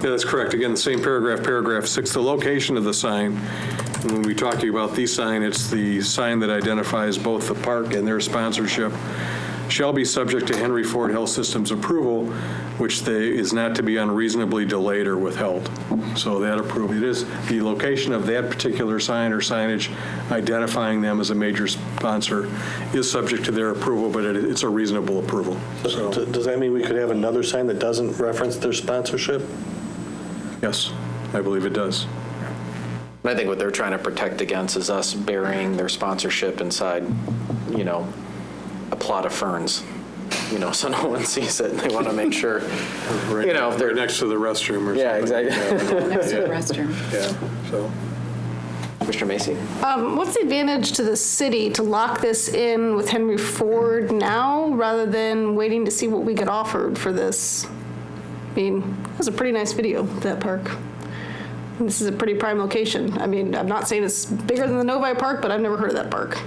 that's correct. Again, the same paragraph 6, the location of the sign. When we talk to you about the sign, it's the sign that identifies both the park and their sponsorship. Shall be subject to Henry Ford Health Systems approval, which is not to be unreasonably delayed or withheld. So that approval, it is the location of that particular sign or signage identifying them as a major sponsor is subject to their approval, but it's a reasonable approval. So, Does that mean we could have another sign that doesn't reference their sponsorship? yes, I believe it does. And I think what they're trying to protect against is us burying their sponsorship inside, a plot of ferns, so no one sees it. They want to make sure, if they're next to the restroom or something. Yeah, exactly. Next to the restroom. Yeah, so. Commissioner Macy? What's the advantage to the city to lock this in with Henry Ford now rather than waiting to see what we get offered for this? I mean, that's a pretty nice video, that park. And this is a pretty prime location. I mean, I'm not saying it's bigger than the Novi Park, but I've never heard of that park.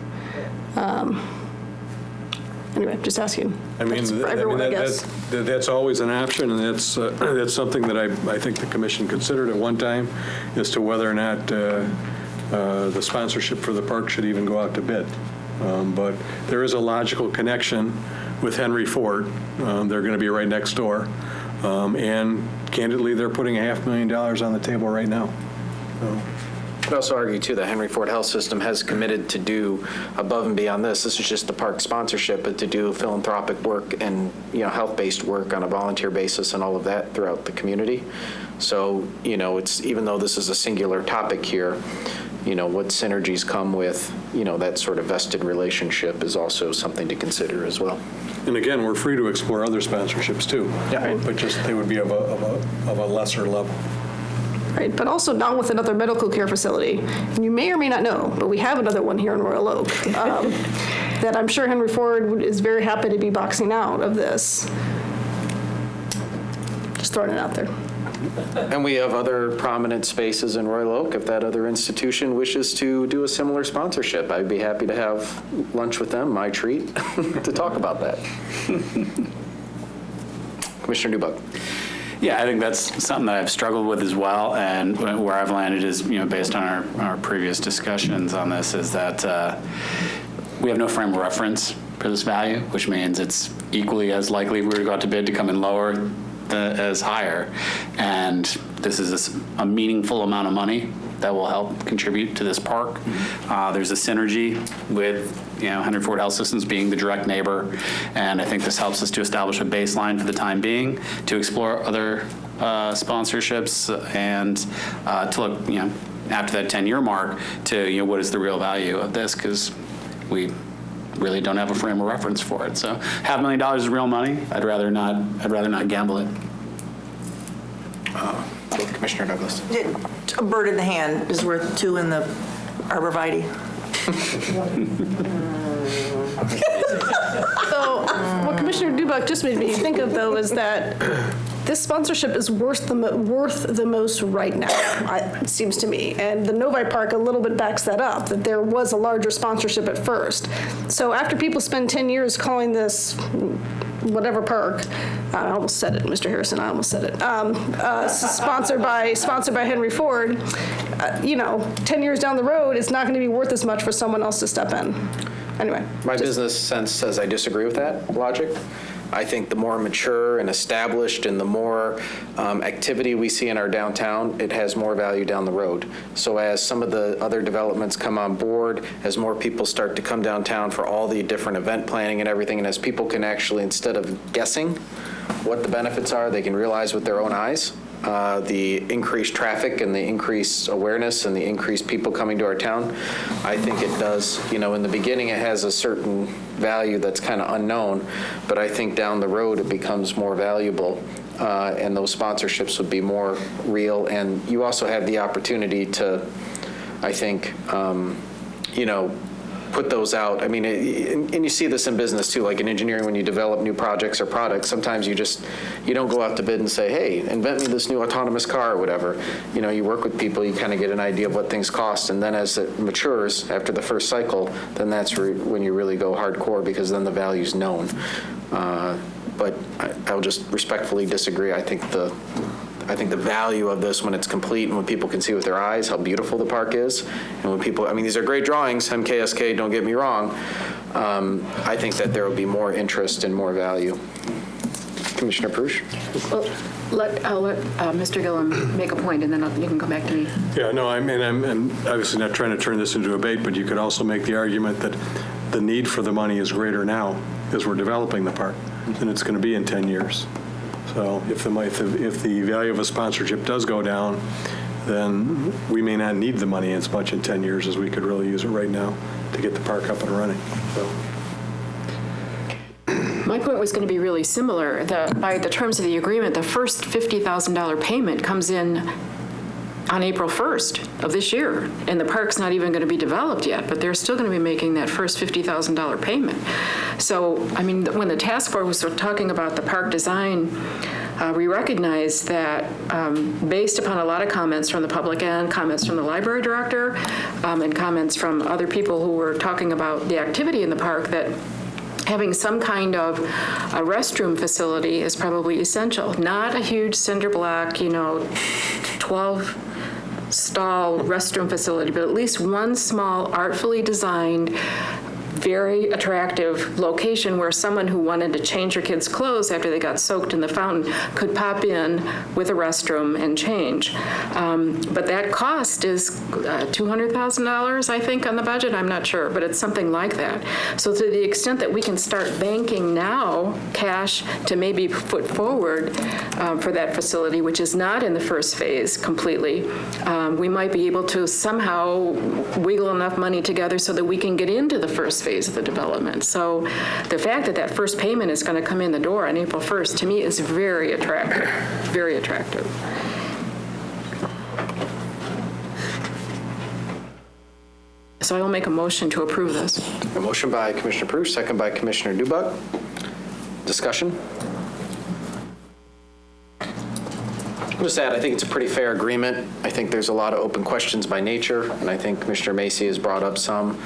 Anyway, just asking. I mean, That's for everyone, I guess. that's always an option, and that's something that I think the commission considered at one time as to whether or not the sponsorship for the park should even go out to bid. But there is a logical connection with Henry Ford. They're going to be right next door. And candidly, they're putting $500,000 on the table right now. So. I'd also argue, too, that Henry Ford Health System has committed to do above and beyond this. This is just the park sponsorship, but to do philanthropic work and, health-based work on a volunteer basis and all of that throughout the community. So, it's, even though this is a singular topic here, what synergies come with, that sort of vested relationship is also something to consider as well. And again, we're free to explore other sponsorships too. Yeah. But just they would be of a lesser level. Right, but also not with another medical care facility. And you may or may not know, but we have another one here in Royal Oak that I'm sure Henry Ford is very happy to be boxing out of this. Just throwing it out there. And we have other prominent spaces in Royal Oak. If that other institution wishes to do a similar sponsorship, I'd be happy to have lunch with them, my treat, to talk about that. Commissioner DuBuc. Yeah, I think that's something that I've struggled with as well, and where I've landed is, based on our previous discussions on this, is that we have no frame of reference for this value, which means it's equally as likely if we were to go out to bid to come in lower as higher, and this is a meaningful amount of money that will help contribute to this park. There's a synergy with Henry Ford Health Systems being the direct neighbor, and I think this helps us to establish a baseline for the time being to explore other sponsorships and to look, after that 10-year mark to what is the real value of this, because we really don't have a frame of reference for it. So $500,000 is real money. I'd rather not gamble it. Commissioner Douglas. A bird in the hand is worth two in the arborvitae. So what Commissioner DuBuc just made me think of, though, is that this sponsorship is worth the most right now, it seems to me. And the Novi Park a little bit backs that up, that there was a larger sponsorship at first. So after people spend 10 years calling this whatever park, I almost said it, Mr. Harrison, I almost said it, sponsored by Henry Ford, 10 years down the road, it's not going to be worth as much for someone else to step in. Anyway. My business sense says I disagree with that logic. I think the more mature and established and the more activity we see in our downtown, it has more value down the road. So as some of the other developments come on board, as more people start to come downtown for all the different event planning and everything, and as people can actually, instead of guessing what the benefits are, they can realize with their own eyes. The increased traffic and the increased awareness and the increased people coming to our town, I think it does, in the beginning it has a certain value that's kind of unknown, but I think down the road it becomes more valuable and those sponsorships would be more real. And you also have the opportunity to, I think, put those out. I mean, and you see this in business too, like in engineering when you develop new projects or products, sometimes you don't go out to bid and say, hey, invent me this new autonomous car or whatever. You work with people, you kind of get an idea of what things cost, and then as it matures after the first cycle, then that's when you really go hardcore, because then the value's known. But I'll just respectfully disagree. I think the value of this when it's complete and when people can see with their eyes how beautiful the park is, and when people, these are great drawings, MKSK, don't get me wrong, I think that there will be more interest and more value. Commissioner Prush? Well, I'll let Mr. Gillum make a point, and then you can come back to me. Yeah, no, I'm obviously not trying to turn this into a debate, but you could also make the argument that the need for the money is greater now as we're developing the park than it's going to be in 10 years. So if the value of a sponsorship does go down, then we may not need the money as much in 10 years as we could really use it right now to get the park up and running. So. My point was going to be really similar. By the terms of the agreement, the first $50,000 payment comes in on April 1st of this year, and the park's not even going to be developed yet, but they're still going to be making that first $50,000 payment. So, when the task force was talking about the park design, we recognize that based upon a lot of comments from the public and comments from the library director and comments from other people who were talking about the activity in the park, that having some kind of a restroom facility is probably essential. Not a huge cinder block, 12-stall restroom facility, but at least one small, artfully designed, very attractive location where someone who wanted to change their kids' clothes after they got soaked in the fountain could pop in with a restroom and change. But that cost is $200,000, I think, on the budget. I'm not sure, but it's something like that. So to the extent that we can start banking now cash to maybe put forward for that facility, which is not in the first phase completely, we might be able to somehow wiggle enough money together so that we can get into the first phase of the development. So the fact that that first payment is going to come in the door on April 1st, to me, is very attractive, very attractive. So I will make a motion to approve this. A motion by Commissioner Perush, second by Commissioner DuBuc. Discussion? I'll just add, I think it's a pretty fair agreement. I think there's a lot of open questions by nature, and I think Commissioner Macy has brought up some.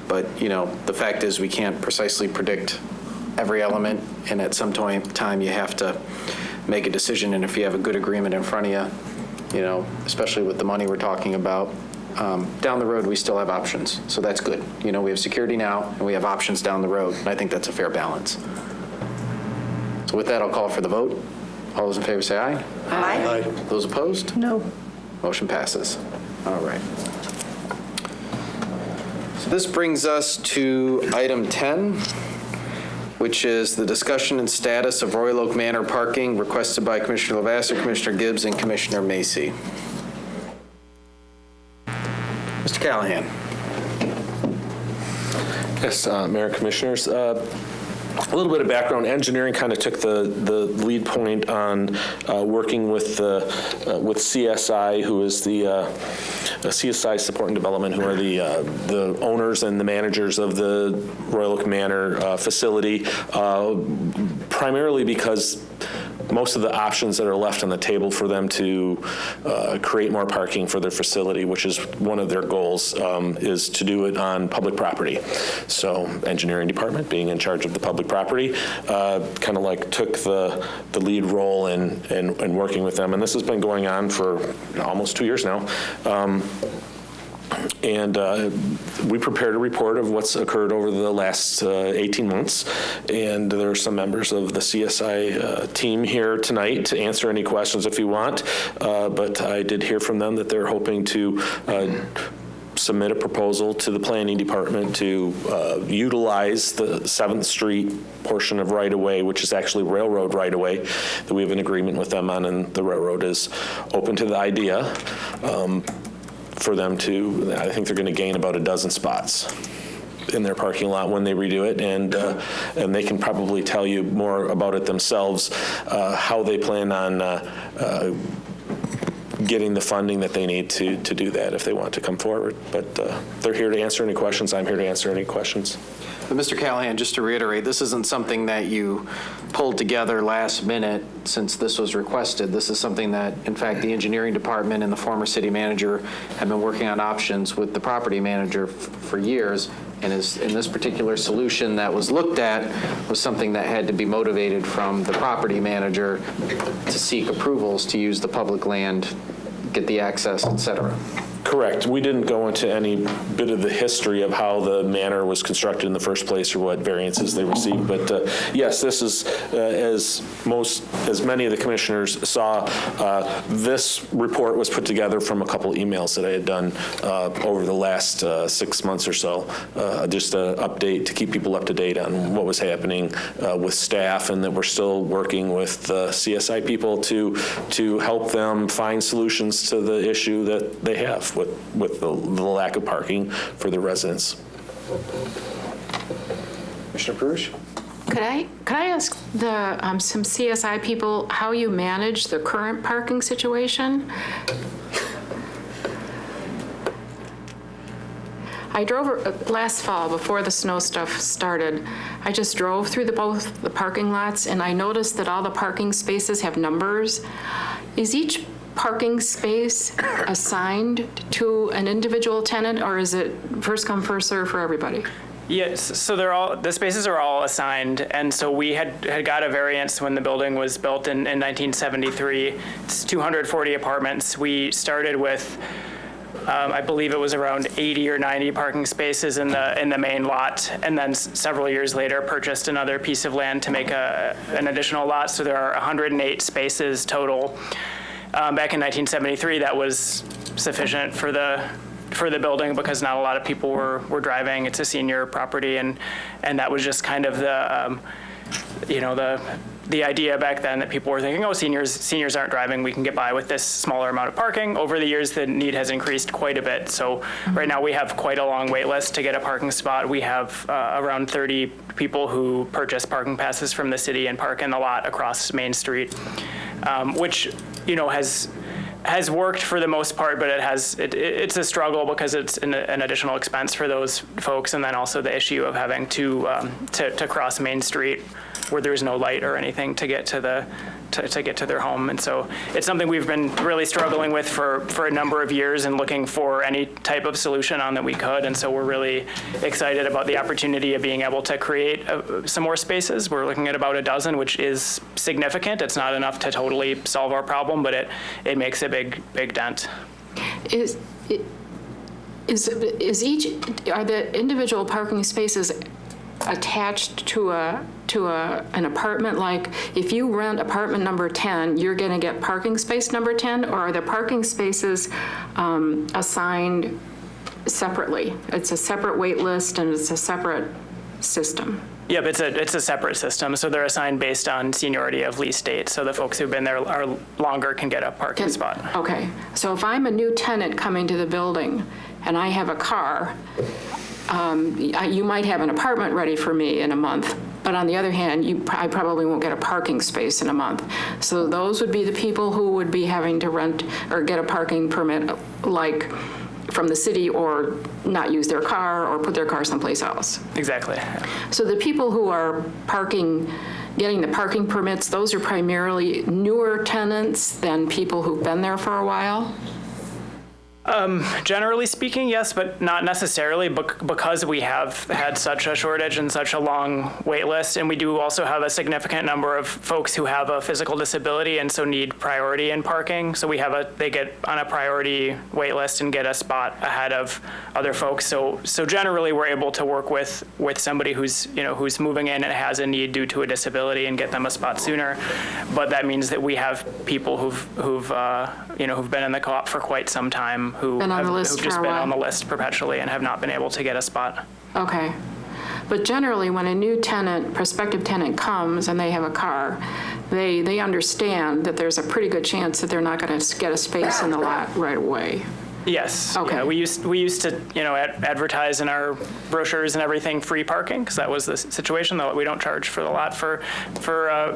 But, you know, the fact is we can't precisely predict every element, and at some time you have to make a decision, and if you have a good agreement in front of you, you know, especially with the money we're talking about, down the road we still have options, so that's good. You know, we have security now, and we have options down the road, and I think that's a fair balance. So with that, I'll call for the vote. All those in favor say aye. Aye. Those opposed? No. Motion passes. All right. So this brings us to item 10, which is the discussion and status of Royal Oak Manor parking requested by Commissioner Lavasser, Commissioner Gibbs, and Commissioner Macy. Mr. Callahan. Yes, Mayor, Commissioners. A little bit of background. Engineering kind of took the lead point on working with CSI, who is the CSI Support and Development, who are the owners and the managers of the Royal Oak Manor facility, primarily because most of the options that are left on the table for them to create more parking for their facility, which is one of their goals, is to do it on public property. So engineering department, being in charge of the public property, kind of like took the lead role in working with them. And this has been going on for almost 2 years now. And we prepared a report of what's occurred over the last 18 months. And there are some members of the CSI team here tonight to answer any questions if you want. But I did hear from them that they're hoping to submit a proposal to the planning department to utilize the 7th Street portion of right-of-way, which is actually railroad right-of-way that we have an agreement with them on, and the railroad is open to the idea. For them to, I think they're going to gain about a dozen spots in their parking lot when they redo it, and they can probably tell you more about it themselves, how they plan on getting the funding that they need to do that if they want to come forward. But they're here to answer any questions. I'm here to answer any questions. But Mr. Callahan, just to reiterate, this isn't something that you pulled together last minute since this was requested. This is something that, in fact, the engineering department and the former city manager have been working on options with the property manager for years. And in this particular solution that was looked at was something that had to be motivated from the property manager to seek approvals to use the public land, get the access, et cetera. Correct. We didn't go into any bit of the history of how the manor was constructed in the first place or what variances they received. But yes, this is, as many of the commissioners saw, this report was put together from a couple emails that I had done over the last 6 months or so. Just an update to keep people up to date on what was happening with staff, and that we're still working with the CSI people to help them find solutions to the issue that they have with the lack of parking for the residents. Commissioner Perush? Could I ask the some CSI people how you manage the current parking situation? I drove last fall before the snow stuff started. I just drove through both the parking lots, and I noticed that all the parking spaces have numbers. Is each parking space assigned to an individual tenant, or is it first come, first serve for everybody? Yes, so the spaces are all assigned, and so we had got a variance when the building was built in 1973. It's 240 apartments. We started with I believe it was around 80 or 90 parking spaces in the main lot, and then several years later purchased another piece of land to make an additional lot. So there are 108 spaces total. Back in 1973, that was sufficient for the building because not a lot of people were driving. It's a senior property, and that was just kind of the idea back then that people were thinking, oh, seniors aren't driving, we can get by with this smaller amount of parking. Over the years, the need has increased quite a bit. So right now we have quite a long wait list to get a parking spot. We have around 30 people who purchase parking passes from the city and park in the lot across Main Street, which has worked for the most part, but it's a struggle because it's an additional expense for those folks, and then also the issue of having to cross Main Street where there's no light or anything to get to their home. And so it's something we've been really struggling with for a number of years and looking for any type of solution on that we could. And so we're really excited about the opportunity of being able to create some more spaces. We're looking at about a dozen, which is significant. It's not enough to totally solve our problem, but it makes a big dent. Are the individual parking spaces attached to an apartment? Like if you rent apartment number 10, you're going to get parking space number 10, or are the parking spaces assigned separately? It's a separate wait list and it's a separate system. Yep, it's a separate system. So they're assigned based on seniority of lease date. So the folks who've been there are longer can get a parking spot. Okay. So if I'm a new tenant coming to the building and I have a car, you might have an apartment ready for me in a month, but on the other hand, I probably won't get a parking space in a month. So those would be the people who would be having to rent or get a parking permit, like from the city, or not use their car or put their car someplace else. Exactly. So the people who are getting the parking permits, those are primarily newer tenants than people who've been there for a while? Generally speaking, yes, but not necessarily because we have had such a shortage and such a long wait list. And we do also have a significant number of folks who have a physical disability and so need priority in parking. So they get on a priority wait list and get a spot ahead of other folks. So generally we're able to work with somebody who's moving in and has a need due to a disability and get them a spot sooner. But that means that we have people who've been in the co-op for quite some time who've just been on the list perpetually and have not been able to get a spot. Okay. But generally, when a new prospective tenant comes and they have a car, they understand that there's a pretty good chance that they're not going to get a space in the lot right away. Yes. Okay. Yeah, we used to advertise in our brochures and everything free parking because that was the situation. Though we don't charge for the lot for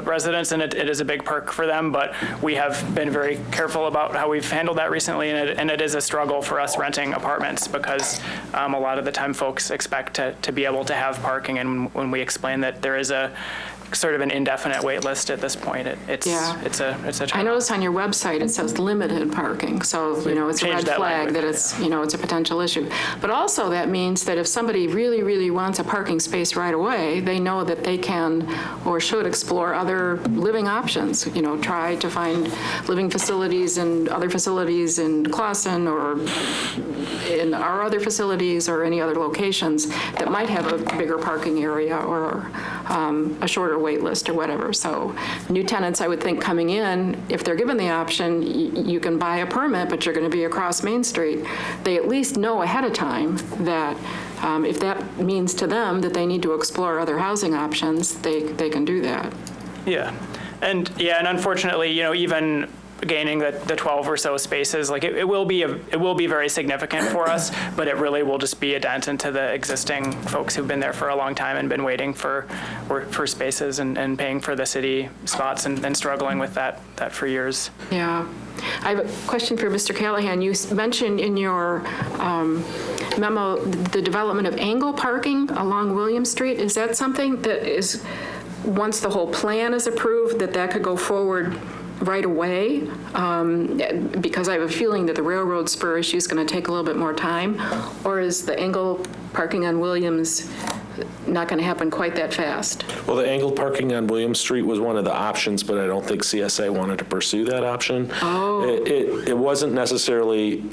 residents, and it is a big perk for them. But we have been very careful about how we've handled that recently, and it is a struggle for us renting apartments because a lot of the time folks expect to be able to have parking, and when we explain that there is a sort of an indefinite wait list at this point, it's a challenge. I noticed on your website it says limited parking, so it's a red flag that it's it's a potential issue. But also that means that if somebody really, really wants a parking space right away, they know that they can or should explore other living options. Try to find living facilities and other facilities in Clausen or in our other facilities or any other locations that might have a bigger parking area or a shorter wait list or whatever. So new tenants, I would think, coming in, if they're given the option, you can buy a permit, but you're going to be across Main Street, they at least know ahead of time that if that means to them that they need to explore other housing options, they can do that. Yeah. And unfortunately, even gaining the 12 or so spaces, it will be very significant for us, but it really will just be a dent into the existing folks who've been there for a long time and been waiting for spaces and paying for the city spots and struggling with that for years. Yeah. I have a question for Mr. Callahan. You mentioned in your memo the development of angle parking along William Street. Is that something that is, once the whole plan is approved, that could go forward right away? Because I have a feeling that the railroad spur issue is going to take a little bit more time. Or is the angle parking on Williams not going to happen quite that fast? Well, the angled parking on William Street was one of the options, but I don't think CSA wanted to pursue that option. Oh. It wasn't necessarily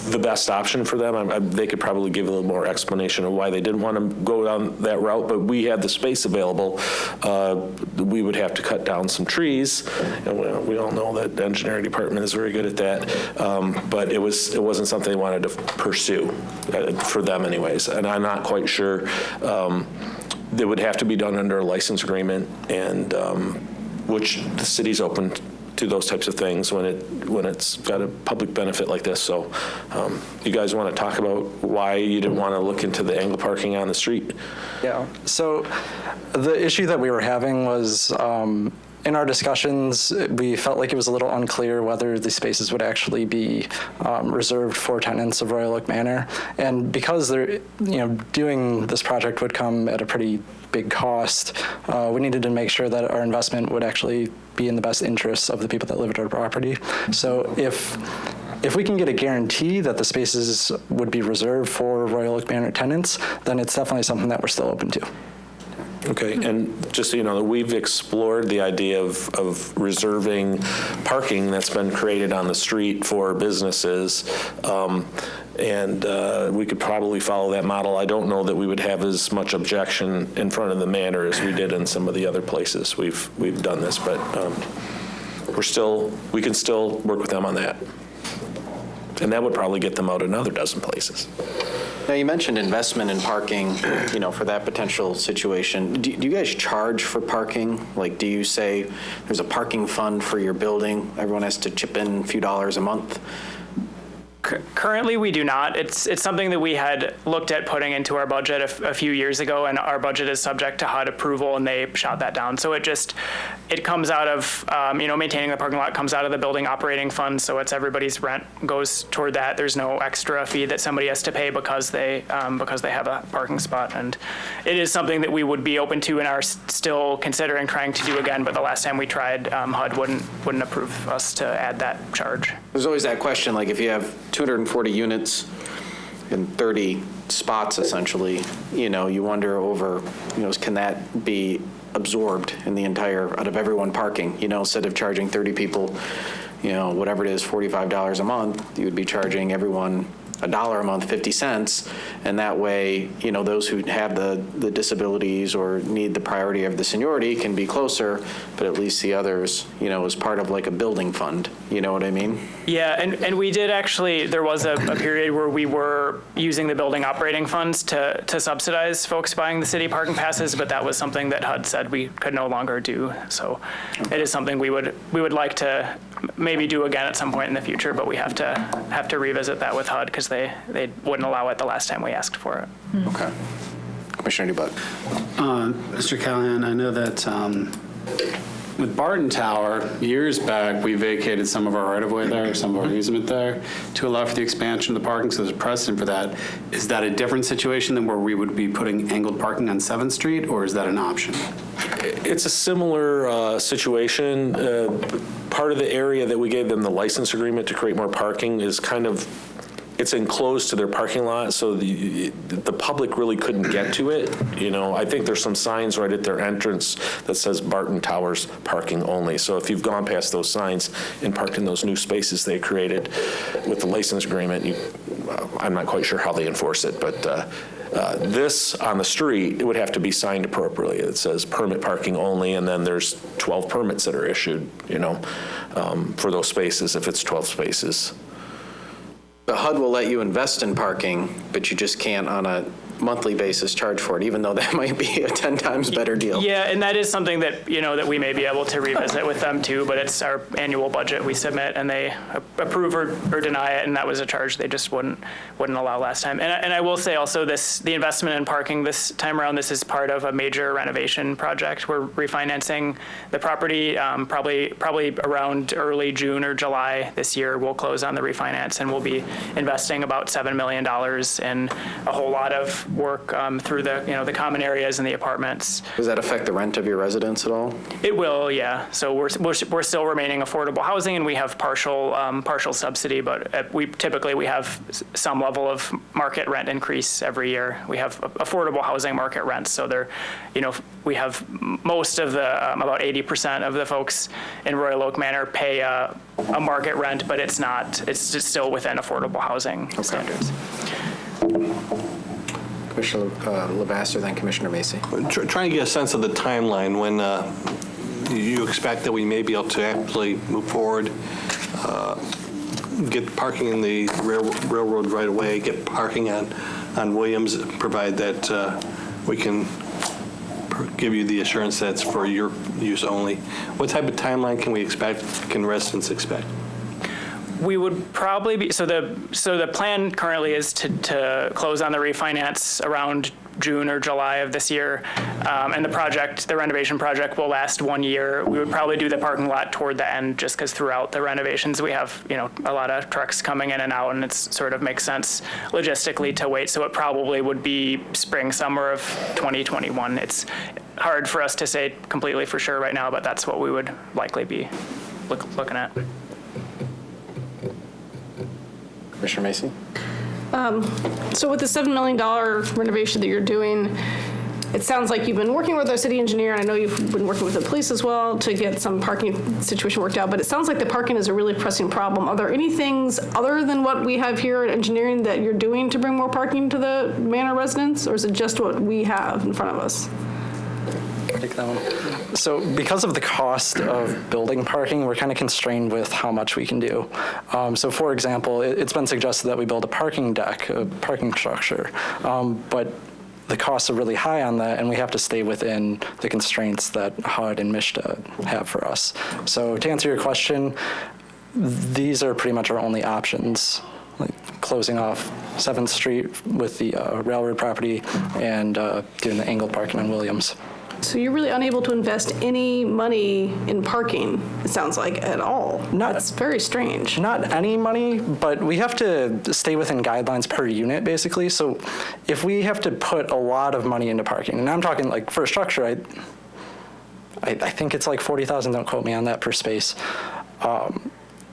the best option for them. They could probably give a little more explanation of why they didn't want to go down that route, but we had the space available. We would have to cut down some trees, and we all know that the engineering department is very good at that, but it wasn't something they wanted to pursue, for them anyways, and I'm not quite sure. They would have to be done under a license agreement, and which the city's open to those types of things when it's got a public benefit like this. So you guys want to talk about why you didn't want to look into the angle parking on the street? Yeah, so the issue that we were having was in our discussions, we felt like it was a little unclear whether the spaces would actually be reserved for tenants of Royal Oak Manor. And because doing this project would come at a pretty big cost, we needed to make sure that our investment would actually be in the best interests of the people that live at our property. So if we can get a guarantee that the spaces would be reserved for Royal Oak Manor tenants, then it's definitely something that we're still open to. Okay, and just so you know, we've explored the idea of reserving parking that's been created on the street for businesses, and we could probably follow that model. I don't know that we would have as much objection in front of the manor as we did in some of the other places we've done this, but we can still work with them on that. And that would probably get them out another dozen places. Now, you mentioned investment in parking, for that potential situation. Do you guys charge for parking? Like, do you say there's a parking fund for your building? Everyone has to chip in a few dollars a month? Currently, we do not. It's something that we had looked at putting into our budget a few years ago, and our budget is subject to HUD approval, and they shot that down. So it comes out of, maintaining the parking lot comes out of the building operating fund, so it's everybody's rent goes toward that. There's no extra fee that somebody has to pay because they have a parking spot, and it is something that we would be open to and are still considering trying to do again, but the last time we tried, HUD wouldn't approve us to add that charge. There's always that question, like if you have 240 units and 30 spots, essentially, you wonder over, can that be absorbed in the entire, out of everyone parking, instead of charging 30 people, whatever it is, $45 a month, you would be charging everyone $1 a month, 50 cents, and that way, those who have the disabilities or need the priority of the seniority can be closer, but at least the others, as part of like a building fund, you know what I mean? Yeah, and we did actually, there was a period where we were using the building operating funds to subsidize folks buying the city parking passes, but that was something that HUD said we could no longer do. So it is something we would like to maybe do again at some point in the future, but we have to revisit that with HUD because they wouldn't allow it the last time we asked for it. Okay. Commissioner DuBuc. Mr. Callahan, I know that with Barton Tower, years back, we vacated some of our right-of-way there, some of our easement there, to allow for the expansion of the parking, so there's a precedent for that. Is that a different situation than where we would be putting angled parking on 7th Street, or is that an option? It's a similar situation. Part of the area that we gave them the license agreement to create more parking is it's enclosed to their parking lot, so the public really couldn't get to it. I think there's some signs right at their entrance that says Barton Towers parking only. So if you've gone past those signs and parked in those new spaces they created with the license agreement, I'm not quite sure how they enforce it, but this on the street, it would have to be signed appropriately. It says permit parking only, and then there's 12 permits that are issued, for those spaces if it's 12 spaces. The HUD will let you invest in parking, but you just can't on a monthly basis charge for it, even though that might be a 10 times better deal. Yeah, and that is something that, that we may be able to revisit with them too, but it's our annual budget we submit and they approve or deny it, and that was a charge they just wouldn't allow last time. And I will say also the investment in parking this time around, this is part of a major renovation project. We're refinancing the property probably around early June or July this year. We'll close on the refinance and we'll be investing about $7 million in a whole lot of work through the, the common areas and the apartments. Does that affect the rent of your residence at all? It will, yeah. So we're still remaining affordable housing, and we have partial subsidy, but we have some level of market rent increase every year. We have affordable housing market rents, so we have most of the about 80% of the folks in Royal Oak Manor pay a market rent, but it's just still within affordable housing standards. Commissioner Levasseur, then Commissioner Macy. Trying to get a sense of the timeline when you expect that we may be able to actually move forward, get parking in the railroad right away, get parking on Williams, provide that we can give you the assurance that's for your use only. What type of timeline can residents expect? We would probably be, so the plan currently is to close on the refinance around June or July of this year. And the renovation project will last 1 year. We would probably do the parking lot toward the end, just because throughout the renovations, we have, a lot of trucks coming in and out, and it sort of makes sense logistically to wait. So it probably would be spring, summer of 2021. It's hard for us to say completely for sure right now, but that's what we would likely be looking at. Commissioner Macy? So with the $7 million renovation that you're doing, it sounds like you've been working with our city engineer, and I know you've been working with the police as well to get some parking situation worked out, but it sounds like the parking is a really pressing problem. Are there any things other than what we have here at engineering that you're doing to bring more parking to the Manor residents, or is it just what we have in front of us? Take that one. So because of the cost of building parking, we're kind of constrained with how much we can do. So for example, it's been suggested that we build a parking deck, a parking structure, but the costs are really high on that, and we have to stay within the constraints that HUD and MSHDA have for us. So to answer your question, these are pretty much our only options, like closing off 7th Street with the railroad property and doing the angled parking on Williams. So you're really unable to invest any money in parking, it sounds like, at all. That's very strange. Not any money, but we have to stay within guidelines per unit, basically. So if we have to put a lot of money into parking, and I'm talking like for a structure, I think it's like $40,000, don't quote me on that, per space.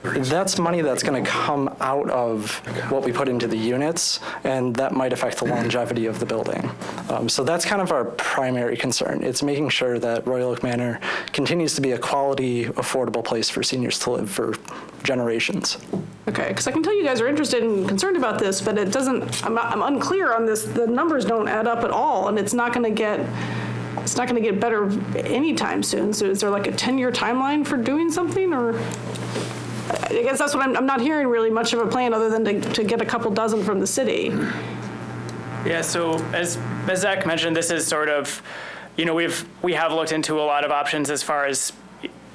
That's money that's going to come out of what we put into the units, and that might affect the longevity of the building. So that's kind of our primary concern. It's making sure that Royal Oak Manor continues to be a quality, affordable place for seniors to live for generations. Okay, because I can tell you guys are interested and concerned about this, but it doesn't, I'm unclear on this. The numbers don't add up at all, and it's not going to get better anytime soon. So is there like a 10-year timeline for doing something, or? I guess that's what I'm not hearing really much of a plan other than to get a couple dozen from the city. Yeah, so as Zach mentioned, this is sort of, we have looked into a lot of options as far as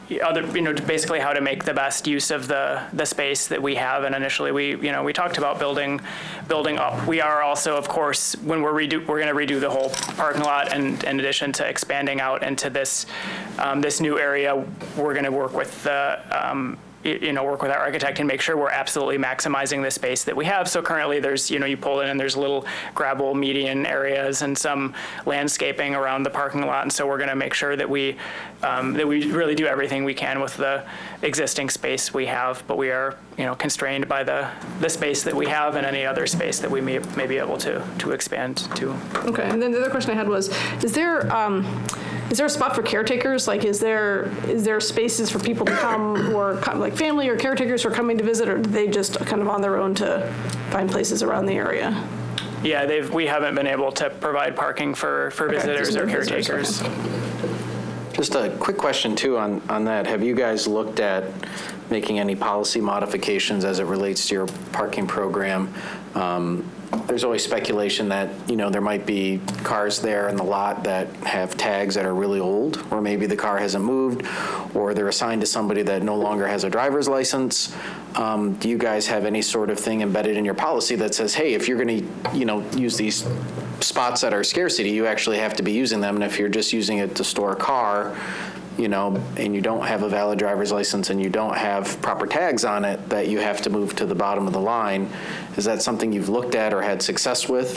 basically how to make the best use of the space that we have. And initially we talked about building up. We are also, of course, when we're going to redo the whole parking lot, and in addition to expanding out into this new area, we're going to work with the work with our architect and make sure we're absolutely maximizing the space that we have. So currently there's, you pull in and there's little gravel median areas and some landscaping around the parking lot. And so we're going to make sure that we really do everything we can with the existing space we have, but we are, constrained by the space that we have and any other space that we may be able to expand to. Okay, and then the other question I had was, is there a spot for caretakers? Like, is there spaces for people to come who are like family or caretakers who are coming to visit, or are they just kind of on their own to find places around the area? Yeah, we haven't been able to provide parking for visitors or caretakers. Just a quick question too on that. Have you guys looked at making any policy modifications as it relates to your parking program? There's always speculation that, there might be cars there in the lot that have tags that are really old, or maybe the car hasn't moved, or they're assigned to somebody that no longer has a driver's license. Do you guys have any sort of thing embedded in your policy that says, hey, if you're going to, use these spots that are scarcity, you actually have to be using them, and if you're just using it to store a car, and you don't have a valid driver's license and you don't have proper tags on it, that you have to move to the bottom of the line. Is that something you've looked at or had success with?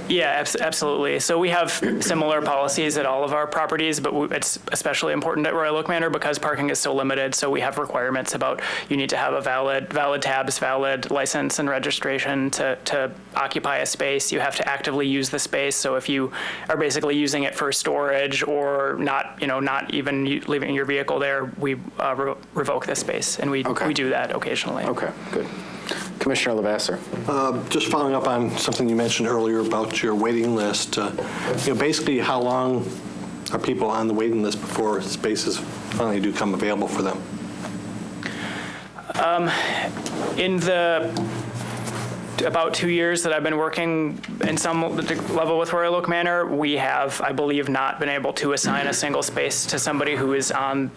Yeah, absolutely. So we have similar policies at all of our properties, but it's especially important at Royal Oak Manor because parking is so limited. So we have requirements about you need to have a valid tabs, valid license and registration to occupy a space. You have to actively use the space. So if you are basically using it for storage or not even leaving your vehicle there, we revoke the space, and we do that occasionally. Okay, good. Commissioner Lavasser. Just following up on something you mentioned earlier about your waiting list, basically how long are people on the waiting list before spaces finally do come available for them? In the about 2 years that I've been working in some level with Royal Oak Manor, we have, I believe, not been able to assign a single space to somebody who is on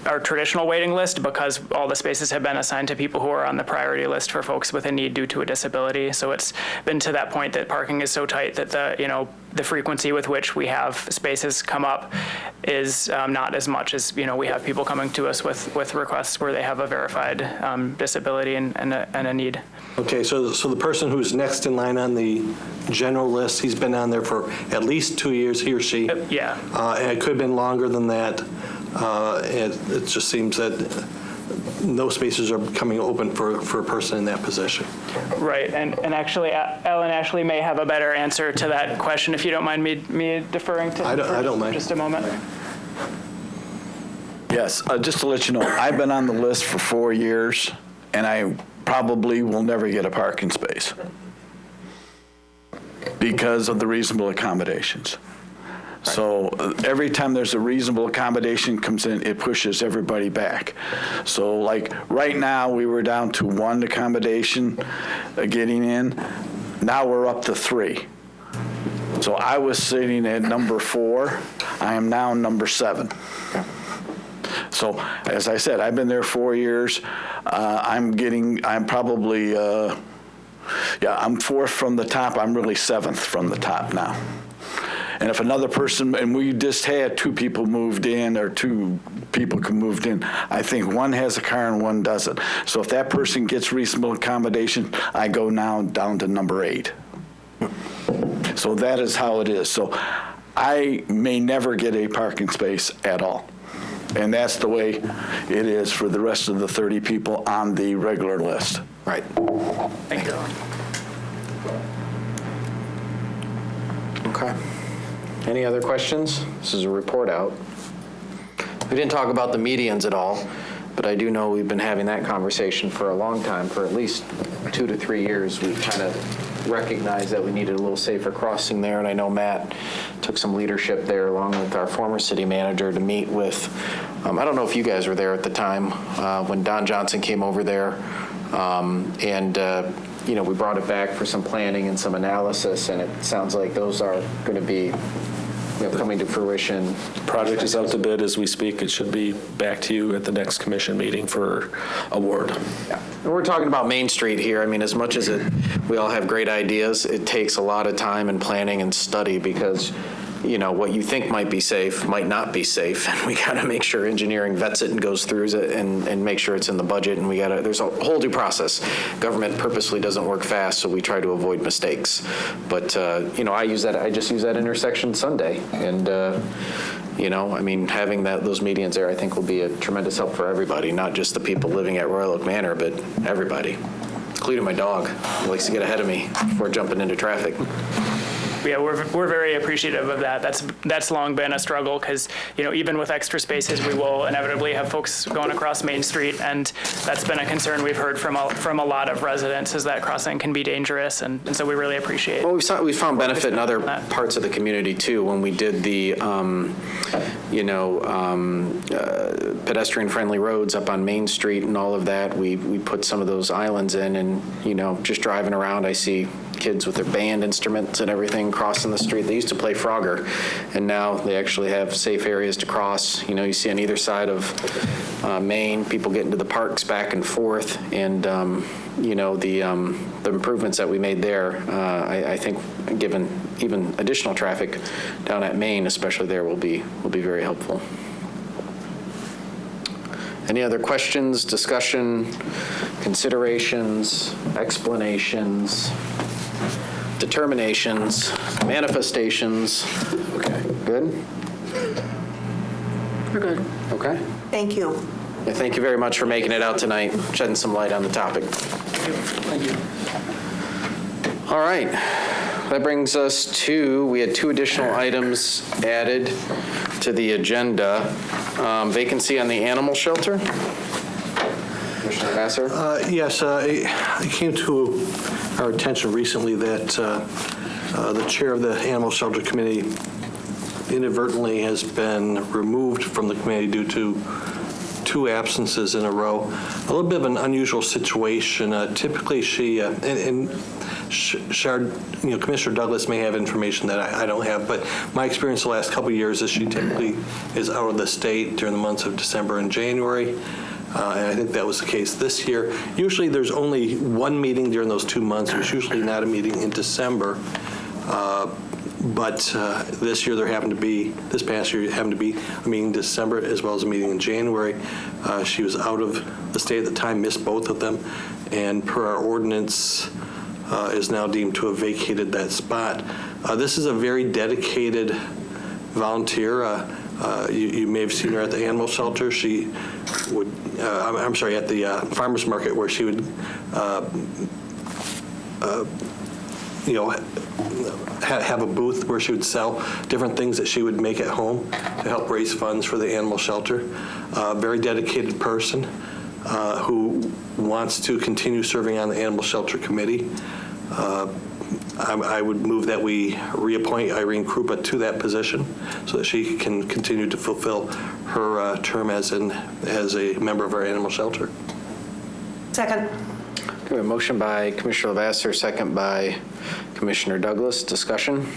our traditional waiting list because all the spaces have been assigned to people who are on the priority list for folks with a need due to a disability. So it's been to that point that parking is so tight that the frequency with which we have spaces come up is not as much as, we have people coming to us with requests where they have a verified disability and a need. Okay, so the person who's next in line on the general list, he's been on there for at least 2 years, he or she? Yeah. And it could have been longer than that. It just seems that no spaces are becoming open for a person in that position. Right, and actually, Ellen Ashley may have a better answer to that question, if you don't mind me deferring to I don't mind. Just a moment. Yes, just to let you know, I've been on the list for 4 years, and I probably will never get a parking space because of the reasonable accommodations. So every time there's a reasonable accommodation comes in, it pushes everybody back. So like right now, we were down to 1 accommodation getting in. Now we're up to 3. So I was sitting at number 4. I am now number 7. So as I said, I've been there 4 years. I'm probably, I'm 4th from the top. I'm really 7th from the top now. And if another person, and we just had 2 people moved in, or 2 people moved in, I think 1 has a car and 1 doesn't. So if that person gets reasonable accommodation, I go now down to number 8. So that is how it is. So I may never get a parking space at all. And that's the way it is for the rest of the 30 people on the regular list. Right. Thank you. Okay. Any other questions? This is a report out. We didn't talk about the medians at all, but I do know we've been having that conversation for a long time. For at least 2 to 3 years, we've kind of recognized that we needed a little safer crossing there, and I know Matt took some leadership there along with our former city manager to meet with, I don't know if you guys were there at the time, when Don Johnson came over there, we brought it back for some planning and some analysis, and it sounds like those are going to be coming to fruition. Project is out to bid as we speak. It should be back to you at the next commission meeting for award. Yeah. And we're talking about Main Street here. I mean, as much as we all have great ideas, it takes a lot of time and planning and study because what you think might be safe might not be safe, and we got to make sure engineering vets it and goes through it and make sure it's in the budget, and there's a whole due process. Government purposely doesn't work fast, so we try to avoid mistakes. But, I just use that intersection Sunday, and, having those medians there, I think will be a tremendous help for everybody, not just the people living at Royal Oak Manor, but everybody, including my dog, who likes to get ahead of me before jumping into traffic. Yeah, we're very appreciative of that. That's long been a struggle because, even with extra spaces, we will inevitably have folks going across Main Street, and that's been a concern we've heard from a lot of residents, is that crossing can be dangerous, and so we really appreciate it. Well, we found benefit in other parts of the community too. When we did the, pedestrian-friendly roads up on Main Street and all of that, we put some of those islands in, and just driving around, I see kids with their band instruments and everything crossing the street. They used to play Frogger, and now they actually have safe areas to cross. You see on either side of Main, people get into the parks back and forth, and the improvements that we made there, I think, given even additional traffic down at Main, especially there, will be very helpful. Any other questions, discussion, considerations, explanations? determinations, manifestations. Okay, good? We're good. Okay. Thank you. Yeah, thank you very much for making it out tonight, shedding some light on the topic. Thank you. All right, that brings us to, we had 2 additional items added to the agenda. Vacancy on the animal shelter. Commissioner Vassar? Yes, it came to our attention recently that the chair of the Animal Shelter Committee inadvertently has been removed from the committee due to 2 absences in a row. A little bit of an unusual situation. Typically, she Commissioner Douglas may have information that I don't have, but my experience the last couple of years is she typically is out of the state during the months of December and January. And I think that was the case this year. Usually there's only 1 meeting during those 2 months. There's usually not a meeting in December. But this year this past year happened to be a meeting in December as well as a meeting in January. She was out of the state at the time, missed both of them, and per our ordinance is now deemed to have vacated that spot. This is a very dedicated volunteer. You may have seen her at the animal shelter. She would, I'm sorry, at the farmer's market where she would, have a booth where she would sell different things that she would make at home to help raise funds for the animal shelter. Very dedicated person who wants to continue serving on the Animal Shelter Committee. I would move that we reappoint Irene Krupa to that position so that she can continue to fulfill her term as a member of our animal shelter. Second. Okay, a motion by Commissioner Vassar, second by Commissioner Douglas. Discussion?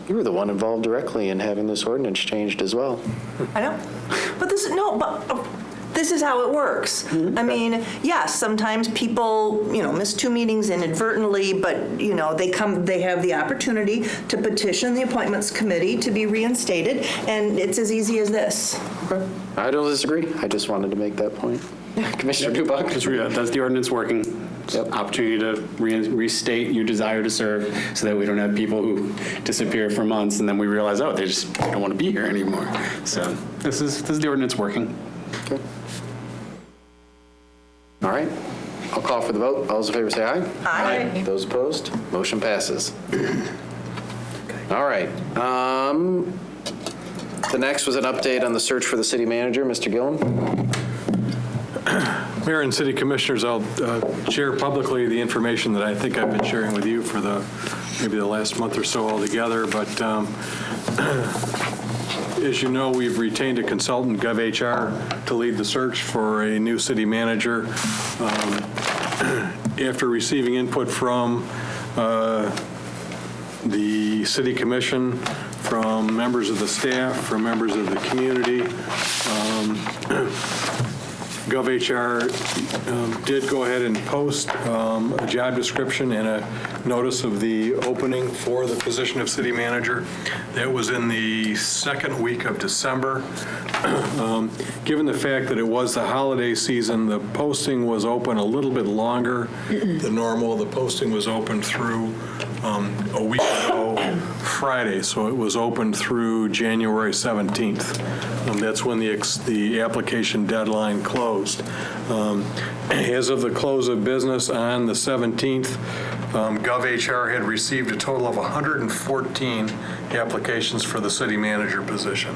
You were the one involved directly in having this ordinance changed as well. I know. But this is how it works. I mean, yes, sometimes people, miss 2 meetings inadvertently, but, they have the opportunity to petition the appointments committee to be reinstated, and it's as easy as this. Okay. I don't disagree. I just wanted to make that point. Commissioner DuBuc? That's the ordinance working. Yep. Opportunity to restate your desire to serve so that we don't have people who disappear for months and then we realize, they don't want to be here anymore. So this is the ordinance working. Okay. All right. I'll call for the vote. All those in favor say aye. Aye. Those opposed? Motion passes. All right. The next was an update on the search for the city manager. Mr. Gillen? Mayor and City Commissioners, I'll share publicly the information that I think I've been sharing with you for maybe the last month or so altogether. But as you know, we've retained a consultant, GovHR, to lead the search for a new city manager. After receiving input from the City Commission, from members of the staff, from members of the community, GovHR did go ahead and post a job description and a notice of the opening for the position of city manager. That was in the 2nd week of December. Given the fact that it was the holiday season, the posting was open a little bit longer than normal. The posting was open through a week ago Friday, so it was open through January 17th. That's when the application deadline closed. As of the close of business on the 17th, GovHR had received a total of 114 applications for the city manager position,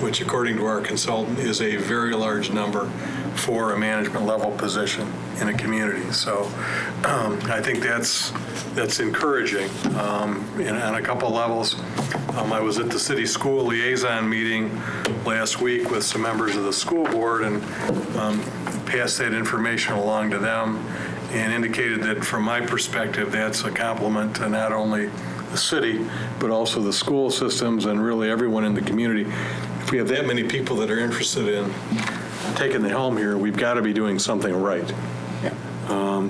which according to our consultant is a very large number for a management level position in a community. So I think that's encouraging on a couple levels. I was at the city school liaison meeting last week with some members of the school board and passed that information along to them and indicated that from my perspective that's a compliment to not only the city but also the school systems and really everyone in the community. If we have that many people that are interested in taking the helm here, we've got to be doing something right.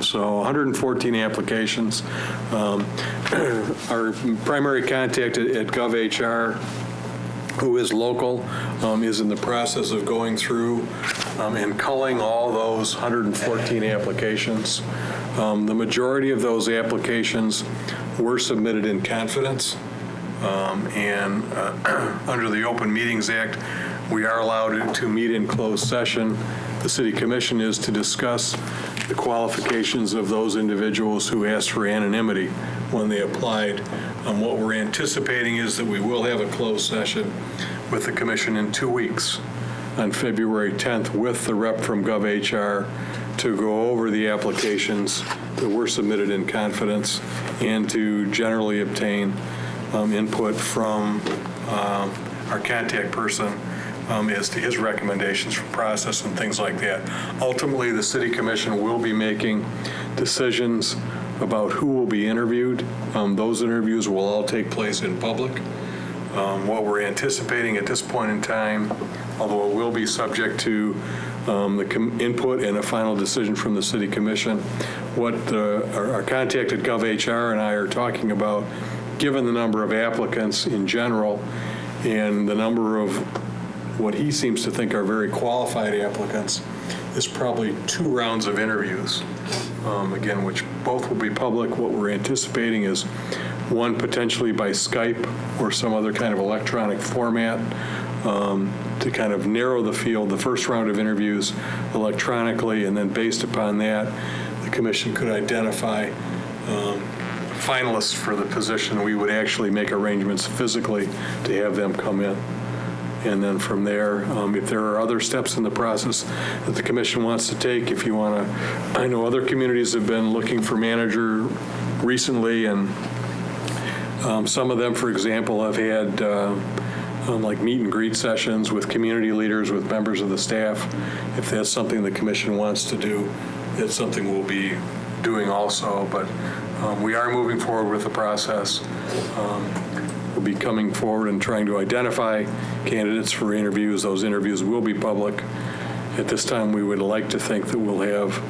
So 114 applications. Our primary contact at GovHR, who is local, is in the process of going through and culling all those 114 applications. The majority of those applications were submitted in confidence, and under the Open Meetings Act, we are allowed to meet in closed session. The City Commission is to discuss the qualifications of those individuals who asked for anonymity when they applied. What we're anticipating is that we will have a closed session with the Commission in 2 weeks on February 10th with the rep from GovHR to go over the applications that were submitted in confidence and to generally obtain input from our contact person as to his recommendations for process and things like that. Ultimately, the City Commission will be making decisions about who will be interviewed. Those interviews will all take place in public. What we're anticipating at this point in time, although it will be subject to the input and a final decision from the City Commission, what our contact at GovHR and I are talking about, given the number of applicants in general and the number of what he seems to think are very qualified applicants, is probably 2 rounds of interviews, again, which both will be public. What we're anticipating is one potentially by Skype or some other kind of electronic format to kind of narrow the field. The first round of interviews electronically, and then based upon that, the Commission could identify finalists for the position. We would actually make arrangements physically to have them come in. And then from there, if there are other steps in the process that the Commission wants to take, if you want to, I know other communities have been looking for manager recently, and some of them, for example, have had like meet and greet sessions with community leaders, with members of the staff. If that's something the Commission wants to do, it's something we'll be doing also. But we are moving forward with the process. We'll be coming forward and trying to identify candidates for interviews. Those interviews will be public. At this time, we would like to think that we'll have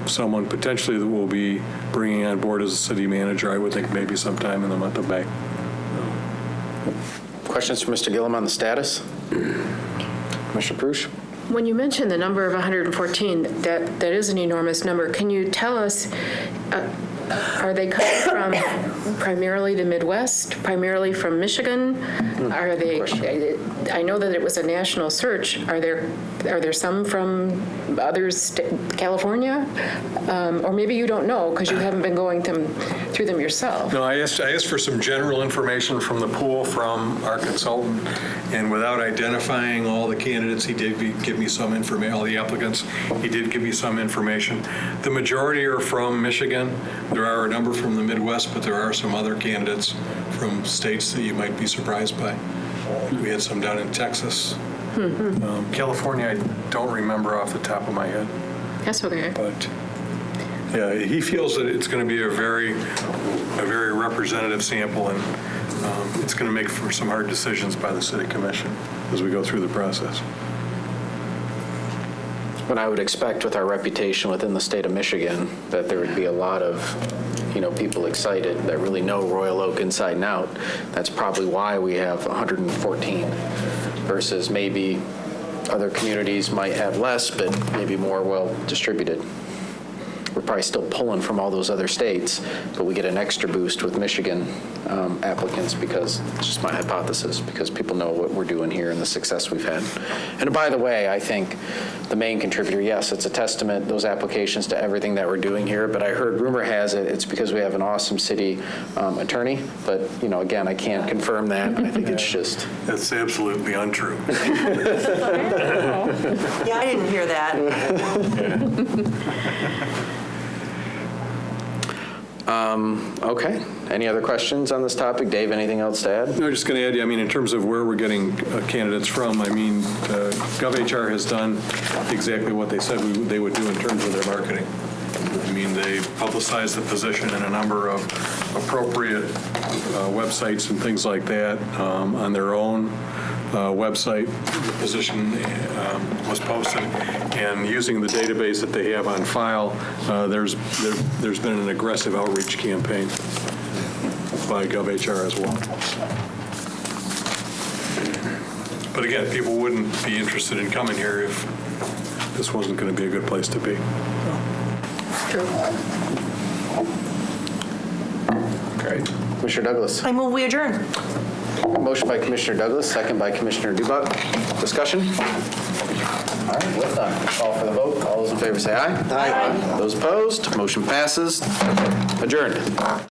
someone potentially that we'll be bringing on board as a city manager. I would think maybe sometime in the month of May. Questions for Mr. Gillum on the status? Commissioner Prush? When you mentioned the number of 114, that is an enormous number. Can you tell us, are they coming from primarily the Midwest, primarily from Michigan? Are they? I know that it was a national search. Are there some from others, California, or maybe you don't know because you haven't been going through them yourself? No, I asked for some general information from the pool from our consultant, and without identifying all the candidates, he did give me some information. All the applicants, he did give me some information. The majority are from Michigan. There are a number from the Midwest, but there are some other candidates from states that you might be surprised by. We had some down in Texas. California, I don't remember off the top of my head. That's okay. But yeah, he feels that it's going to be a very representative sample, and it's going to make for some hard decisions by the City Commission as we go through the process. What I would expect with our reputation within the state of Michigan, that there would be a lot of, people excited that really know Royal Oak inside and out. That's probably why we have 114 versus maybe other communities might have less, but maybe more well distributed. We're probably still pulling from all those other states, but we get an extra boost with Michigan applicants because it's just my hypothesis, because people know what we're doing here and the success we've had. And by the way, I think the main contributor, yes, it's a testament, those applications, to everything that we're doing here, but I heard rumor has it, it's because we have an awesome city attorney, but again, I can't confirm that. I think it's just... That's absolutely untrue. Yeah, I didn't hear that. Okay. Any other questions on this topic? Dave, anything else to add? No, just going to add, in terms of where we're getting candidates from, GovHR has done exactly what they said they would do in terms of their marketing. They publicize the position in a number of appropriate websites and things like that on their own website. The position was posted, and using the database that they have on file, there's been an aggressive outreach campaign by GovHR as well. But again, people wouldn't be interested in coming here if this wasn't going to be a good place to be. Great. Commissioner Douglas. I move we adjourn. Motion by Commissioner Douglas, second by Commissioner DuBuc. Discussion? All right, with that, call for the vote. All those in favor say aye. Aye. Those opposed, motion passes. Adjourned.